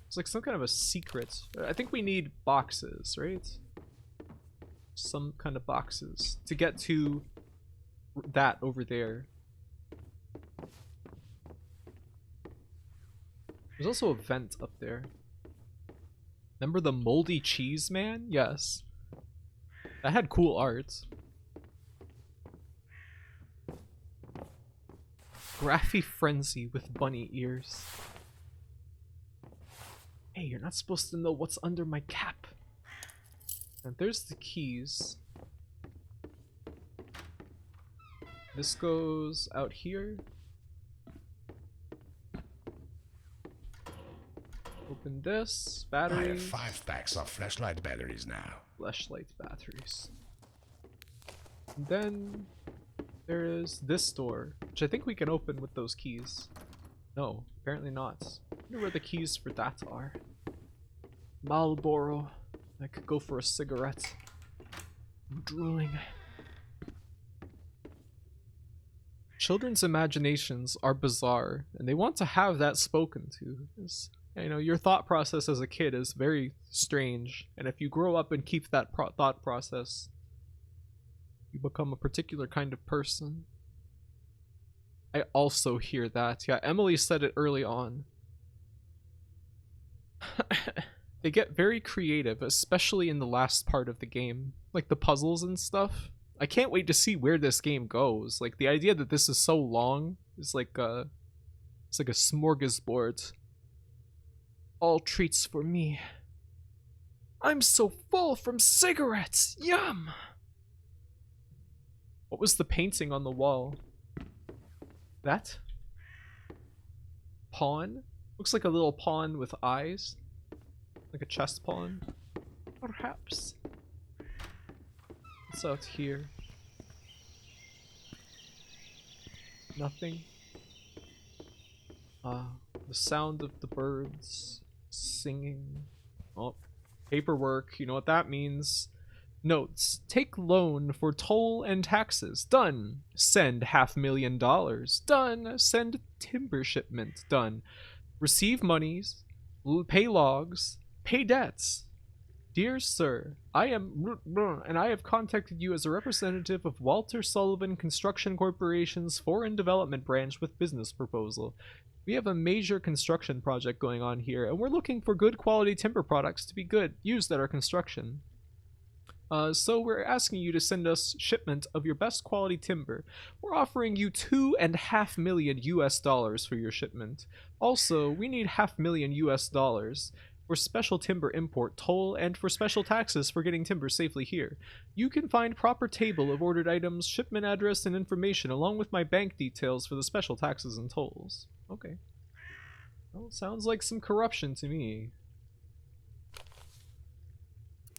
It's like some kind of a secret. I think we need boxes, right? Some kind of boxes to get to that over there. There's also a vent up there. Remember the moldy cheese man? Yes. That had cool art. Graphy frenzy with bunny ears. Hey, you're not supposed to know what's under my cap. And there's the keys. This goes out here. Open this. I have Batteries. 5 stacks of flashlight batteries now. Flashlight batteries. And then there is this door, which I think we can open with those keys. No, apparently not. I wonder where the keys for that are. Marlboro. I could go for a cigarette. I'm drooling. Children's imaginations are bizarre, and they want to have that spoken to. You know, your thought process as a kid is very strange, and if you grow up and keep that thought process, you become a particular kind of person. I also hear that. Yeah, Emily said it early on. They get very creative, especially in the last part of the game. Like the puzzles and stuff. I can't wait to see where this game goes. Like the idea that this is so long is like it's like a smorgasbord. All treats for me. I'm so full from cigarettes. Yum. What was the painting on the wall? That? Pawn? Looks like a little pawn with eyes. Like a chess pawn. Perhaps. What's out here? Nothing. The sound of the birds singing. Oh, paperwork. You know what that means. Notes. Take loan for toll and taxes. Done. Send $500,000. Done. Send timber shipment. Done. Receive monies. Pay logs. Pay debts. Dear sir, I am and I have contacted you as a representative of Walter Sullivan Construction Corporation's Foreign Development Branch with business proposal. We have a major construction project going on here, and we're looking for good quality timber products to be used at our construction. So we're asking you to send us shipment of your best quality timber. We're offering you $2.5 million for your shipment. Also, we need $500,000 for special timber import toll and for special taxes for getting timber safely here. You can find proper table of ordered items, shipment address, and information along with my bank details for the special taxes and tolls. Okay. Well, sounds like some corruption to me.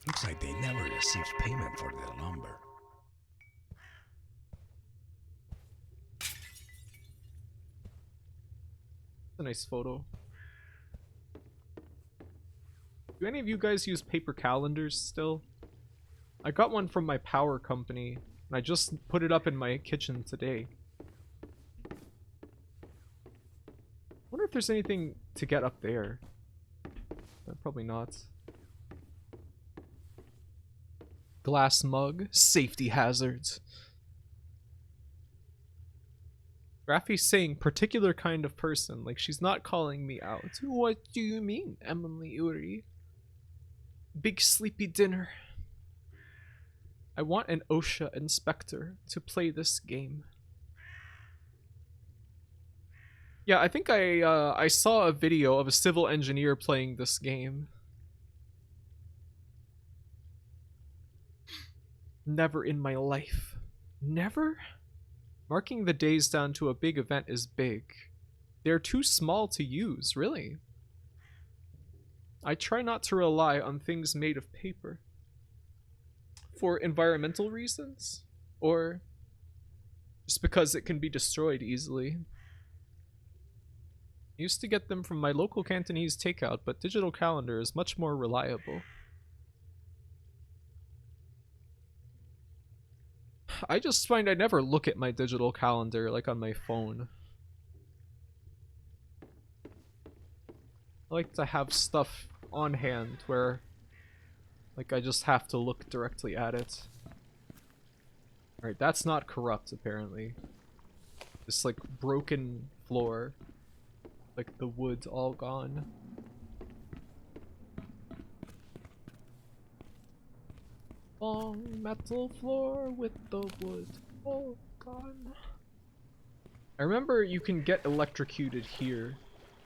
Looks like they never received payment for their lumber. A nice photo. Do any of you guys use paper calendars still? I got one from my power company, and I just put it up in my kitchen today. Wonder if there's anything to get up there. Probably not. Glass mug, safety hazards. Graphy's saying particular kind of person, like she's not calling me out. What do you mean, Emily Uri? Big sleepy dinner. I want an OSHA inspector to play this game. Yeah, I think I saw a video of a civil engineer playing this game. Never in my life. Never? Marking the days down to a big event is big. They're too small to use, really. I try not to rely on things made of paper. For environmental reasons? Or just because it can be destroyed easily? I used to get them from my local Cantonese takeout, but digital calendar is much more reliable. I just find I never look at my digital calendar like on my phone. I like to have stuff on hand where like I just have to look directly at it. Alright, that's not corrupt apparently. This like broken floor. Like the wood's all gone. Long metal floor with the wood all gone. I remember you can get electrocuted here.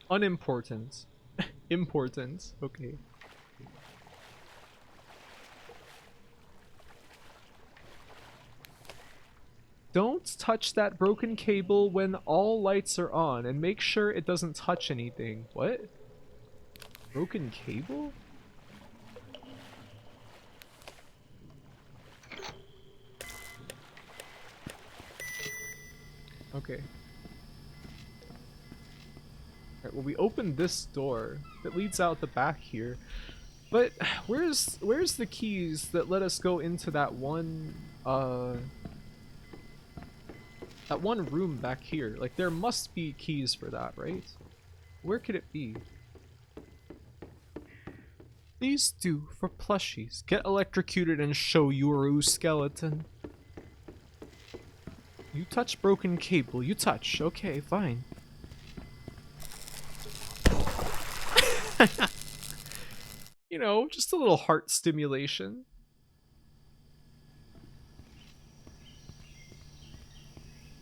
Unimportant. Important. Okay. Don't touch that broken cable when all lights are on, and make sure it doesn't touch anything. What? Broken cable? Okay. Alright, well we opened this door that leads out the back here. But where's the keys that let us go into that one room back here? Like there must be keys for that, right? Where could it be? These do for plushies. Get electrocuted and show your skeleton. You touch broken cable. You touch. Okay, fine. You know, just a little heart stimulation.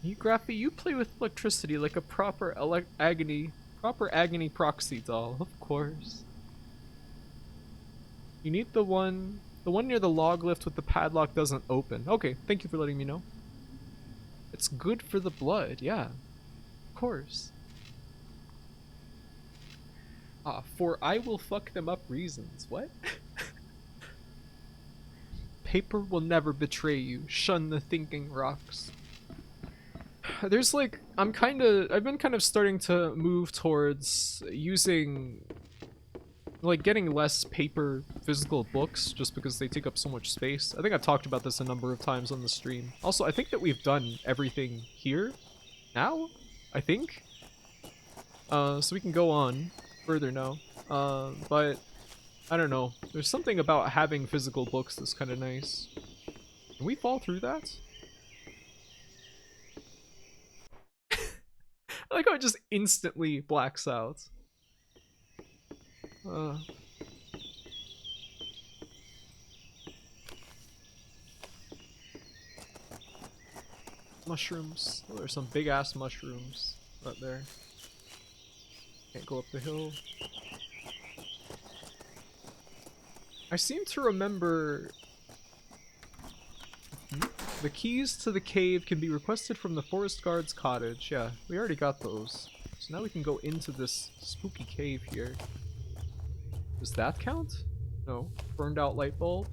You Graffy, you play with electricity like a proper agony proxy doll, of course. You need the one near the log lift with the padlock doesn't open. Okay, thank you for letting me know. It's good for the blood, yeah. Of course. Ah, for I will fuck them up reasons. What? Paper will never betray you. Shun the thinking rocks. There's like, I've been kind of starting to move towards using, like getting less paper physical books just because they take up so much space. I think I've talked about this a number of times on the stream. Also, I think that we've done everything here now, I think. So we can go on further now. But I don't know. There's something about having physical books that's kind of nice. Can we fall through that? I like how it just instantly blacks out. Mushrooms. Oh, there's some big ass mushrooms right there. Can't go up the hill. I seem to remember the keys to the cave can be requested from the forest guard's cottage. Yeah, we already got those. So now we can go into this spooky cave here. Does that count? No. Burned out light bulb?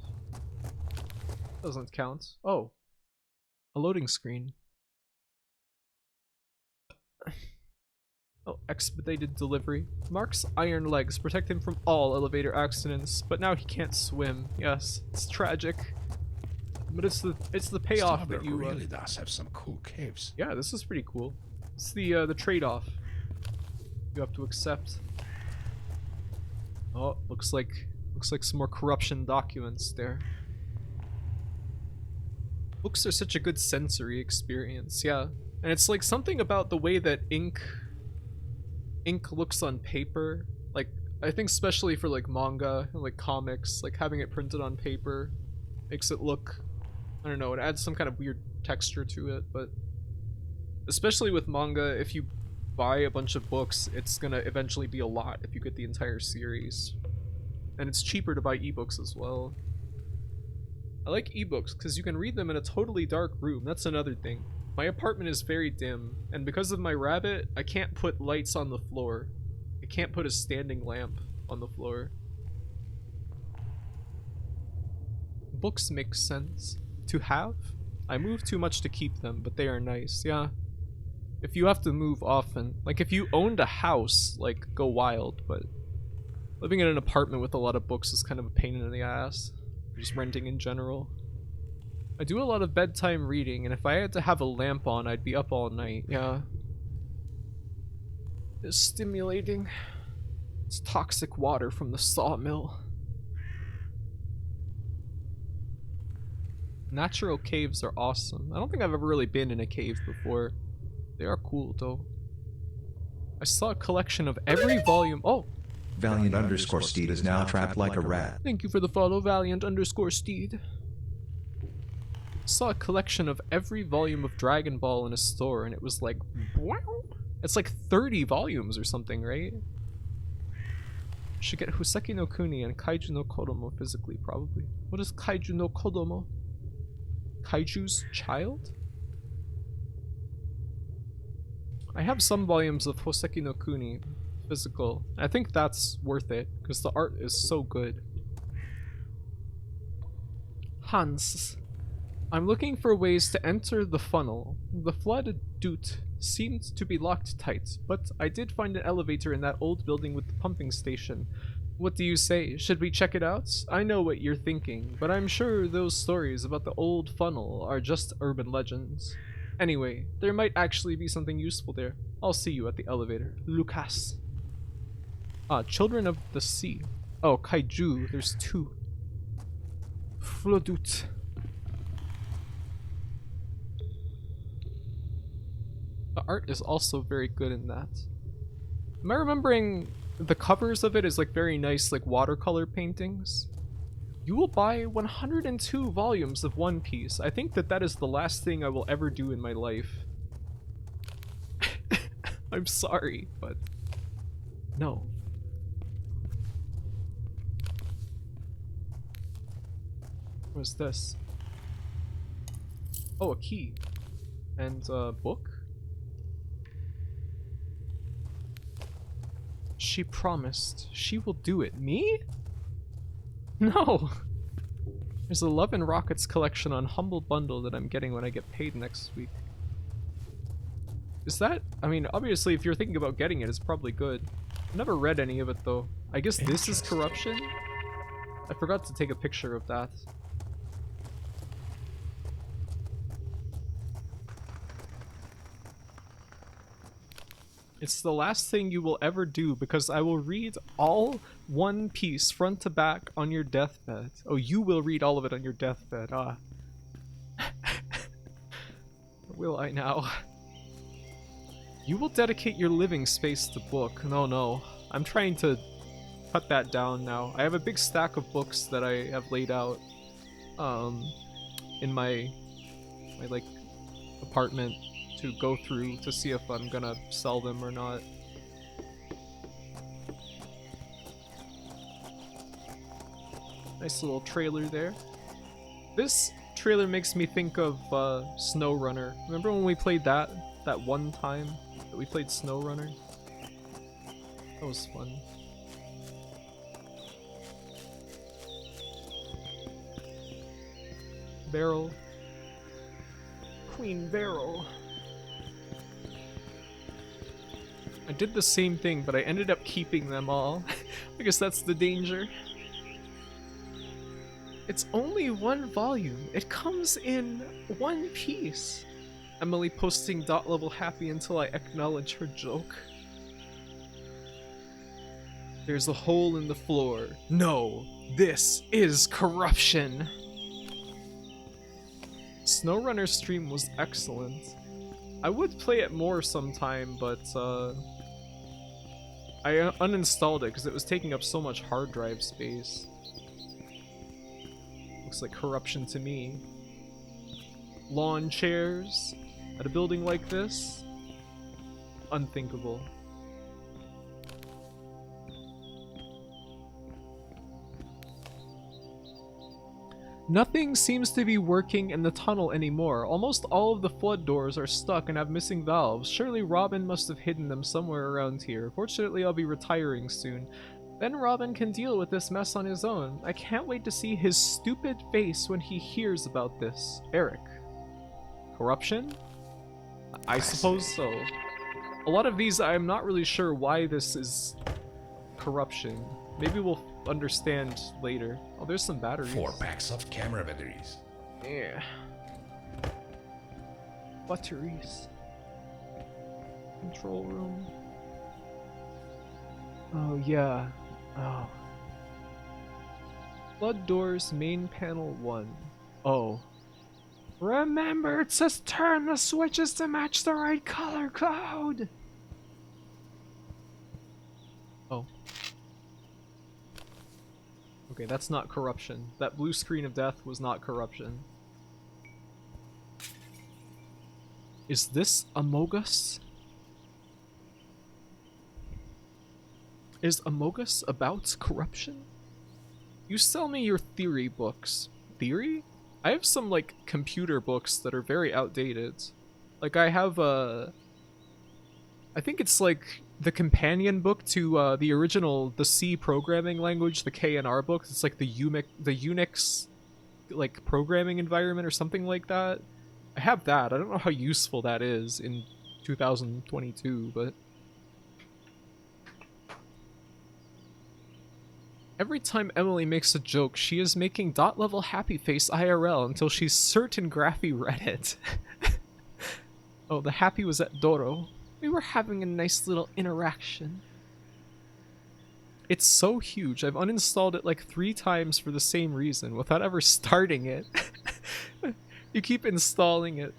Doesn't count. Oh. A loading screen. Oh, expedited delivery. Mark's iron legs protect him from all elevator accidents, but now he can't swim. Yes, it's tragic. But it's the payoff Starbuck that you really does have some cool caves. Yeah, this is pretty cool. It's the trade-off you have to accept. Oh, looks like some more corruption documents there. Books are such a good sensory experience, yeah. And it's like something about the way that ink looks on paper. Like, I think especially for like manga and like comics, like having it printed on paper makes it look, I don't know, it adds some kind of weird texture to it. But especially with manga, if you buy a bunch of books, it's gonna eventually be a lot if you get the entire series. And it's cheaper to buy ebooks as well. I like ebooks because you can read them in a totally dark room. That's another thing. My apartment is very dim, and because of my rabbit, I can't put lights on the floor. I can't put a standing lamp on the floor. Books make sense. To have? I move too much to keep them, but they are nice, yeah. If you have to move often, like if you owned a house, like go wild, but living in an apartment with a lot of books is kind of a pain in the ass. Just renting in general. I do a lot of bedtime reading, and if I had to have a lamp on, I'd be up all night. Yeah. It's stimulating. It's toxic water from the sawmill. Natural caves are awesome. I don't think I've ever really been in a cave before. They are cool, though. I saw a collection of every volume. Oh! Valiant_Steed is now trapped like a rat. Thank you for the follow, Valiant_Steed. Saw a collection of every volume of Dragon Ball in a store, and it was like, wow. It's like 30 volumes or something, right? Should get Hoseki no Kuni and Kaiju no Kodomo physically, probably. What is Kaiju no Kodomo? Kaiju's child? I have some volumes of Hoseki no Kuni physical. I think that's worth it, because the art is so good. Hans. I'm looking for ways to enter the funnel. The flooded chute seemed to be locked tight, but I did find an elevator in that old building with the pumping station. What do you say? Should we check it out? I know what you're thinking, but I'm sure those stories about the old funnel are just urban legends. Anyway, there might actually be something useful there. I'll see you at the elevator. Lucas. Children of the Sea. Oh, Kaiju. There's two. Flodut. The art is also very good in that. Am I remembering the covers of it is like very nice, like watercolor paintings? You will buy 102 volumes of One Piece. I think that is the last thing I will ever do in my life. I'm sorry, but no. What's this? Oh, a key. And a book? She promised. She will do it. Me? No! There's a Love and Rockets collection on Humble Bundle that I'm getting when I get paid next week. Is that... I mean, obviously if you're thinking about getting it, it's probably good. I've never read any of it though. I guess this is corruption? I forgot to take a picture of that. It's the last thing you will ever do because I will read all One Piece front to back on your deathbed. Oh, you will read all of it on your deathbed, Will I now? You will dedicate your living space to book. No. I'm trying to cut that down now. I have a big stack of books that I have laid out in my like apartment to go through to see if I'm gonna sell them or not. Nice little trailer there. This trailer makes me think of SnowRunner. Remember when we played that one time that we played SnowRunner? That was fun. Barrel. Queen Barrel. I did the same thing, but I ended up keeping them all. I guess that's the danger. It's only one volume. It comes in one piece. Emily posting dot level happy until I acknowledge her joke. There's a hole in the floor. No, this is corruption. SnowRunner's stream was excellent. I would play it more sometime, but I uninstalled it because it was taking up so much hard drive space. Looks like corruption to me. Lawn chairs at a building like this? Unthinkable. Nothing seems to be working in the tunnel anymore. Almost all of the flood doors are stuck and have missing valves. Surely Robin must have hidden them somewhere around here. Fortunately, I'll be retiring soon. Then Robin can deal with this mess on his own. I can't wait to see his stupid face when he hears about this. Eric. Corruption? I suppose so. A lot of these, I'm not really sure why this is corruption. Maybe we'll understand later. Oh, there's some batteries. 4 packs of camera batteries. Yeah. Batteries. Control room. Oh, yeah. Oh. Flood doors, main panel 1. Oh. Remember to turn the switches to match the right color code! Oh. Okay, that's not corruption. That blue screen of death was not corruption. Is this Amogus? Is Amogus about corruption? You sell me your theory books. Theory? I have some, like, computer books that are very outdated. Like, I have, I think it's, like, the companion book to, the original, the C programming language, the KNR book. It's, like, the Unix, like, programming environment or something like that. I have that. I don't know how useful that is in 2022, but... Every time Emily makes a joke, she is making dot-level happy face IRL until she's certain Graphy read it. Oh, the happy was at Doro. We were having a nice little interaction. It's so huge, I've uninstalled it like 3 times for the same reason, without ever starting it. You keep installing it,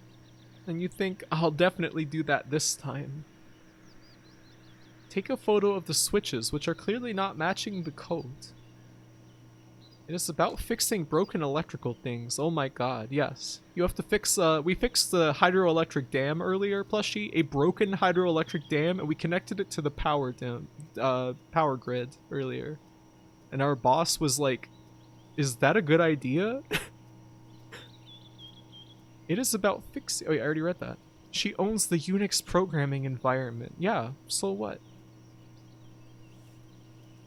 and you think, I'll definitely do that this time. Take a photo of the switches, which are clearly not matching the code. It is about fixing broken electrical things. Oh my god, yes. You have to fix, we fixed the hydroelectric dam earlier, plushie. A broken hydroelectric dam, and we connected it to the power grid earlier. And our boss was like, is that a good idea? It is about fixing... Oh, yeah, I already read that. She owns the Unix programming environment. Yeah, so what?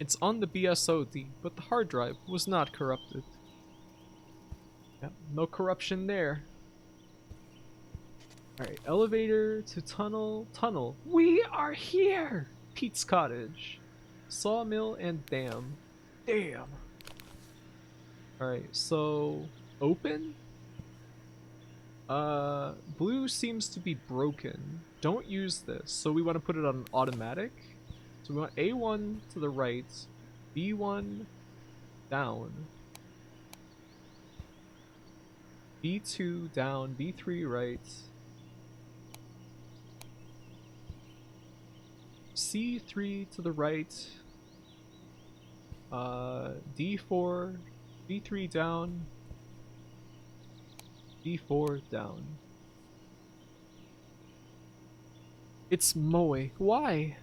It's on the BSOD, but the hard drive was not corrupted. Yeah, no corruption there. Alright, elevator to tunnel. Tunnel. We are here! Pete's Cottage. Sawmill and dam. Damn. Alright, so... Open? Blue seems to be broken. Don't use this, so we want to put it on automatic. So we want A1 to the right, B1 down, B2 down, B3 right, C3 to the right, D4, B3 down, D4 down. It's Moe. Why?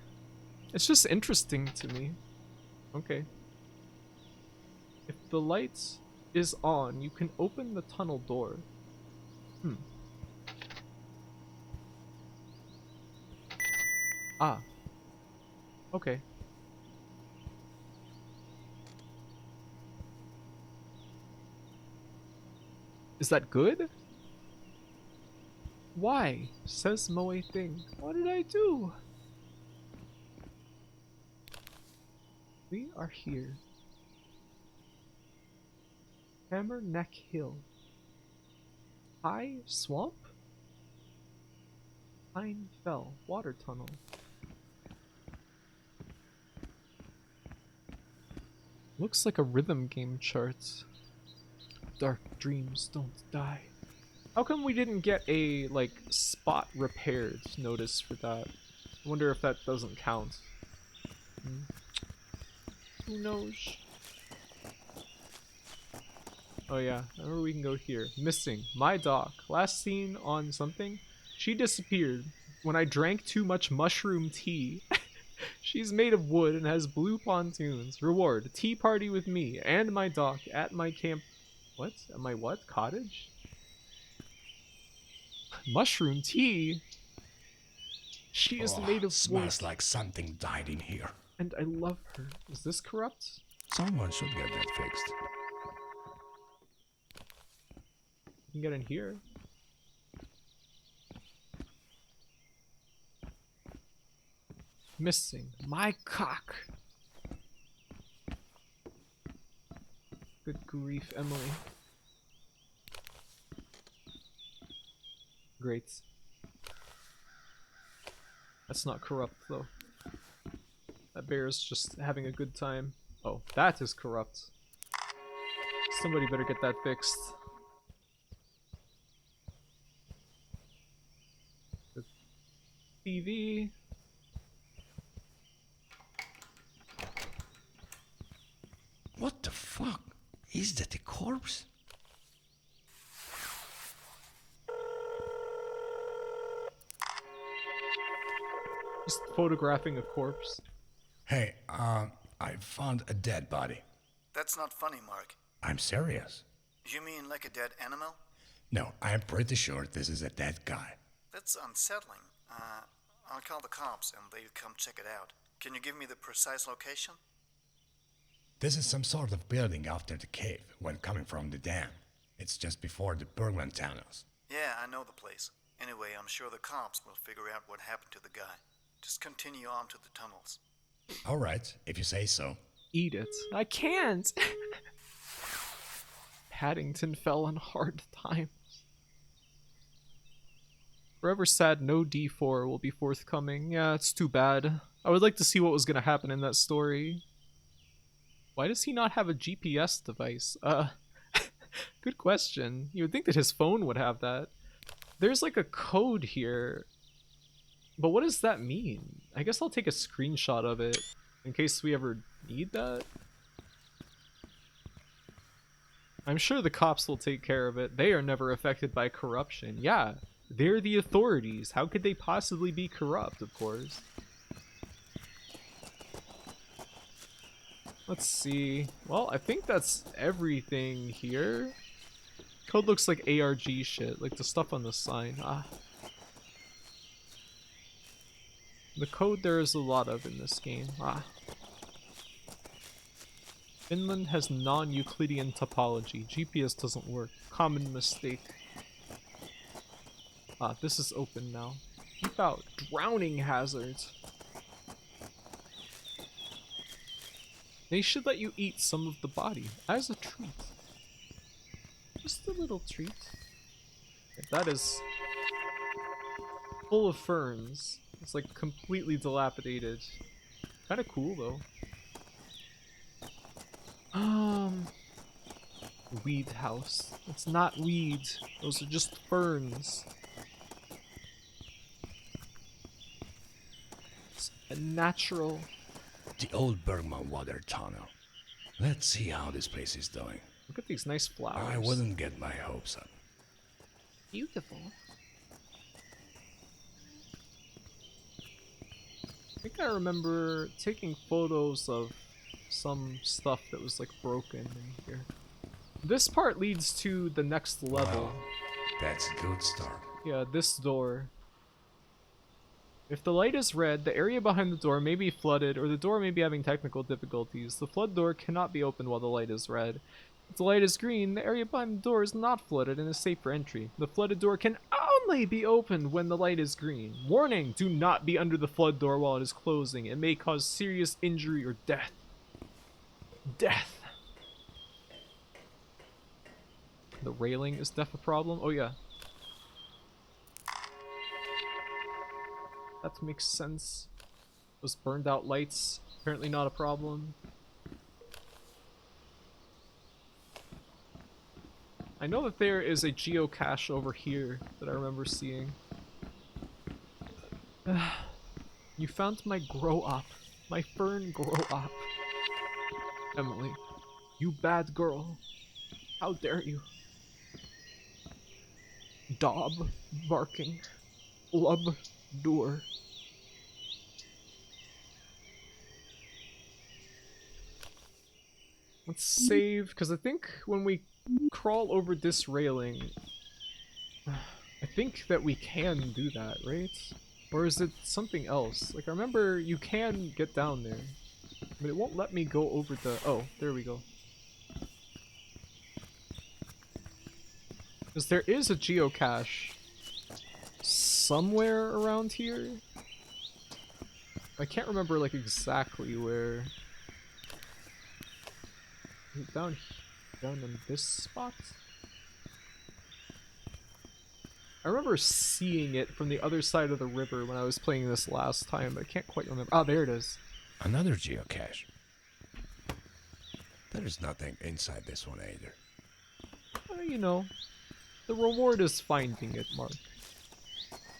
It's just interesting to me. Okay. If the light is on, you can open the tunnel door. Ah. Okay. Is that good? Why? Says Moe thing. What did I do? We are here. Hammer Neck Hill. High Swamp? Pine Fell. Water Tunnel. Looks like a rhythm game chart. Dark dreams don't die. How come we didn't get a, like, spot repaired notice for that? I wonder if that doesn't count. Who knows? Oh yeah, I remember we can go here. Missing. My doc. Last seen on something? She disappeared when I drank too much mushroom tea. She's made of wood and has blue pontoons. Reward. Tea party with me and my doc at my camp... What? At my what? Cottage? Mushroom tea? She is made of Smells wood. like something died in here. And I love her. Is this corrupt? Someone should get that fixed. You can get in here. Missing. My cock. Good grief, Emily. Great. That's not corrupt, though. That bear's just having a good time. Oh, that is corrupt. Somebody better get that fixed. The TV. What the fuck? Is that a corpse? Just photographing a corpse. Hey, I found a dead body. That's not funny, Mark. I'm serious. You mean like a dead animal? No, I'm pretty sure this is a dead guy. That's unsettling. I'll call the cops and they'll come check it out. Can you give me the precise location? This is some sort of building after the cave when coming from the dam. It's just before the Bergland tunnels. Yeah, I know the place. Anyway, I'm sure the cops will figure out what happened to the guy. Just continue on to the tunnels. Alright, if you say so. Eat it. I can't! Paddington fell on hard times. Forever sad no D4 will be forthcoming. Yeah, it's too bad. I would like to see what was gonna happen in that story. Why does he not have a GPS device? Good question. You would think that his phone would have that. There's like a code here. But what does that mean? I guess I'll take a screenshot of it in case we ever need that. I'm sure the cops will take care of it. They are never affected by corruption. Yeah, they're the authorities. How could they possibly be corrupt, of course? Let's see. Well, I think that's everything here. Code looks like ARG shit, like the stuff on the sign. The code there is a lot of in this game. Finland has non-Euclidean topology. GPS doesn't work. Common mistake. This is open now. Keep out. Drowning hazards. They should let you eat some of the body as a treat. Just a little treat. Okay, that is full of ferns. It's like completely dilapidated. Kind of cool though. Weed house. It's not weed. Those are just ferns. It's a natural. The old Bergman water tunnel. Let's see how this place is doing. Look at these nice flowers. I wouldn't get my hopes up. Beautiful. I think I remember taking photos of some stuff that was like broken in here. This part leads to the next level. Wow, that's a good start. Yeah, this door. If the light is red, the area behind the door may be flooded or the door may be having technical difficulties. The flood door cannot be opened while the light is red. If the light is green, the area behind the door is not flooded and is safe for entry. The flooded door can only be opened when the light is green. Warning, do not be under the flood door while it is closing. It may cause serious injury or death. Death. The railing is deaf a problem? Oh yeah. That makes sense. Those burned out lights, apparently not a problem. I know that there is a geocache over here that I remember seeing. You found my grow up. My fern grow up. Emily, you bad girl. How dare you? Dob barking. Lub door. Let's save, because I think when we crawl over this railing, I think that we can do that, right? Or is it something else? Like, I remember you can get down there, but it won't let me go over the... Oh, there we go. Because there is a geocache somewhere around here. I can't remember, like, exactly where. Is it down in this spot? I remember seeing it from the other side of the river when I was playing this last time, but I can't quite remember. Oh, there it is. Another geocache. There is nothing inside this one either. You know, the reward is finding it, Mark.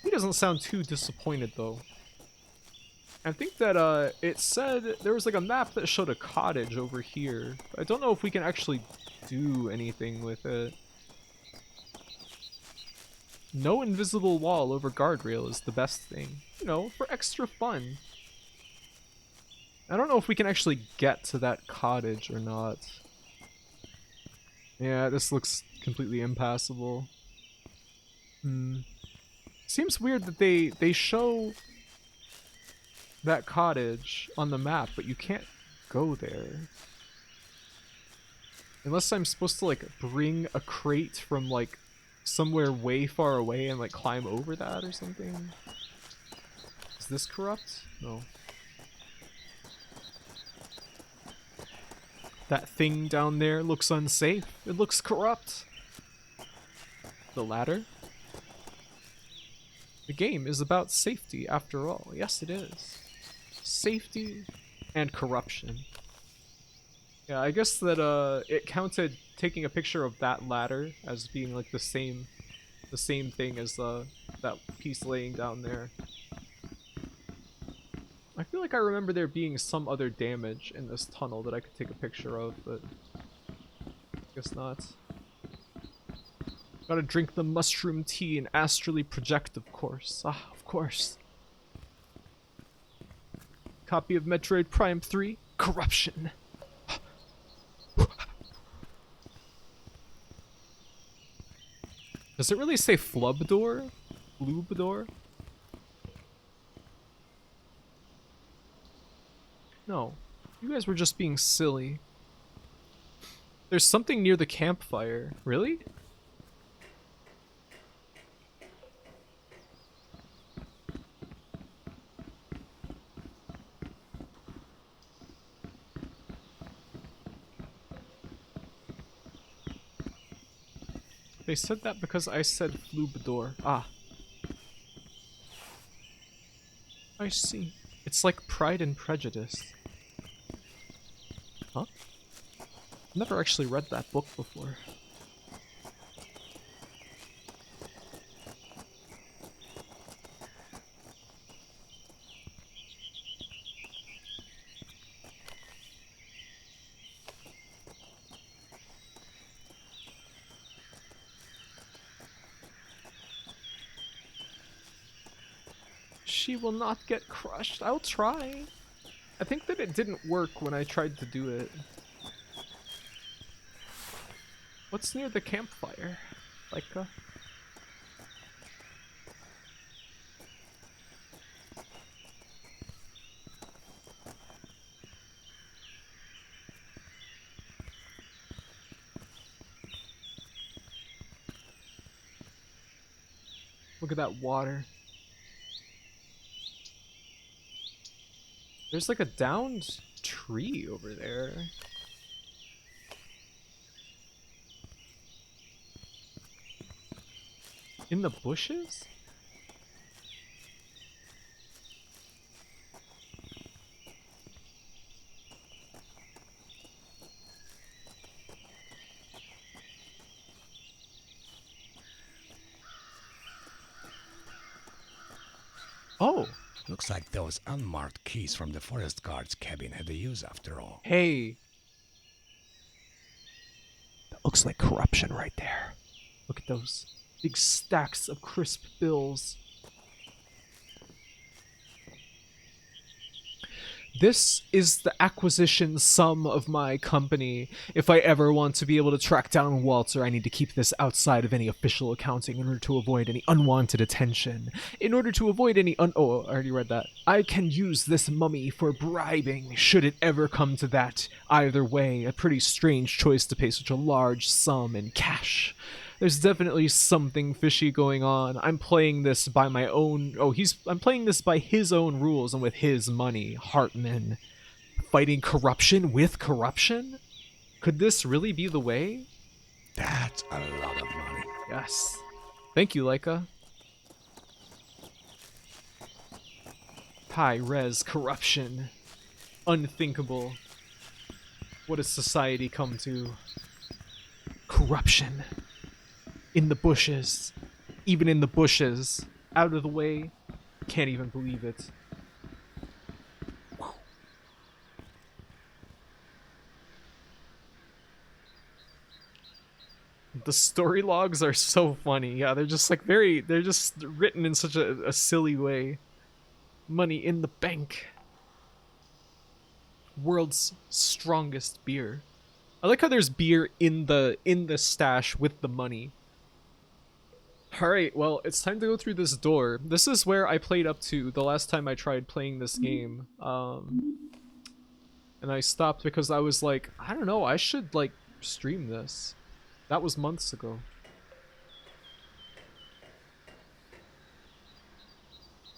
He doesn't sound too disappointed, though. I think that, it said there was like a map that showed a cottage over here. I don't know if we can actually do anything with it. No invisible wall over guardrail is the best thing. You know, for extra fun. I don't know if we can actually get to that cottage or not. Yeah, this looks completely impassable. Seems weird that they show that cottage on the map, but you can't go there. Unless I'm supposed to, like, bring a crate from, like, somewhere way far away and, like, climb over that or something. Is this corrupt? No. That thing down there looks unsafe. It looks corrupt. The ladder? The game is about safety, after all. Yes, it is. Safety and corruption. Yeah, I guess that it counted taking a picture of that ladder as being like the same thing as that piece laying down there. I feel like I remember there being some other damage in this tunnel that I could take a picture of, but I guess not. Gotta drink the mushroom tea and astrally project, of course. Ah, of course. Copy of Metroid Prime 3, Corruption. Does it really say Flubdor? Flubdor? No. You guys were just being silly. There's something near the campfire. Really? They said that because I said Flubador. Ah. I see. It's like Pride and Prejudice. Huh? I've never actually read that book before. She will not get crushed. I'll try. I think that it didn't work when I tried to do it. What's near the campfire? Like, look at that water. There's like a downed tree over there. In the bushes? Oh. Looks like those unmarked keys from the forest guard's cabin had a use after all. Hey. That looks like corruption right there. Look at those big stacks of crisp bills. This is the acquisition sum of my company. If I ever want to be able to track down Walter, I need to keep this outside of any official accounting in order to avoid any unwanted attention. In order to avoid any oh, I already read that. I can use this mummy for bribing, should it ever come to that. Either way, a pretty strange choice to pay such a large sum in cash. There's definitely something fishy going on. I'm playing this by my own... I'm playing this by his own rules and with his money. Hartman. Fighting corruption with corruption? Could this really be the way? That's a lot of money. Yes. Thank you, Leica. High res corruption. Unthinkable. What has society come to? Corruption. In the bushes. Even in the bushes. Out of the way. Can't even believe it. The story logs are so funny. Yeah, they're just like they're just written in such a silly way. Money in the bank. World's strongest beer. I like how there's beer in the stash with the money. Alright, well, it's time to go through this door. This is where I played up to the last time I tried playing this game. And I stopped because I was like, I don't know, I should like stream this. That was months ago.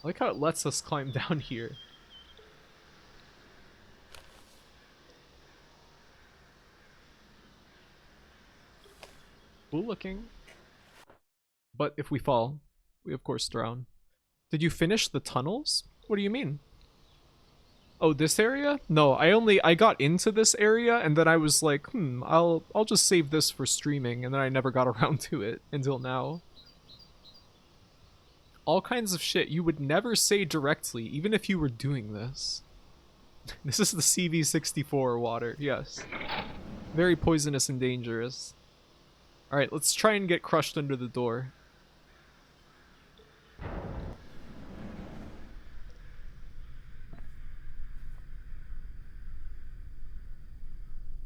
I like how it lets us climb down here. Cool looking. But if we fall, we of course drown. Did you finish the tunnels? What do you mean? Oh, this area? No, I got into this area and then I was like, I'll just save this for streaming, and then I never got around to it until now. All kinds of shit you would never say directly, even if you were doing this. This is the CV64 water, yes. Very poisonous and dangerous. Alright, let's try and get crushed under the door.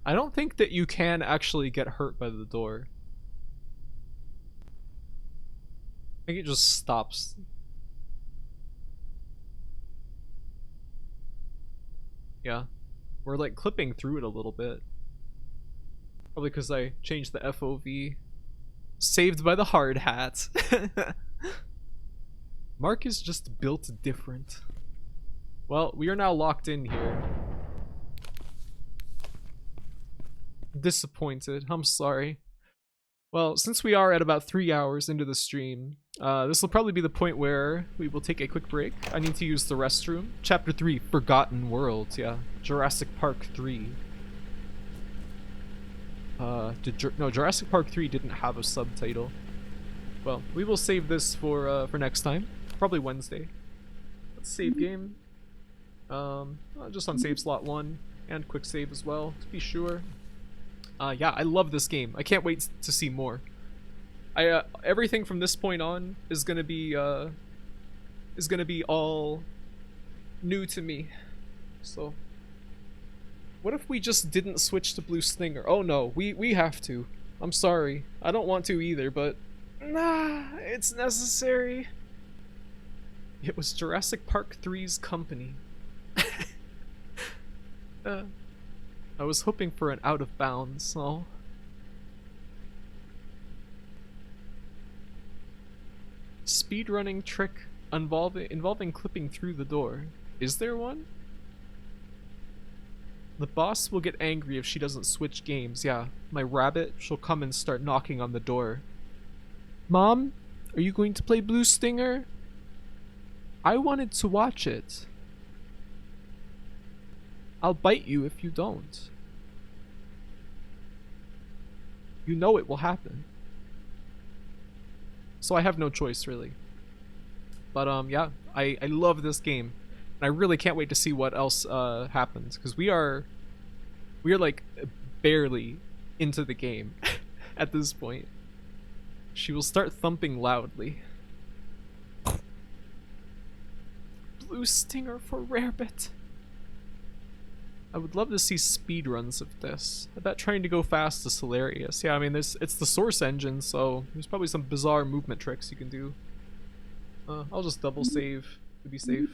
I don't think that you can actually get hurt by the door. I think it just stops. Yeah. We're like clipping through it a little bit. Probably because I changed the FOV. Saved by the hard hat. Mark is just built different. Well, we are now locked in here. Disappointed. I'm sorry. Well, since we are at about 3 hours into the stream, this will probably be the point where we will take a quick break. I need to use the restroom. Chapter 3, Forgotten Worlds. Yeah, Jurassic Park 3. No, Jurassic Park 3 didn't have a subtitle. Well, we will save this for next time. Probably Wednesday. Let's save game. Just on save slot 1 and quick save as well, to be sure. Yeah, I love this game. I can't wait to see more. Everything from this point on is gonna be all new to me. So, what if we just didn't switch to Blue Stinger? Oh no, we have to. I'm sorry. I don't want to either, but nah, it's necessary. It was Jurassic Park 3's company. I was hoping for an out of bounds, so. Speedrunning trick involving clipping through the door. Is there one? The boss will get angry if she doesn't switch games. Yeah, my rabbit, she'll come and start knocking on the door. Mom, are you going to play Blue Stinger? I wanted to watch it. I'll bite you if you don't. You know it will happen. So I have no choice, really. But yeah, I love this game. And I really can't wait to see what else happens, because we are like barely into the game at this point. She will start thumping loudly. Blue Stinger for Rarebit. I would love to see speedruns of this. I bet trying to go fast is hilarious. Yeah, I mean, it's the Source engine, so there's probably some bizarre movement tricks you can do. I'll just double save to be safe.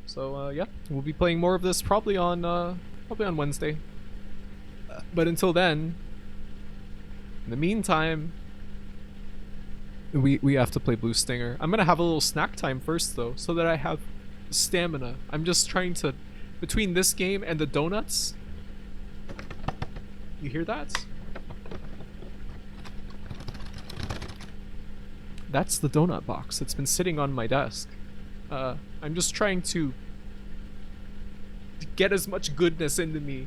So yeah, we'll be playing more of this probably on Wednesday. But until then, in the meantime, we have to play Blue Stinger. I'm gonna have a little snack time first though, so that I have stamina. I'm just trying to, between this game and the donuts. You hear that? That's the donut box. It's been sitting on my desk. I'm just trying to get as much goodness into me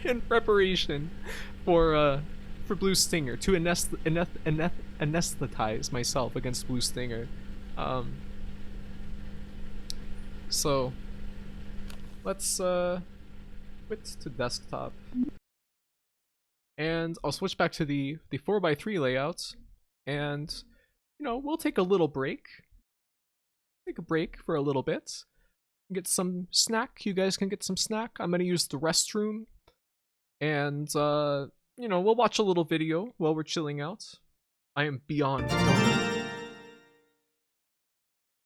in preparation for Blue Stinger, to anesthetize myself against Blue Stinger. So let's quit to desktop, and I'll switch back to the 4x3 layout, and we'll take a little break. Take a break for a little bit. Get some snack. You guys can get some snack. I'm gonna use the restroom, and we'll watch a little video while we're chilling out. I am beyond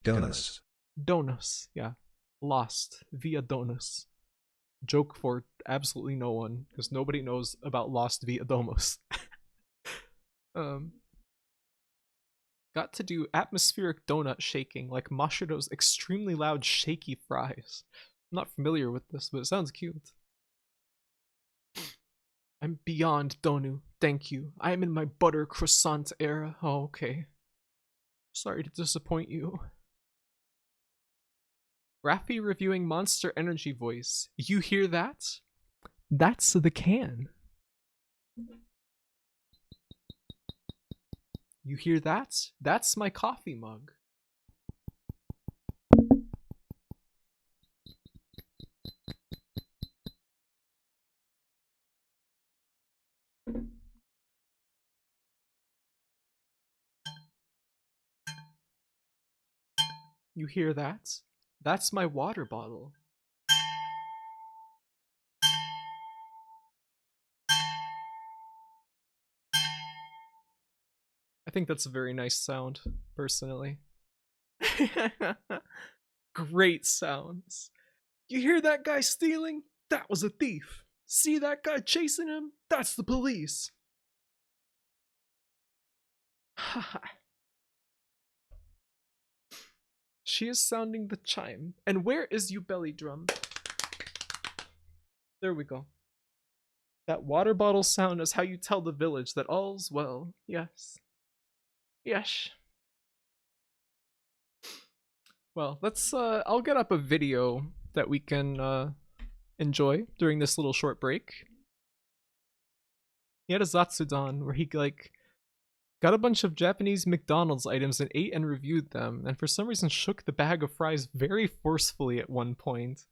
Donuts. Donuts, yeah. Lost via Donuts. Joke for absolutely no one, because nobody knows about Lost via Domos. Got to do atmospheric donut shaking, like Mashiro's extremely loud shaky fries. I'm not familiar with this, but it sounds cute. I'm beyond Donu, thank you. I am in my butter croissant era. Oh, okay. Sorry to disappoint you. Raffi reviewing Monster Energy voice. You hear that? That's the can. You hear that? That's my coffee mug. You hear that? That's my water bottle. I think that's a very nice sound, personally. Great sounds. You hear that guy stealing? That was a thief. See that guy chasing him? That's the police. She is sounding the chime. And where is you belly drum? There we go. That water bottle sound is how you tell the village that all's well. Yes. Yes. Well, let's I'll get up a video that we can enjoy during this little short break. He had a Zatsudan where he got a bunch of Japanese McDonald's items and ate and reviewed them, and for some reason shook the bag of fries very forcefully at one point.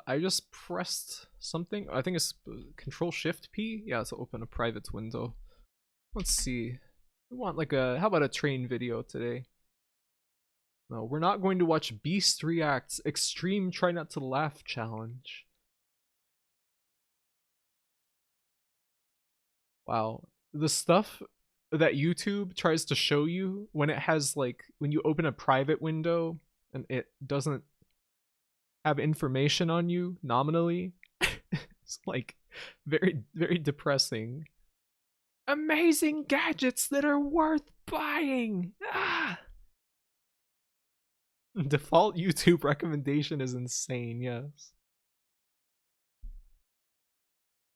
I just pressed something. I think it's Control Shift P. Yeah, to open a private window. Let's see. We want how about a train video today? No, we're not going to watch Beast Reacts Extreme Try Not to Laugh Challenge. Wow. The stuff that YouTube tries to show you when it has when you open a private window and it doesn't have information on you nominally. It's very, very depressing. Amazing gadgets that are worth buying. Ah! Default YouTube recommendation is insane, yes.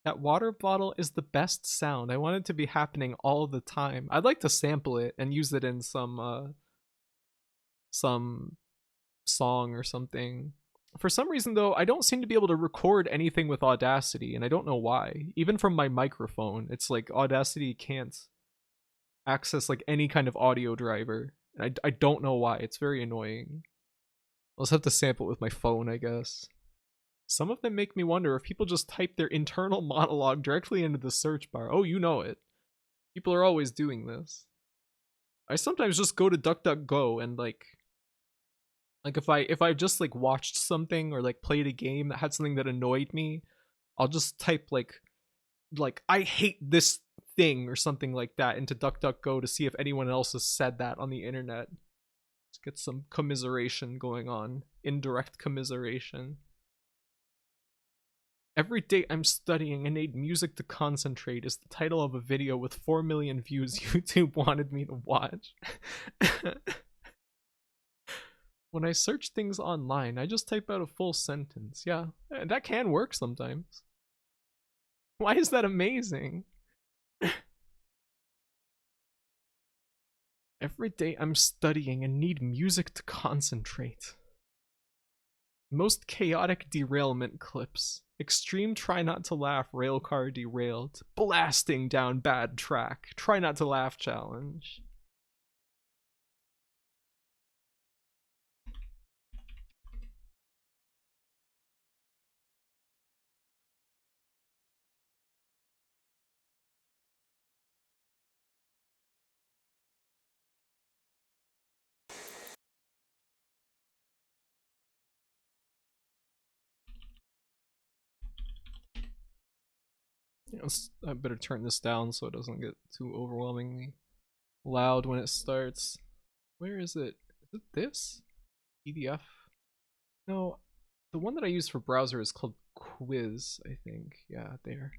That water bottle is the best sound. I want it to be happening all the time. I'd like to sample it and use it in some song or something. For some reason though, I don't seem to be able to record anything with Audacity, and I don't know why. Even from my microphone, it's Audacity can't access any kind of audio driver. I don't know why. It's very annoying. I'll just have to sample it with my phone, I guess. Some of them make me wonder if people just type their internal monologue directly into the search bar. Oh, you know it. People are always doing this. I sometimes just go to DuckDuckGo and if I just watched something or played a game that had something that annoyed me, I'll just type I hate this thing or something like that into DuckDuckGo to see if anyone else has said that on the internet. Let's get some commiseration going on. Indirect commiseration. Every day I'm studying and need music to concentrate is the title of a video with 4 million views YouTube wanted me to watch. When I search things online, I just type out a full sentence. Yeah, that can work sometimes. Why is that amazing? Every day I'm studying and need music to concentrate. Most chaotic derailment clips. Extreme try not to laugh railcar derailed. Blasting down bad track. Try not to laugh challenge. I better turn this down so it doesn't get too overwhelmingly loud when it starts. Where is it? Is it this? PDF? No, the one that I use for browser is called Quiz, I think. Yeah, there.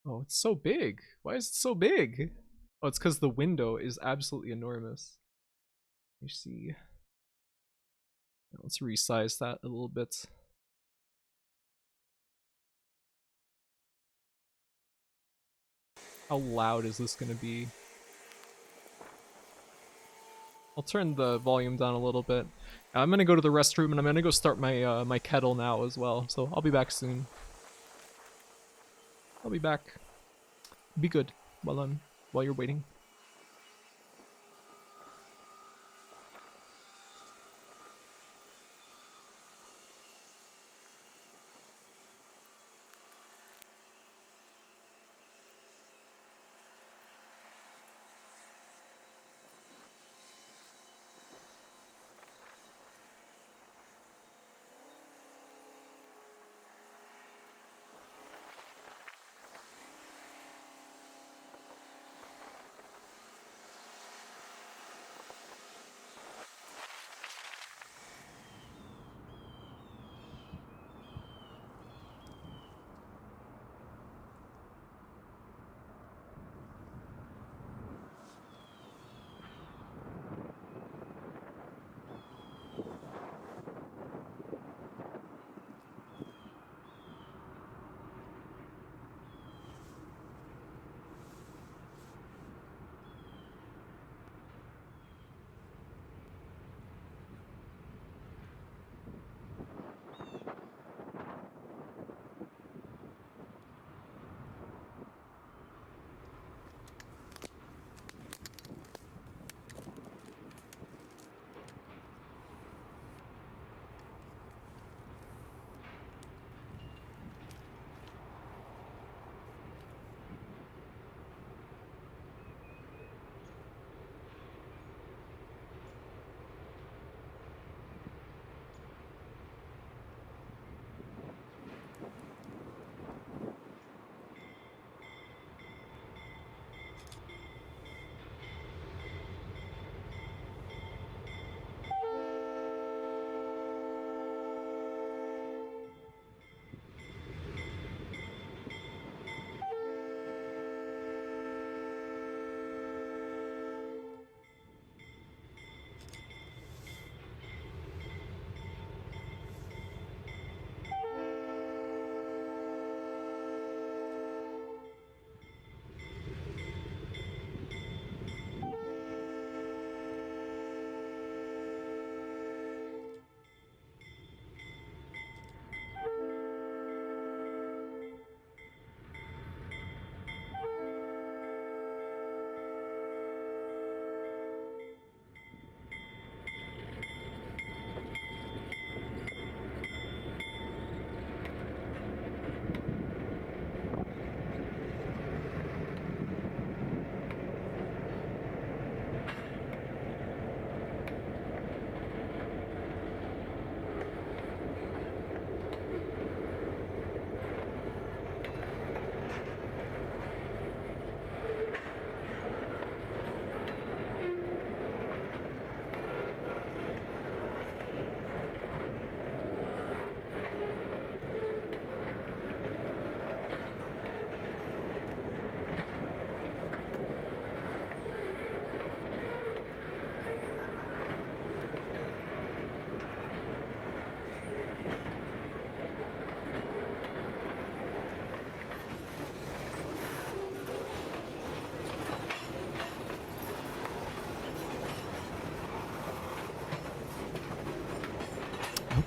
Oh, it's so big. Why is it so big? Oh, it's because the window is absolutely enormous. Let me see. Let's resize that a little bit. How loud is this gonna be? I'll turn the volume down a little bit. I'm gonna go to the restroom and I'm gonna go start my my kettle now as well. So I'll be back soon. I'll be back. Be good while you're waiting.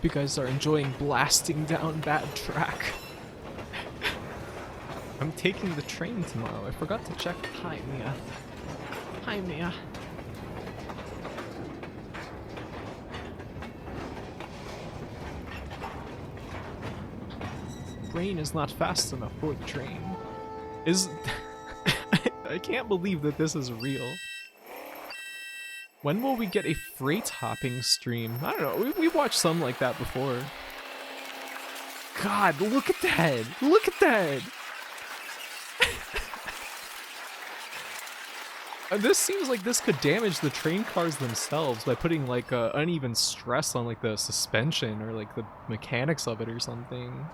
hope you guys are enjoying blasting down bad track. I'm taking the train tomorrow. I forgot to check. Hi, Mia. Hi, Mia. Brain is not fast enough for the train. Is I can't believe that this is real. When will we get a freight hopping stream? I don't know. We watched some like that before. God, look at that! Look at that! This seems like this could damage the train cars themselves by putting like uneven stress on like the suspension or like the mechanics of it or something.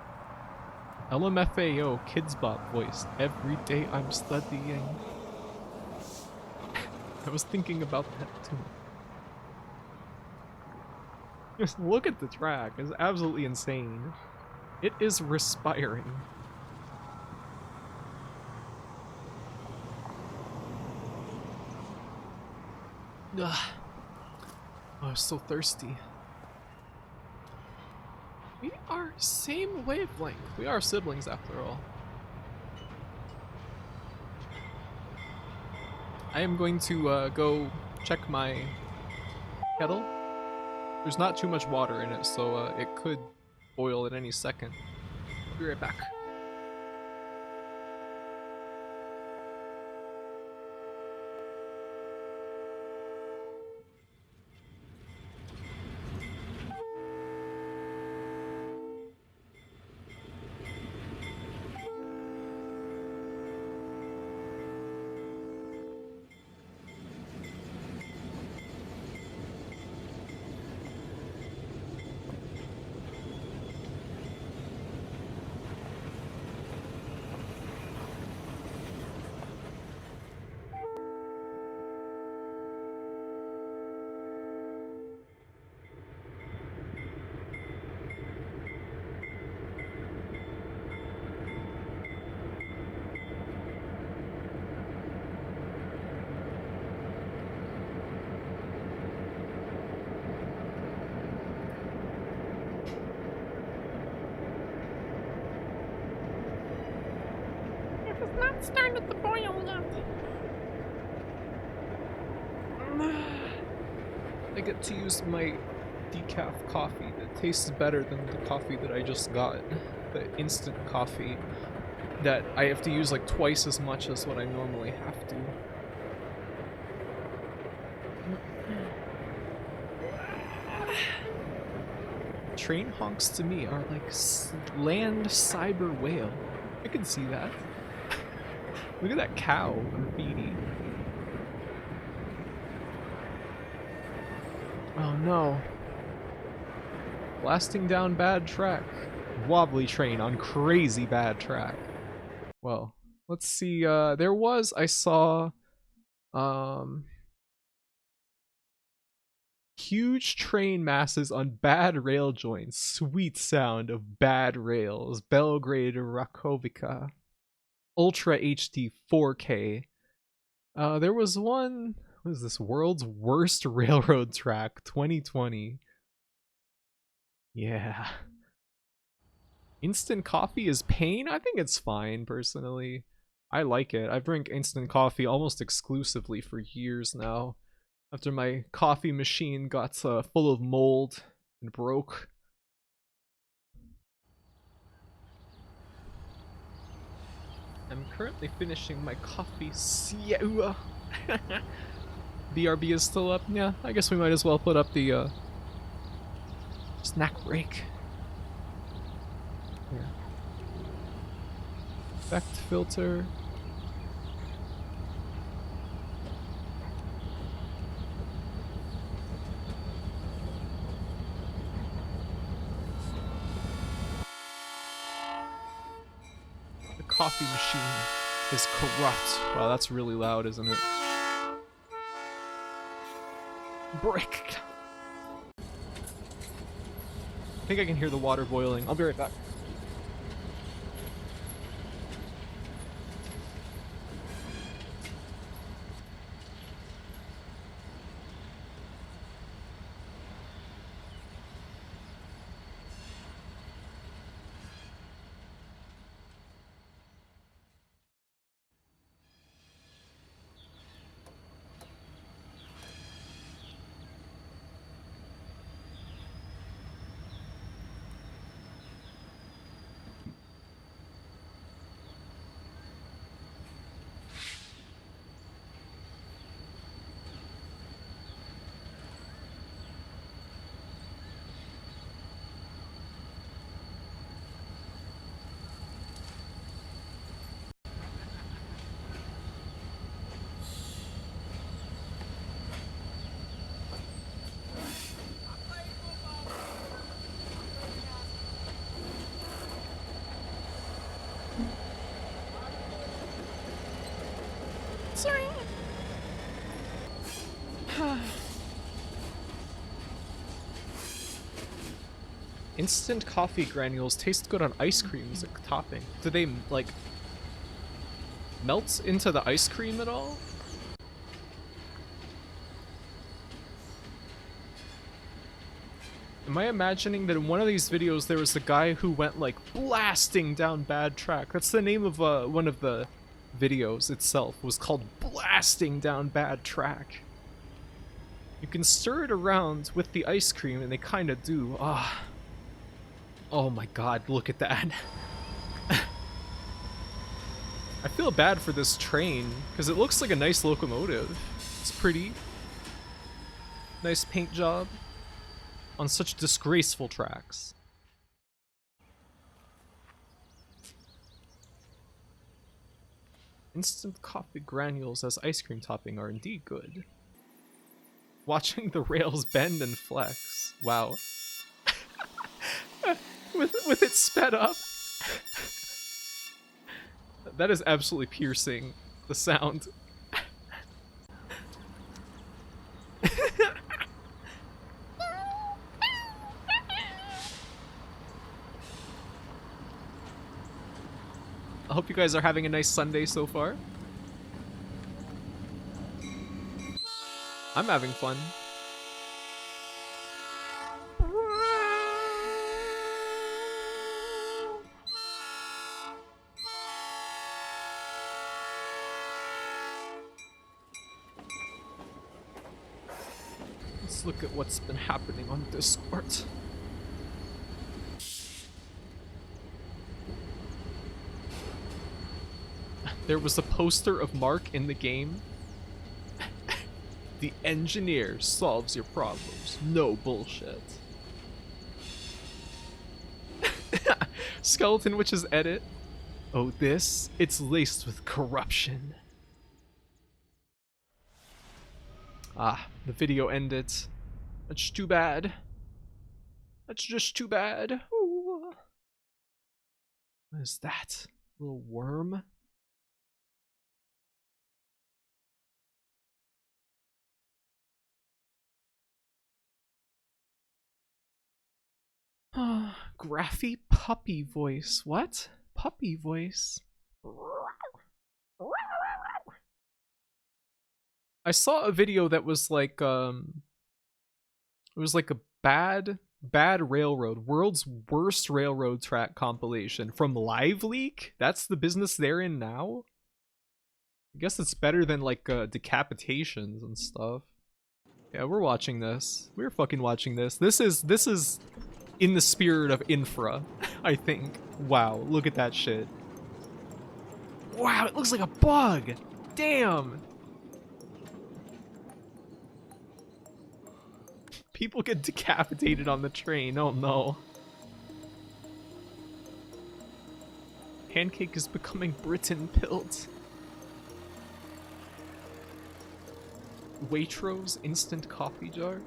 LMFAO Kids Bop voice. Every day I'm studying. I was thinking about that too. Just look at the track. It's absolutely insane. It is respiring. Ugh. Oh, I'm so thirsty. We are same wavelength. We are siblings after all. I am going to go check my kettle. There's not too much water in it, so it could boil at any second. I'll be right back. Started to boil yet. I get to use my decaf coffee that tastes better than the coffee that I just got. The instant coffee that I have to use like twice as much as what I normally have to. Train honks to me are like land cyber whale. I can see that. Look at that cow graffiti. Oh no. Blasting down bad track. Wobbly train on crazy bad track. Well, let's see. I saw huge train masses on bad rail joints. Sweet sound of bad rails. Belgrade Rakovica. Ultra HD 4K. There was one, what is this, World's Worst Railroad Track 2020. Yeah. Instant coffee is pain? I think it's fine, personally. I like it. I've drank instant coffee almost exclusively for years now. After my coffee machine got full of mold and broke. I'm currently finishing my coffee. BRB is still up? Yeah, I guess we might as well put up the snack break. Here. Effect filter. Coffee machine is corrupt. Wow, that's really loud, isn't it? Brick. I think I can hear the water boiling. I'll be right back. Instant coffee granules taste good on ice cream as a topping. Do they, like, melt into the ice cream at all? Am I imagining that in one of these videos there was a guy who went, like, blasting down bad track? That's the name of one of the videos itself, was called Blasting Down Bad Track. You can stir it around with the ice cream, and they kind of do. Ah. Oh my god, look at that. I feel bad for this train, because it looks like a nice locomotive. It's pretty. Nice paint job on such disgraceful tracks. Instant coffee granules as ice cream topping are indeed good. Watching the rails bend and flex. Wow. with it sped up. That is absolutely piercing, the sound. I hope you guys are having a nice Sunday so far. I'm having fun. Let's look at what's been happening on Discord. There was a poster of Mark in the game. The engineer solves your problems. No bullshit. Skeleton Witch's edit. Oh, this? It's laced with corruption. Ah, the video ended. That's too bad. That's just too bad. Ooh. What is that? Little worm? Graphy puppy voice. What? Puppy voice? I saw a video that was like, it was like a bad railroad, world's worst railroad track compilation from Live Leak. That's the business they're in now. I guess it's better than like decapitations and stuff. Yeah, we're watching this. We're fucking watching this. This is in the spirit of Infra, I think. Wow, look at that shit. Wow, it looks like a bug. Damn. People get decapitated on the train. Oh no. Pancake is becoming Britain pilled. Waitrose instant coffee jar.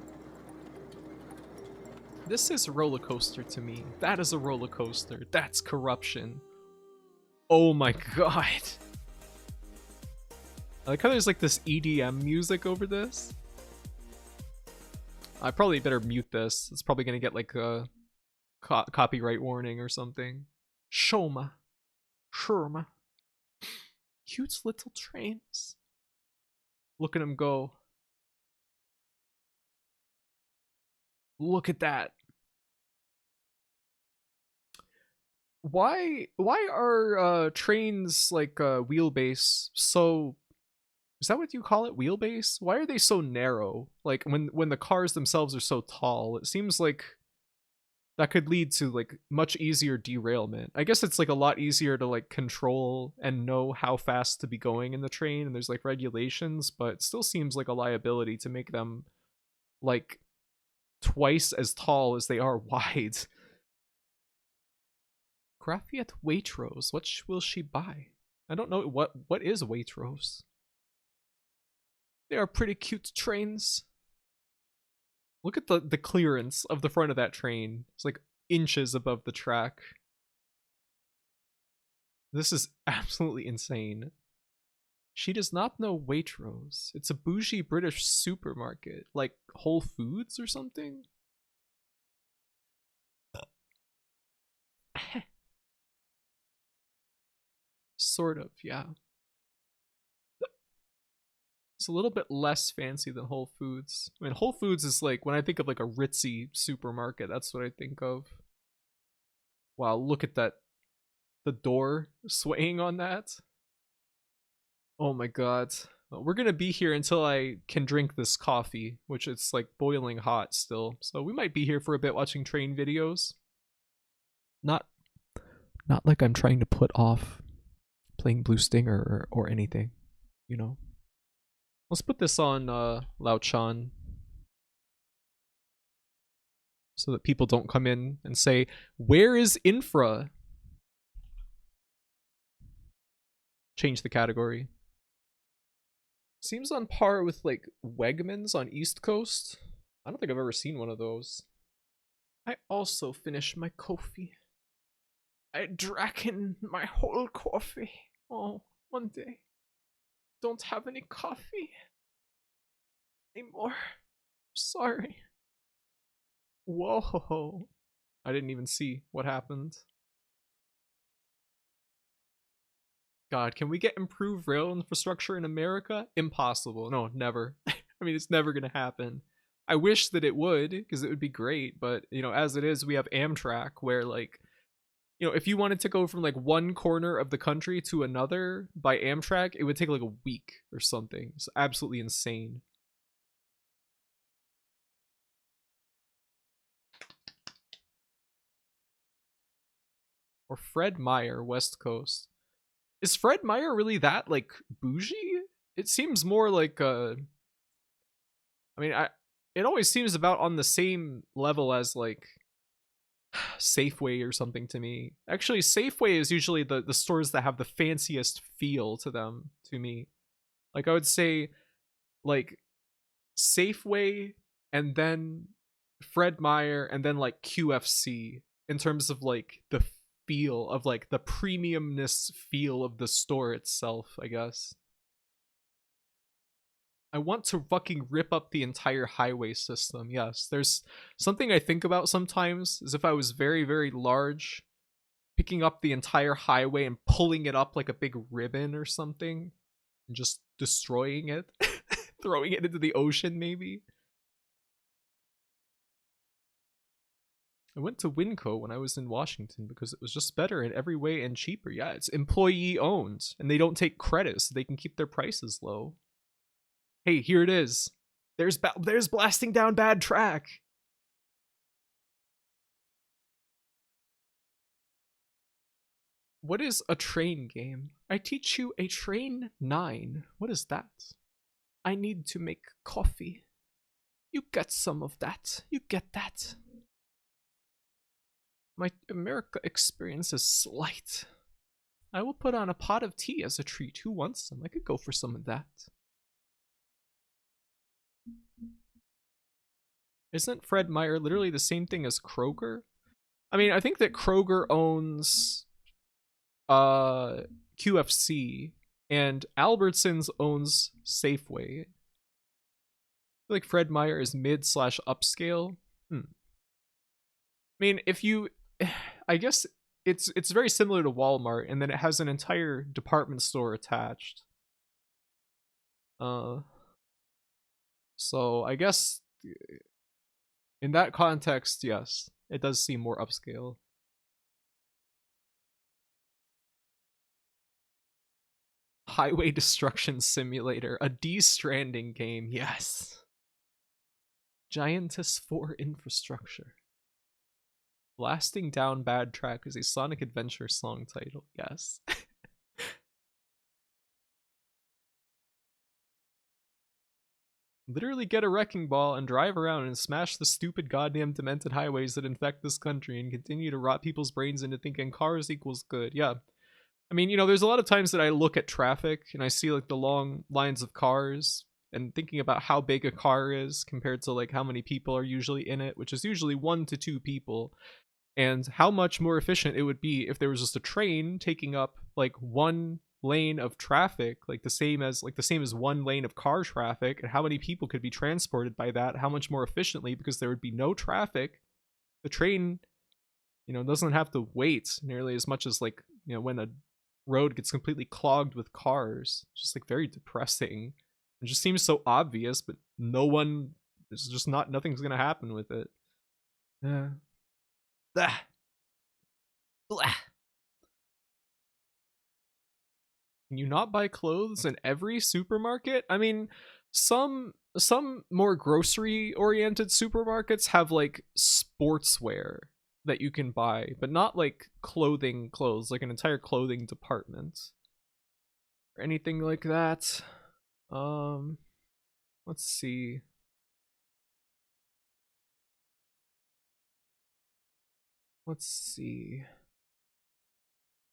This is a roller coaster to me. That is a roller coaster. That's corruption. Oh my god. I like how there's like this EDM music over this. I probably better mute this. It's probably gonna get like a copyright warning or something. Shoma. Sherma. Cute little trains. Look at them go. Look at that. Why are trains like wheelbase so, is that what you call it, wheelbase? Why are they so narrow? Like when the cars themselves are so tall, it seems like that could lead to like much easier derailment. I guess it's like a lot easier to like control and know how fast to be going in the train, and there's like regulations, but it still seems like a liability to make them like twice as tall as they are wide. Graphiette Waitrose, what will she buy? I don't know what is Waitrose. They are pretty cute trains. Look at the clearance of the front of that train. It's like inches above the track. This is absolutely insane. She does not know Waitrose. It's a bougie British supermarket, like Whole Foods or something. Sort of, yeah. It's a little bit less fancy than Whole Foods. I mean, Whole Foods is like, when I think of like a ritzy supermarket, that's what I think of. Wow, look at that. The door swaying on that. Oh my god. Well, we're gonna be here until I can drink this coffee, which it's like boiling hot still. So we might be here for a bit watching train videos. Not like I'm trying to put off playing Blue Stinger or anything, you know. Let's put this on Lao Chan so that people don't come in and say, "Where is INFRA?" Change the category. Seems on par with like Wegmans on East Coast. I don't think I've ever seen one of those. I also finished my coffee. I drank in my whole coffee. Oh, one day. Don't have any coffee anymore. Sorry. Whoa. I didn't even see what happened. God, can we get improved rail infrastructure in America? Impossible. No, never. I mean, it's never going to happen. I wish that it would, because it would be great. But, you know, as it is, we have Amtrak where, like, you know, if you wanted to go from like one corner of the country to another by Amtrak, it would take like a week or something. It's absolutely insane. Or Fred Meyer, West Coast. Is Fred Meyer really that like bougie? It seems more like I mean, it always seems about on the same level as like Safeway or something to me. Actually, Safeway is usually the stores that have the fanciest feel to them to me. Like I would say like Safeway and then Fred Meyer and then like QFC in terms of like the feel of like the premiumness feel of the store itself, I guess. I want to fucking rip up the entire highway system. Yes, there's something I think about sometimes is if I was very, very large, picking up the entire highway and pulling it up like a big ribbon or something and just destroying it, throwing it into the ocean maybe. I went to Winco when I was in Washington because it was just better in every way and cheaper. Yeah, it's employee owned and they don't take credit so they can keep their prices low. Hey, here it is. There's blasting down bad track. What is a train game? I teach you a train 9. What is that? I need to make coffee. You get some of that. You get that. My America experience is slight. I will put on a pot of tea as a treat. Who wants some? I could go for some of that. Isn't Fred Meyer literally the same thing as Kroger? I mean, I think that Kroger owns QFC and Albertsons owns Safeway. I feel like Fred Meyer is mid/upscale. I mean, if you, I guess it's very similar to Walmart, and then it has an entire department store attached. So I guess in that context, yes, it does seem more upscale. Highway Destruction Simulator, a de-stranding game, yes. Giantess 4 infrastructure. Blasting Down Bad Track is a Sonic Adventure song title, yes. Literally get a wrecking ball and drive around and smash the stupid goddamn demented highways that infect this country and continue to rot people's brains into thinking cars equals good. Yeah. I mean, you know, there's a lot of times that I look at traffic and I see like the long lines of cars and thinking about how big a car is compared to like how many people are usually in it, which is usually 1 to 2 people, and how much more efficient it would be if there was just a train taking up like one lane of traffic, like the same as one lane of car traffic, and how many people could be transported by that, how much more efficiently, because there would be no traffic. The train, doesn't have to wait nearly as much as when a road gets completely clogged with cars. It's just very depressing. It just seems so obvious, but nothing's gonna happen with it. Yeah. Blah. Blah. Can you not buy clothes in every supermarket? I mean, some more grocery oriented supermarkets have sportswear that you can buy, but not clothes, like an entire clothing department or anything like that. Let's see.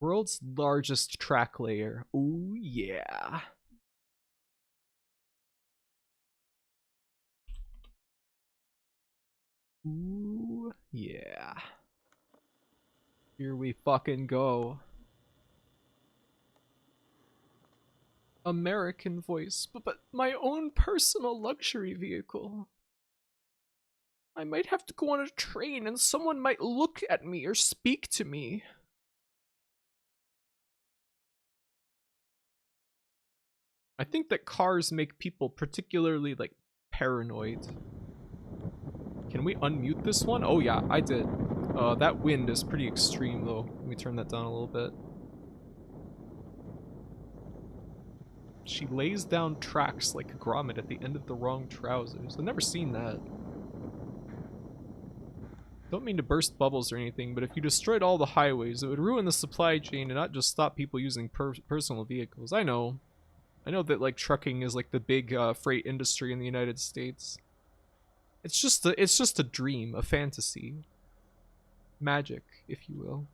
World's largest track layer. Ooh, yeah. Ooh, yeah. Here we fucking go. American voice, but my own personal luxury vehicle. I might have to go on a train and someone might look at me or speak to me. I think that cars make people particularly paranoid. Can we unmute this one? Oh yeah, I did. That wind is pretty extreme though. Let me turn that down a little bit. She lays down tracks like a grommet at the end of the wrong trousers. I've never seen that. Don't mean to burst bubbles or anything, but if you destroyed all the highways, it would ruin the supply chain and not just stop people using personal vehicles. I know that trucking is the big freight industry in the United States. It's just a dream, a fantasy. Magic, if you will.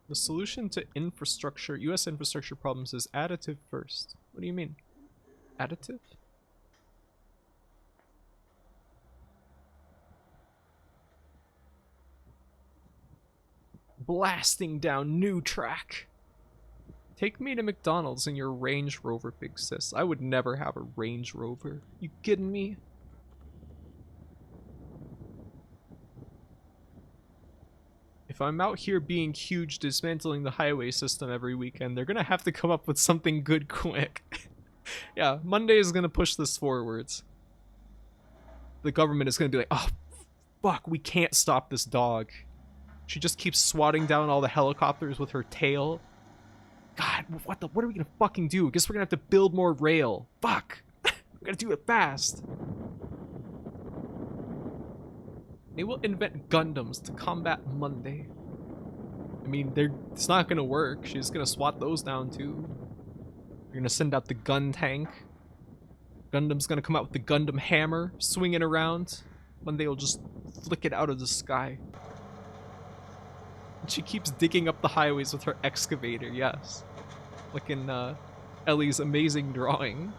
The solution to US infrastructure problems is additive first. What do you mean? Additive? Blasting down new track. Take me to McDonald's in your Range Rover, big sis. I would never have a Range Rover. You kidding me? If I'm out here being huge, dismantling the highway system every weekend, they're gonna have to come up with something good quick. Yeah, Monday is gonna push this forwards. The government is gonna be like, oh, fuck, we can't stop this dog. She just keeps swatting down all the helicopters with her tail. God, what are we gonna fucking do? I guess we're gonna have to build more rail. Fuck! We gotta do it fast. They will invent Gundams to combat Monday. I mean, it's not gonna work. She's gonna swat those down too. You're gonna send out the gun tank. Gundam's gonna come out with the Gundam hammer, swing it around. Monday will just flick it out of the sky. And she keeps digging up the highways with her excavator, yes. Like in Ellie's amazing drawing.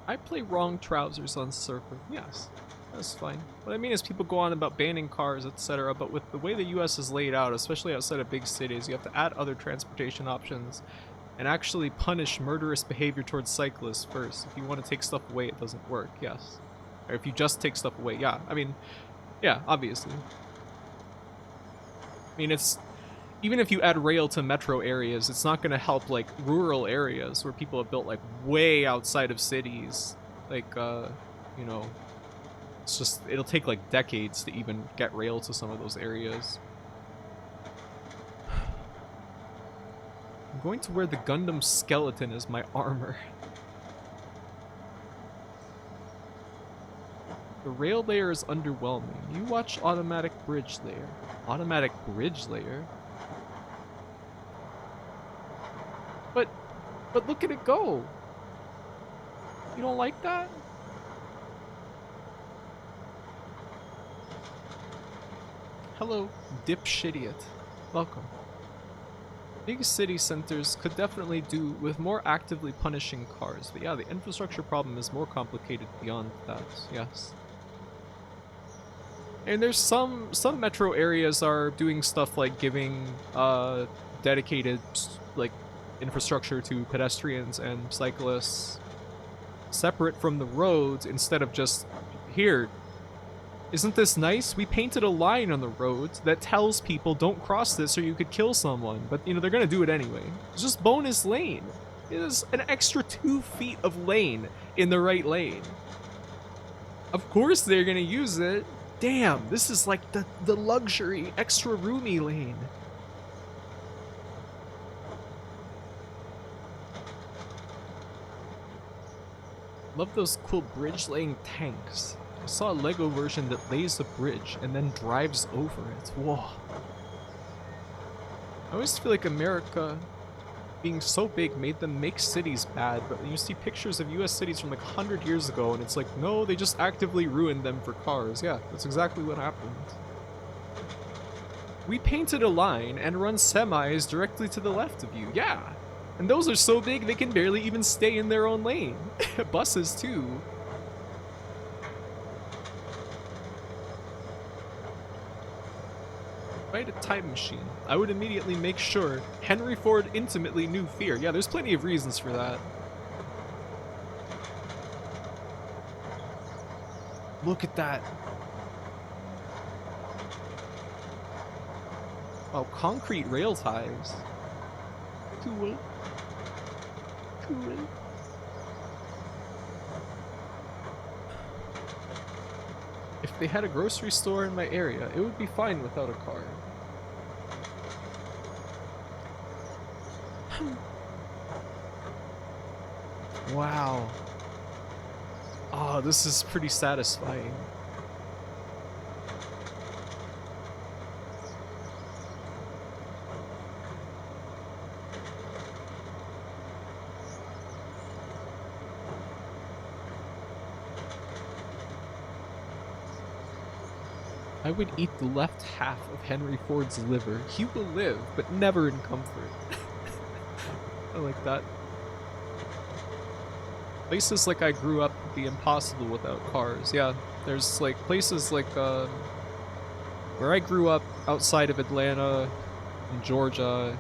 I play wrong trousers on Surfer. Yes, that's fine. What I mean is people go on about banning cars, etc., but with the way the US is laid out, especially outside of big cities, you have to add other transportation options and actually punish murderous behavior towards cyclists first. If you want to take stuff away, it doesn't work, yes. Or if you just take stuff away, yeah. I mean, yeah, obviously. I mean, even if you add rail to metro areas, it's not going to help rural areas where people have built way outside of cities. You know, it's just, it'll take decades to even get rail to some of those areas. I'm going to wear the Gundam skeleton as my armor. The rail layer is underwhelming. You watch automatic bridge layer. Automatic bridge layer? But look at it go. You don't like that? Hello, dipshitiot. Welcome. Big city centers could definitely do with more actively punishing cars, but yeah, the infrastructure problem is more complicated beyond that, yes. And there's some metro areas are doing stuff like giving dedicated like infrastructure to pedestrians and cyclists separate from the roads instead of just here. Isn't this nice? We painted a line on the road that tells people don't cross this or you could kill someone, but you know they're gonna do it anyway. It's just bonus lane. It is an extra 2 feet of lane in the right lane. Of course they're gonna use it. Damn, this is like the luxury extra roomy lane. Love those cool bridge laying tanks. I saw a Lego version that lays the bridge and then drives over it. Whoa. I always feel like America being so big made them make cities bad, but you see pictures of US cities from like 100 years ago and it's like, no, they just actively ruined them for cars. Yeah, that's exactly what happened. We painted a line and run semis directly to the left of you. Yeah. And those are so big they can barely even stay in their own lane. Buses too. If I had a time machine, I would immediately make sure Henry Ford intimately knew fear. Yeah, there's plenty of reasons for that. Look at that. Oh, concrete rail ties. Cool. Cool. If they had a grocery store in my area, it would be fine without a car. Wow. Oh, this is pretty satisfying. I would eat the left half of Henry Ford's liver. He will live, but never in comfort. I like that. Places like I grew up would be impossible without cars. Yeah, there's like places like where I grew up outside of Atlanta, in Georgia.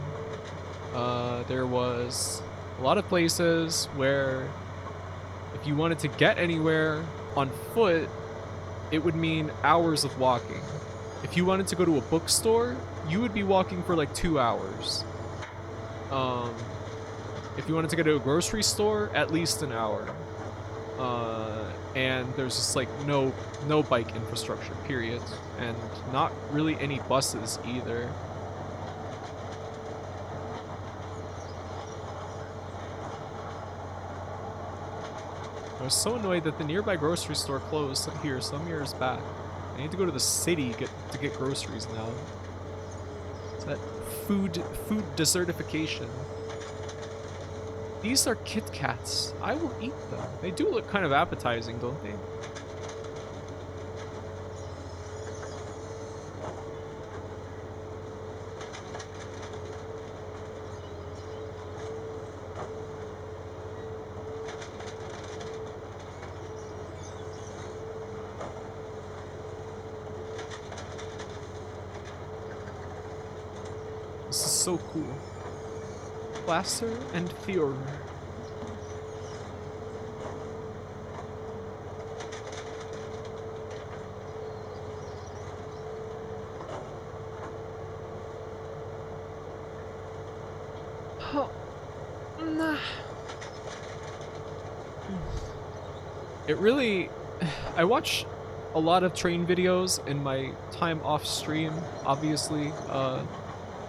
There was a lot of places where if you wanted to get anywhere on foot, it would mean hours of walking. If you wanted to go to a bookstore, you would be walking for like 2 hours. If you wanted to go to a grocery store, at least an hour. And there's just like no bike infrastructure, period. And not really any buses either. I was so annoyed that the nearby grocery store closed here some years back. I need to go to the city to get groceries now. It's that food desertification. These are Kit Kats. I will eat them. They do look kind of appetizing, don't they? This is so cool. Placer and Führer. It really... I watch a lot of train videos in my time off stream, obviously.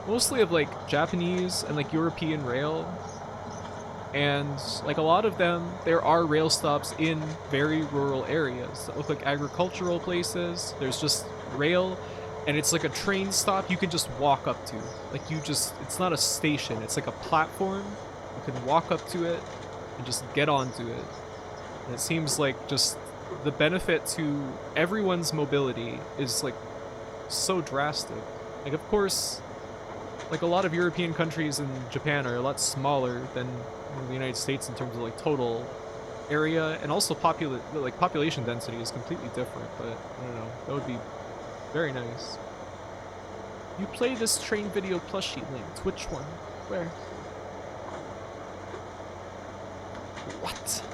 Mostly of like Japanese and like European rail. And like a lot of them, there are rail stops in very rural areas that look like agricultural places. There's just rail and it's like a train stop you can just walk up to. Like it's not a station, it's like a platform. You can walk up to it and just get onto it. And it seems like just the benefit to everyone's mobility is like so drastic. Like of course, Like a lot of European countries and Japan are a lot smaller than the United States in terms of like total area, and also population density is completely different. But I don't know, that would be very nice. You play this train video plushie linked. Which one? Where? What?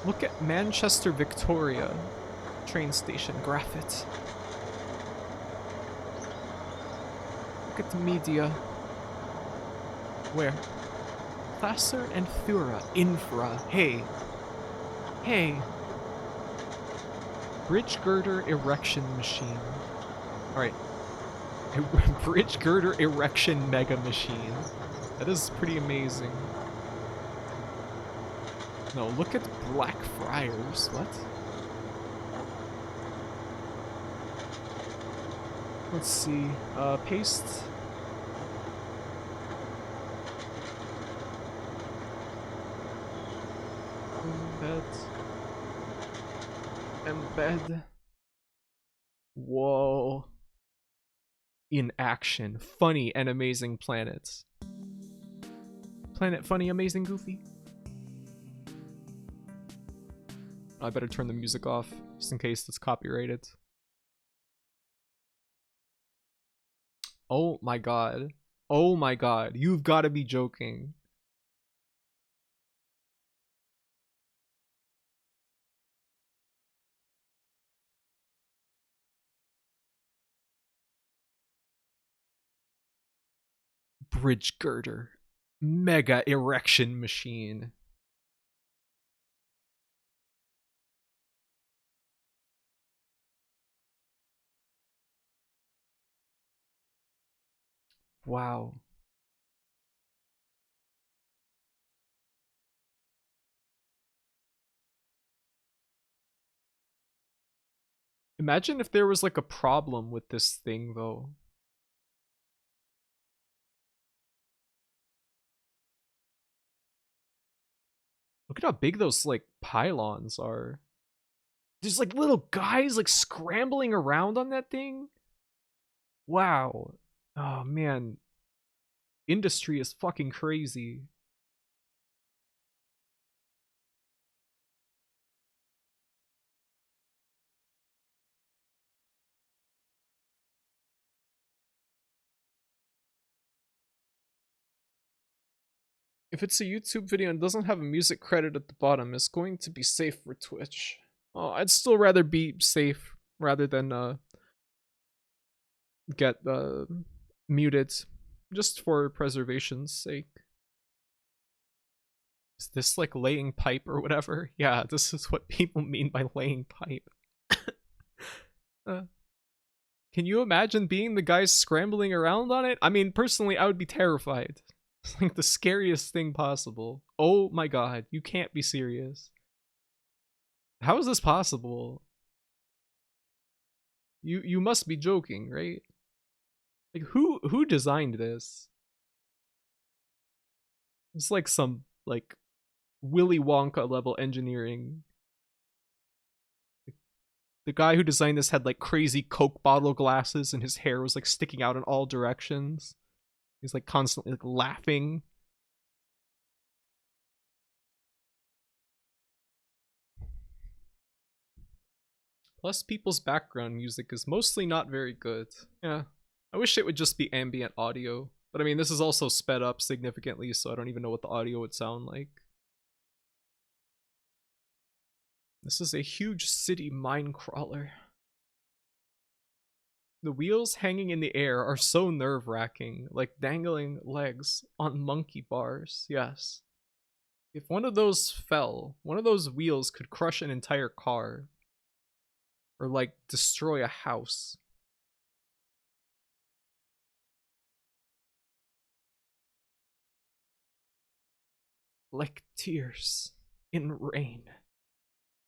Look at Manchester Victoria train station graphic. Look at the media. Where? Placer and Thura. Infra. Hey. Hey. Bridge girder erection machine. Alright. Bridge girder erection mega machine. That is pretty amazing. No, look at Blackfriars. What? Let's see. Paste. Embed. Whoa. In action. Funny and amazing planets. Planet funny, amazing, goofy. I better turn the music off, just in case it's copyrighted. Oh my god. Oh my god. You've got to be joking. Bridge girder. Mega erection machine. Wow. Imagine if there was like a problem with this thing though. Look at how big those like pylons are. There's like little guys like scrambling around on that thing. Wow. Oh man. Industry is fucking crazy. If it's a YouTube video and doesn't have a music credit at the bottom, it's going to be safe for Twitch. Oh, I'd still rather be safe rather than get muted, just for preservation's sake. Is this like laying pipe or whatever? Yeah, this is what people mean by laying pipe. Can you imagine being the guy scrambling around on it? I mean, personally, I would be terrified. It's like the scariest thing possible. Oh my god, you can't be serious. How is this possible? You must be joking, right? Like who designed this? It's like some like Willy Wonka level engineering. The guy who designed this had like crazy Coke bottle glasses and his hair was like sticking out in all directions. He's like constantly like laughing. Plus people's background music is mostly not very good. Yeah. I wish it would just be ambient audio. But I mean, this is also sped up significantly, so I don't even know what the audio would sound like. This is a huge city mine crawler. The wheels hanging in the air are so nerve-wracking, like dangling legs on monkey bars, yes. If one of those fell, one of those wheels could crush an entire car. Or like destroy a house. Like tears in rain.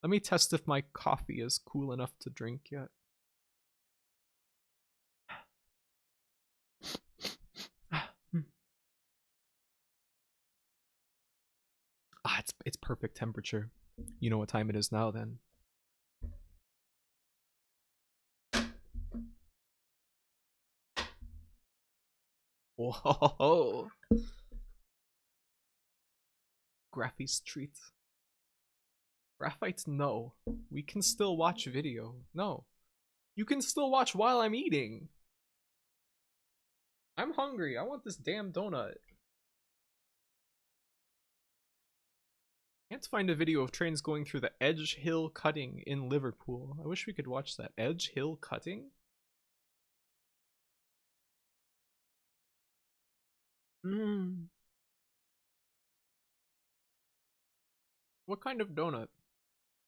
Let me test if my coffee is cool enough to drink yet. It's perfect temperature. You know what time it is now then. Whoa. Graphy Street. Graphite, no. We can still watch video. No. You can still watch while I'm eating. I'm hungry. I want this damn donut. Can't find a video of trains going through the Edge Hill cutting in Liverpool. I wish we could watch that. Edge Hill cutting? What kind of donut?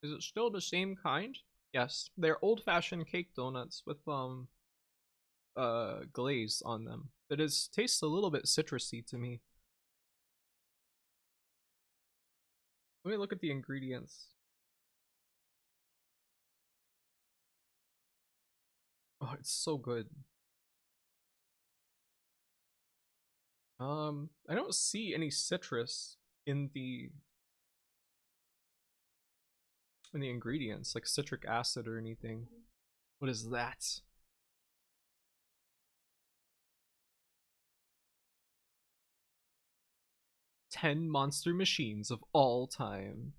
Is it still the same kind? Yes, they're old-fashioned cake donuts with glaze on them. It tastes a little bit citrusy to me. Let me look at the ingredients. Oh, it's so good. I don't see any citrus in the ingredients, like citric acid or anything. What is that? "10 monster machines of all time."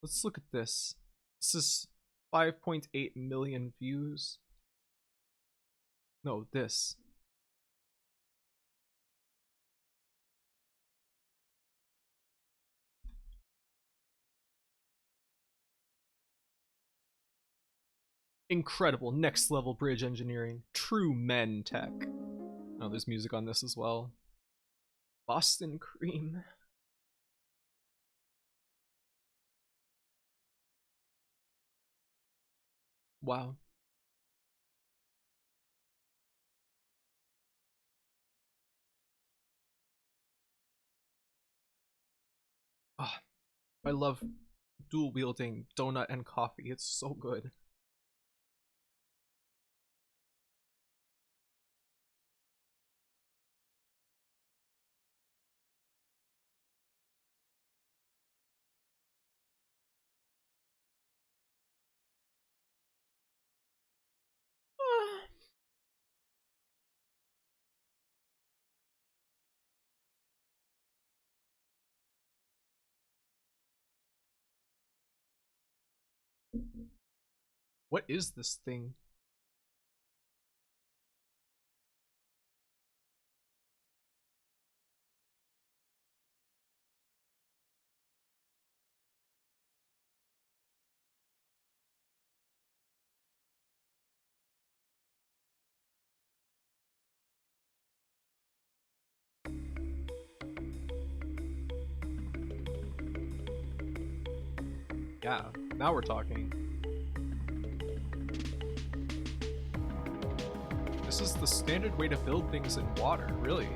Let's look at this. This is 5.8 million views. No, this. Incredible, next level bridge engineering. True men tech. Oh, there's music on this as well. Boston Cream. Wow. Ah, I love dual wielding donut and coffee. It's so good. What is this thing? Yeah, now we're talking. This is the standard way to build things in water, really.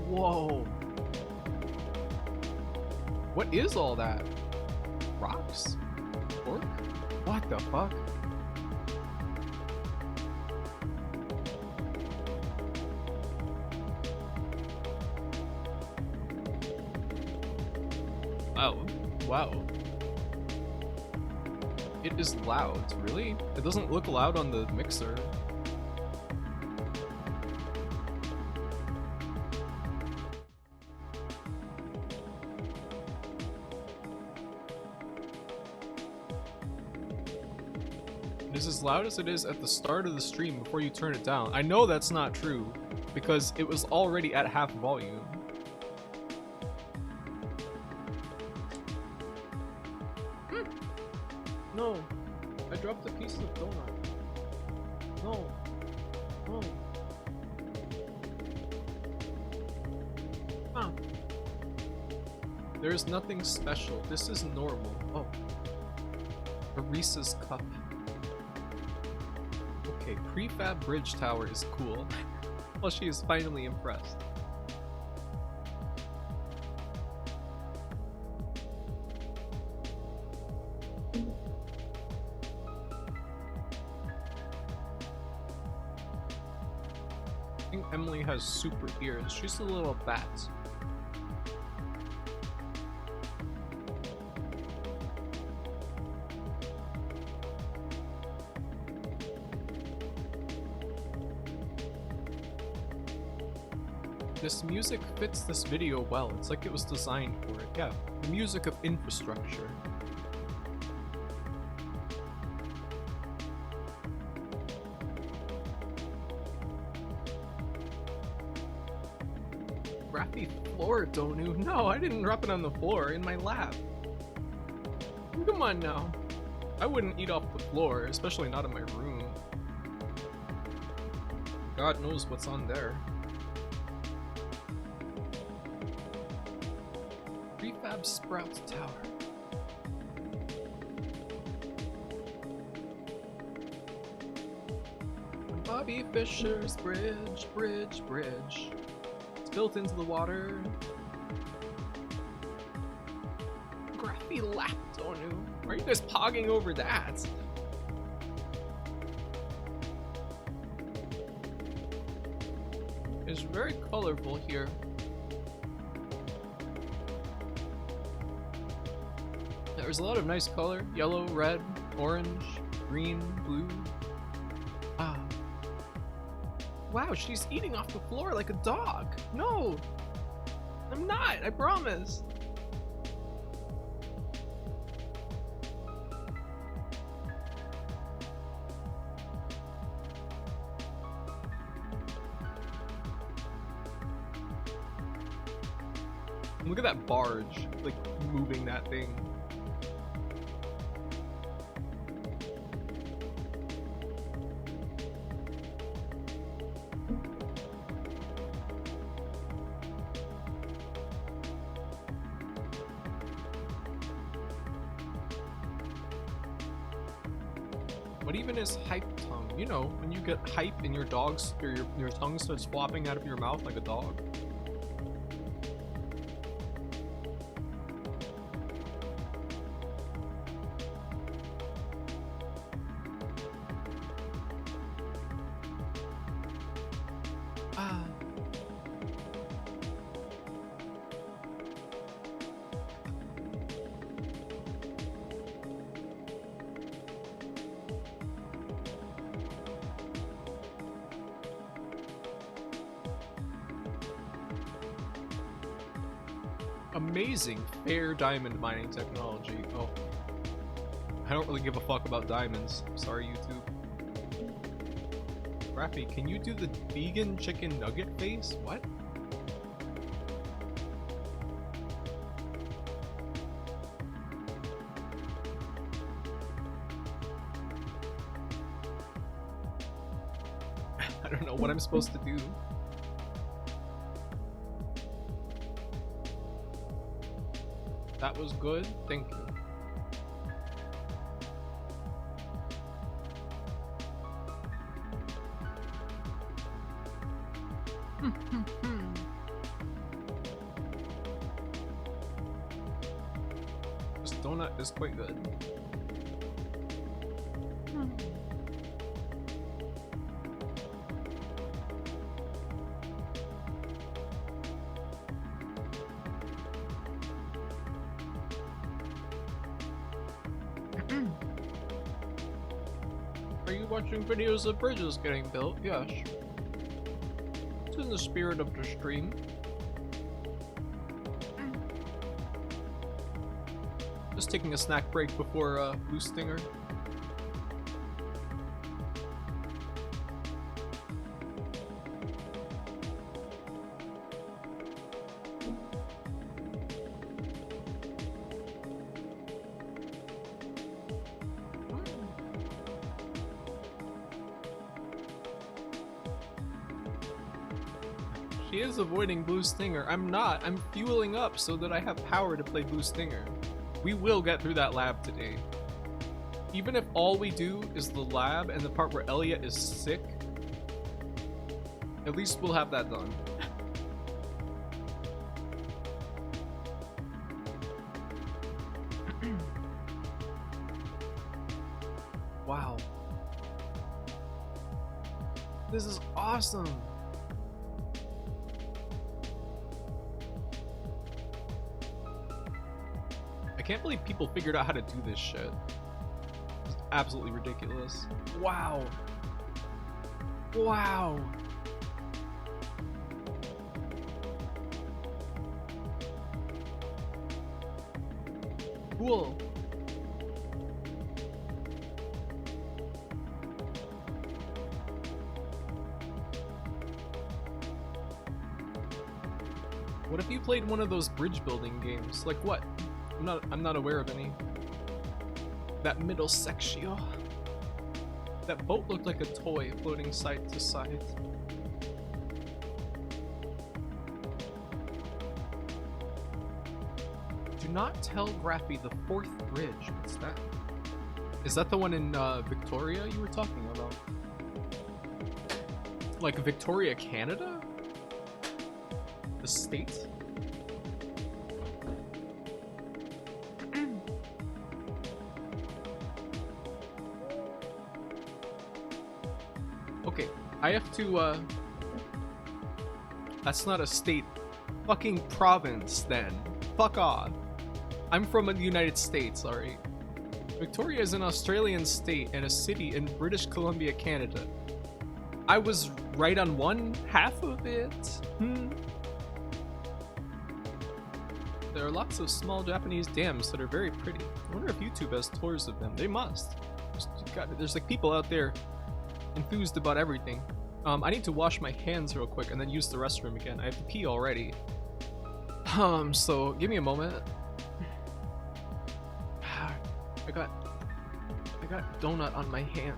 Whoa. What is all that? Rocks? Pork? What the fuck? Wow. Wow. It is loud, really? It doesn't look loud on the mixer. It is as loud as it is at the start of the stream before you turn it down. I know that's not true, because it was already at half volume. No, I dropped a piece of donut. No, no. Huh. There's nothing special. This is normal. Oh. A Reese's cup. Okay, prefab bridge tower is cool. Well, she is finally impressed. I think Emily has super ears. She's a little bat. This music fits this video well. It's like it was designed for it. Yeah, the music of infrastructure. Crappy floor, Donu. No, I didn't drop it on the floor, in my lap. Come on now. I wouldn't eat off the floor, especially not in my room. God knows what's on there. Prefab Sprouts Tower. Bobby Fischer's bridge. It's built into the water. Graphy lap, Donu. Why are you guys pogging over that? It's very colorful here. There's a lot of nice color. Yellow, red, orange, green, blue. Ah. Wow, she's eating off the floor like a dog. No! I'm not, I promise. Look at that barge, like, moving that thing. What even is hype tongue? You know, when you get hype and your dog's or your tongue starts flopping out of your mouth like a dog. Ah. Amazing fair diamond mining technology. Oh, I don't really give a fuck about diamonds. Sorry, YouTube. Rappy, can you do the vegan chicken nugget face? What? I don't know what I'm supposed to do. That was good, thank you. This donut is quite good. Are you watching videos of bridges getting built? Yes. It's in the spirit of the stream. Just taking a snack break before Blue Stinger. She is avoiding Blue Stinger. I'm not. I'm fueling up so that I have power to play Blue Stinger. We will get through that lab today. Even if all we do is the lab and the part where Elliot is sick, at least we'll have that done. Wow. This is awesome. I can't believe people figured out how to do this shit. It's absolutely ridiculous. Wow. Wow. Cool. What if you played one of those bridge building games? Like what? I'm not aware of any. That middle section. That boat looked like a toy floating side to side. Do not tell Grappy the fourth bridge. What's that? Is that the one in Victoria you were talking about? Like Victoria, Canada? The state? Okay, I have to, that's not a state. Fucking province, then. Fuck off. I'm from the United States, alright? Victoria is an Australian state and a city in British Columbia, Canada. I was right on one half of it. There are lots of small Japanese dams that are very pretty. I wonder if YouTube has tours of them. They must. There's like people out there enthused about everything. I need to wash my hands real quick and then use the restroom again. I have to pee already. So give me a moment. I got donut on my hand.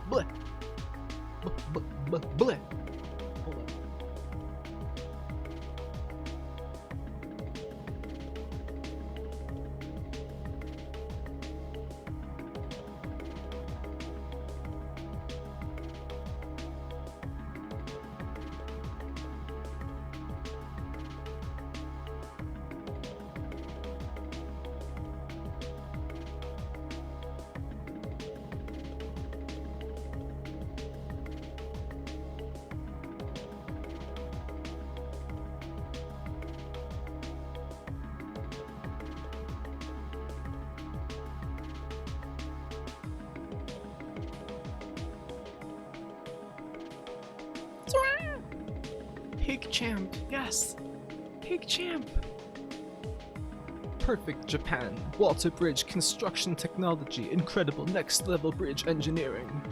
Bleh. Bleh. Hold on. Pig champ, yes! Pig champ! Perfect Japan. Water bridge construction technology. Incredible next level bridge engineering.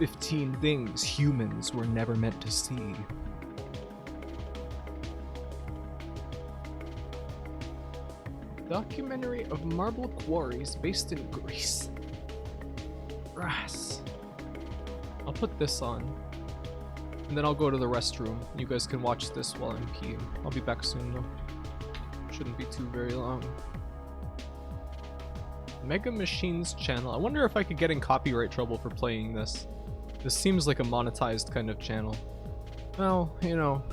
15 things humans were never meant to see. Documentary of marble quarries based in Greece. Brass. I'll put this on. And then I'll go to the restroom. You guys can watch this while I'm peeing. I'll be back soon though. Shouldn't be too very long. Mega Machines channel. I wonder if I could get in copyright trouble for playing this. This seems like a monetized kind of channel. Well, you know.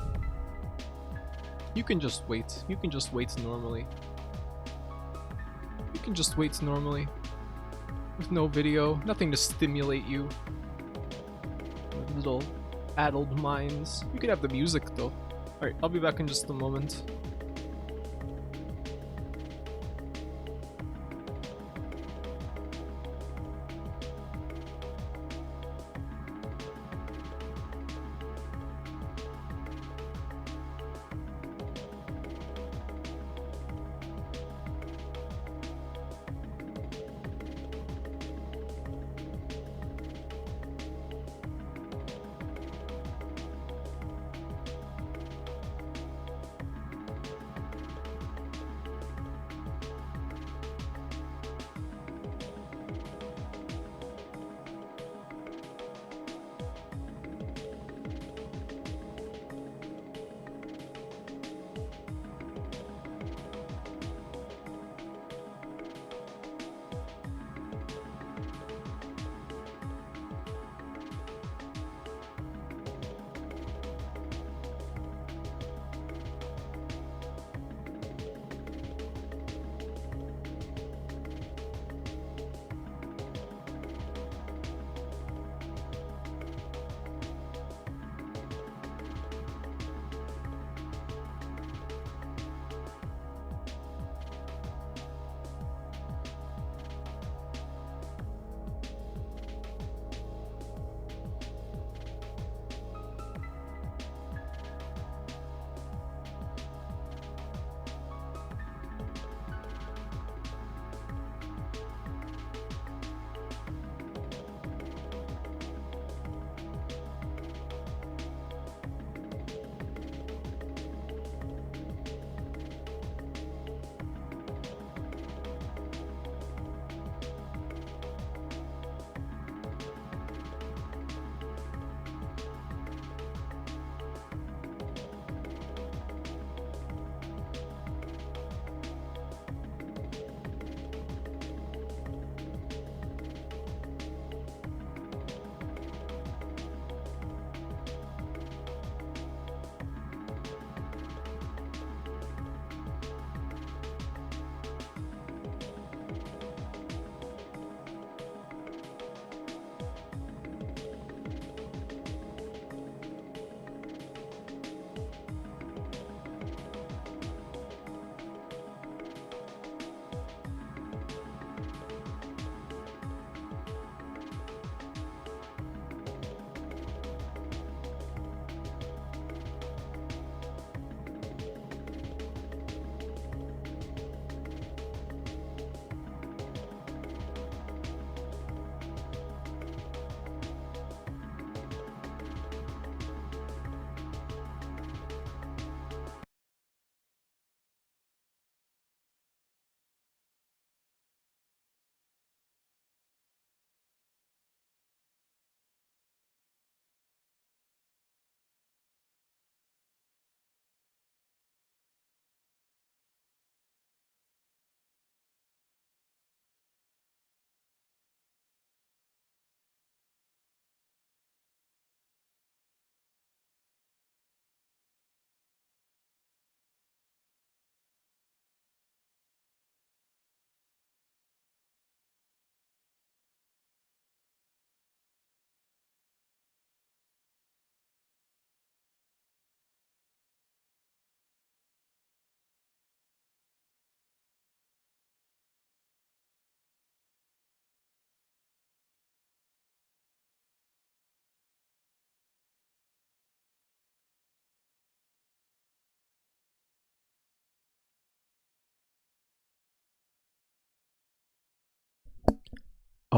You can just wait. You can just wait normally. You can just wait normally. With no video. Nothing to stimulate you. Little addled minds. You could have the music though. Alright, I'll be back in just a moment.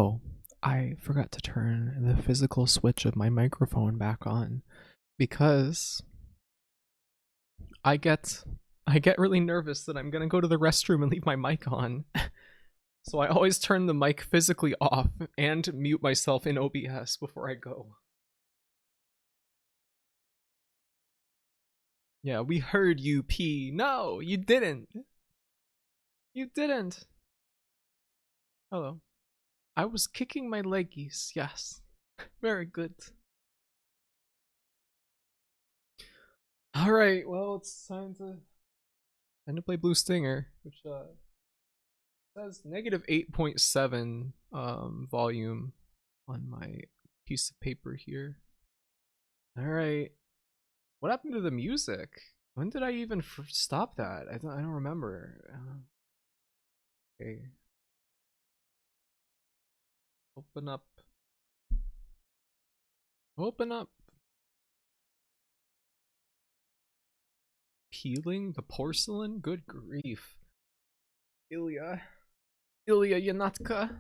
Oh, I forgot to turn the physical switch of my microphone back on because I get really nervous that I'm gonna go to the restroom and leave my mic on. So I always turn the mic physically off and mute myself in OBS before I go. Yeah, we heard you pee. No, you didn't. You didn't. Hello. I was kicking my leggies, yes. Very good. Alright, well, it's time to play Blue Stinger, which says negative 8.7 volume on my piece of paper here. Alright. What happened to the music? When did I even stop that? I don't remember. Okay. Open up. Open up. Peeling the porcelain? Good grief. Ilya Yanatka.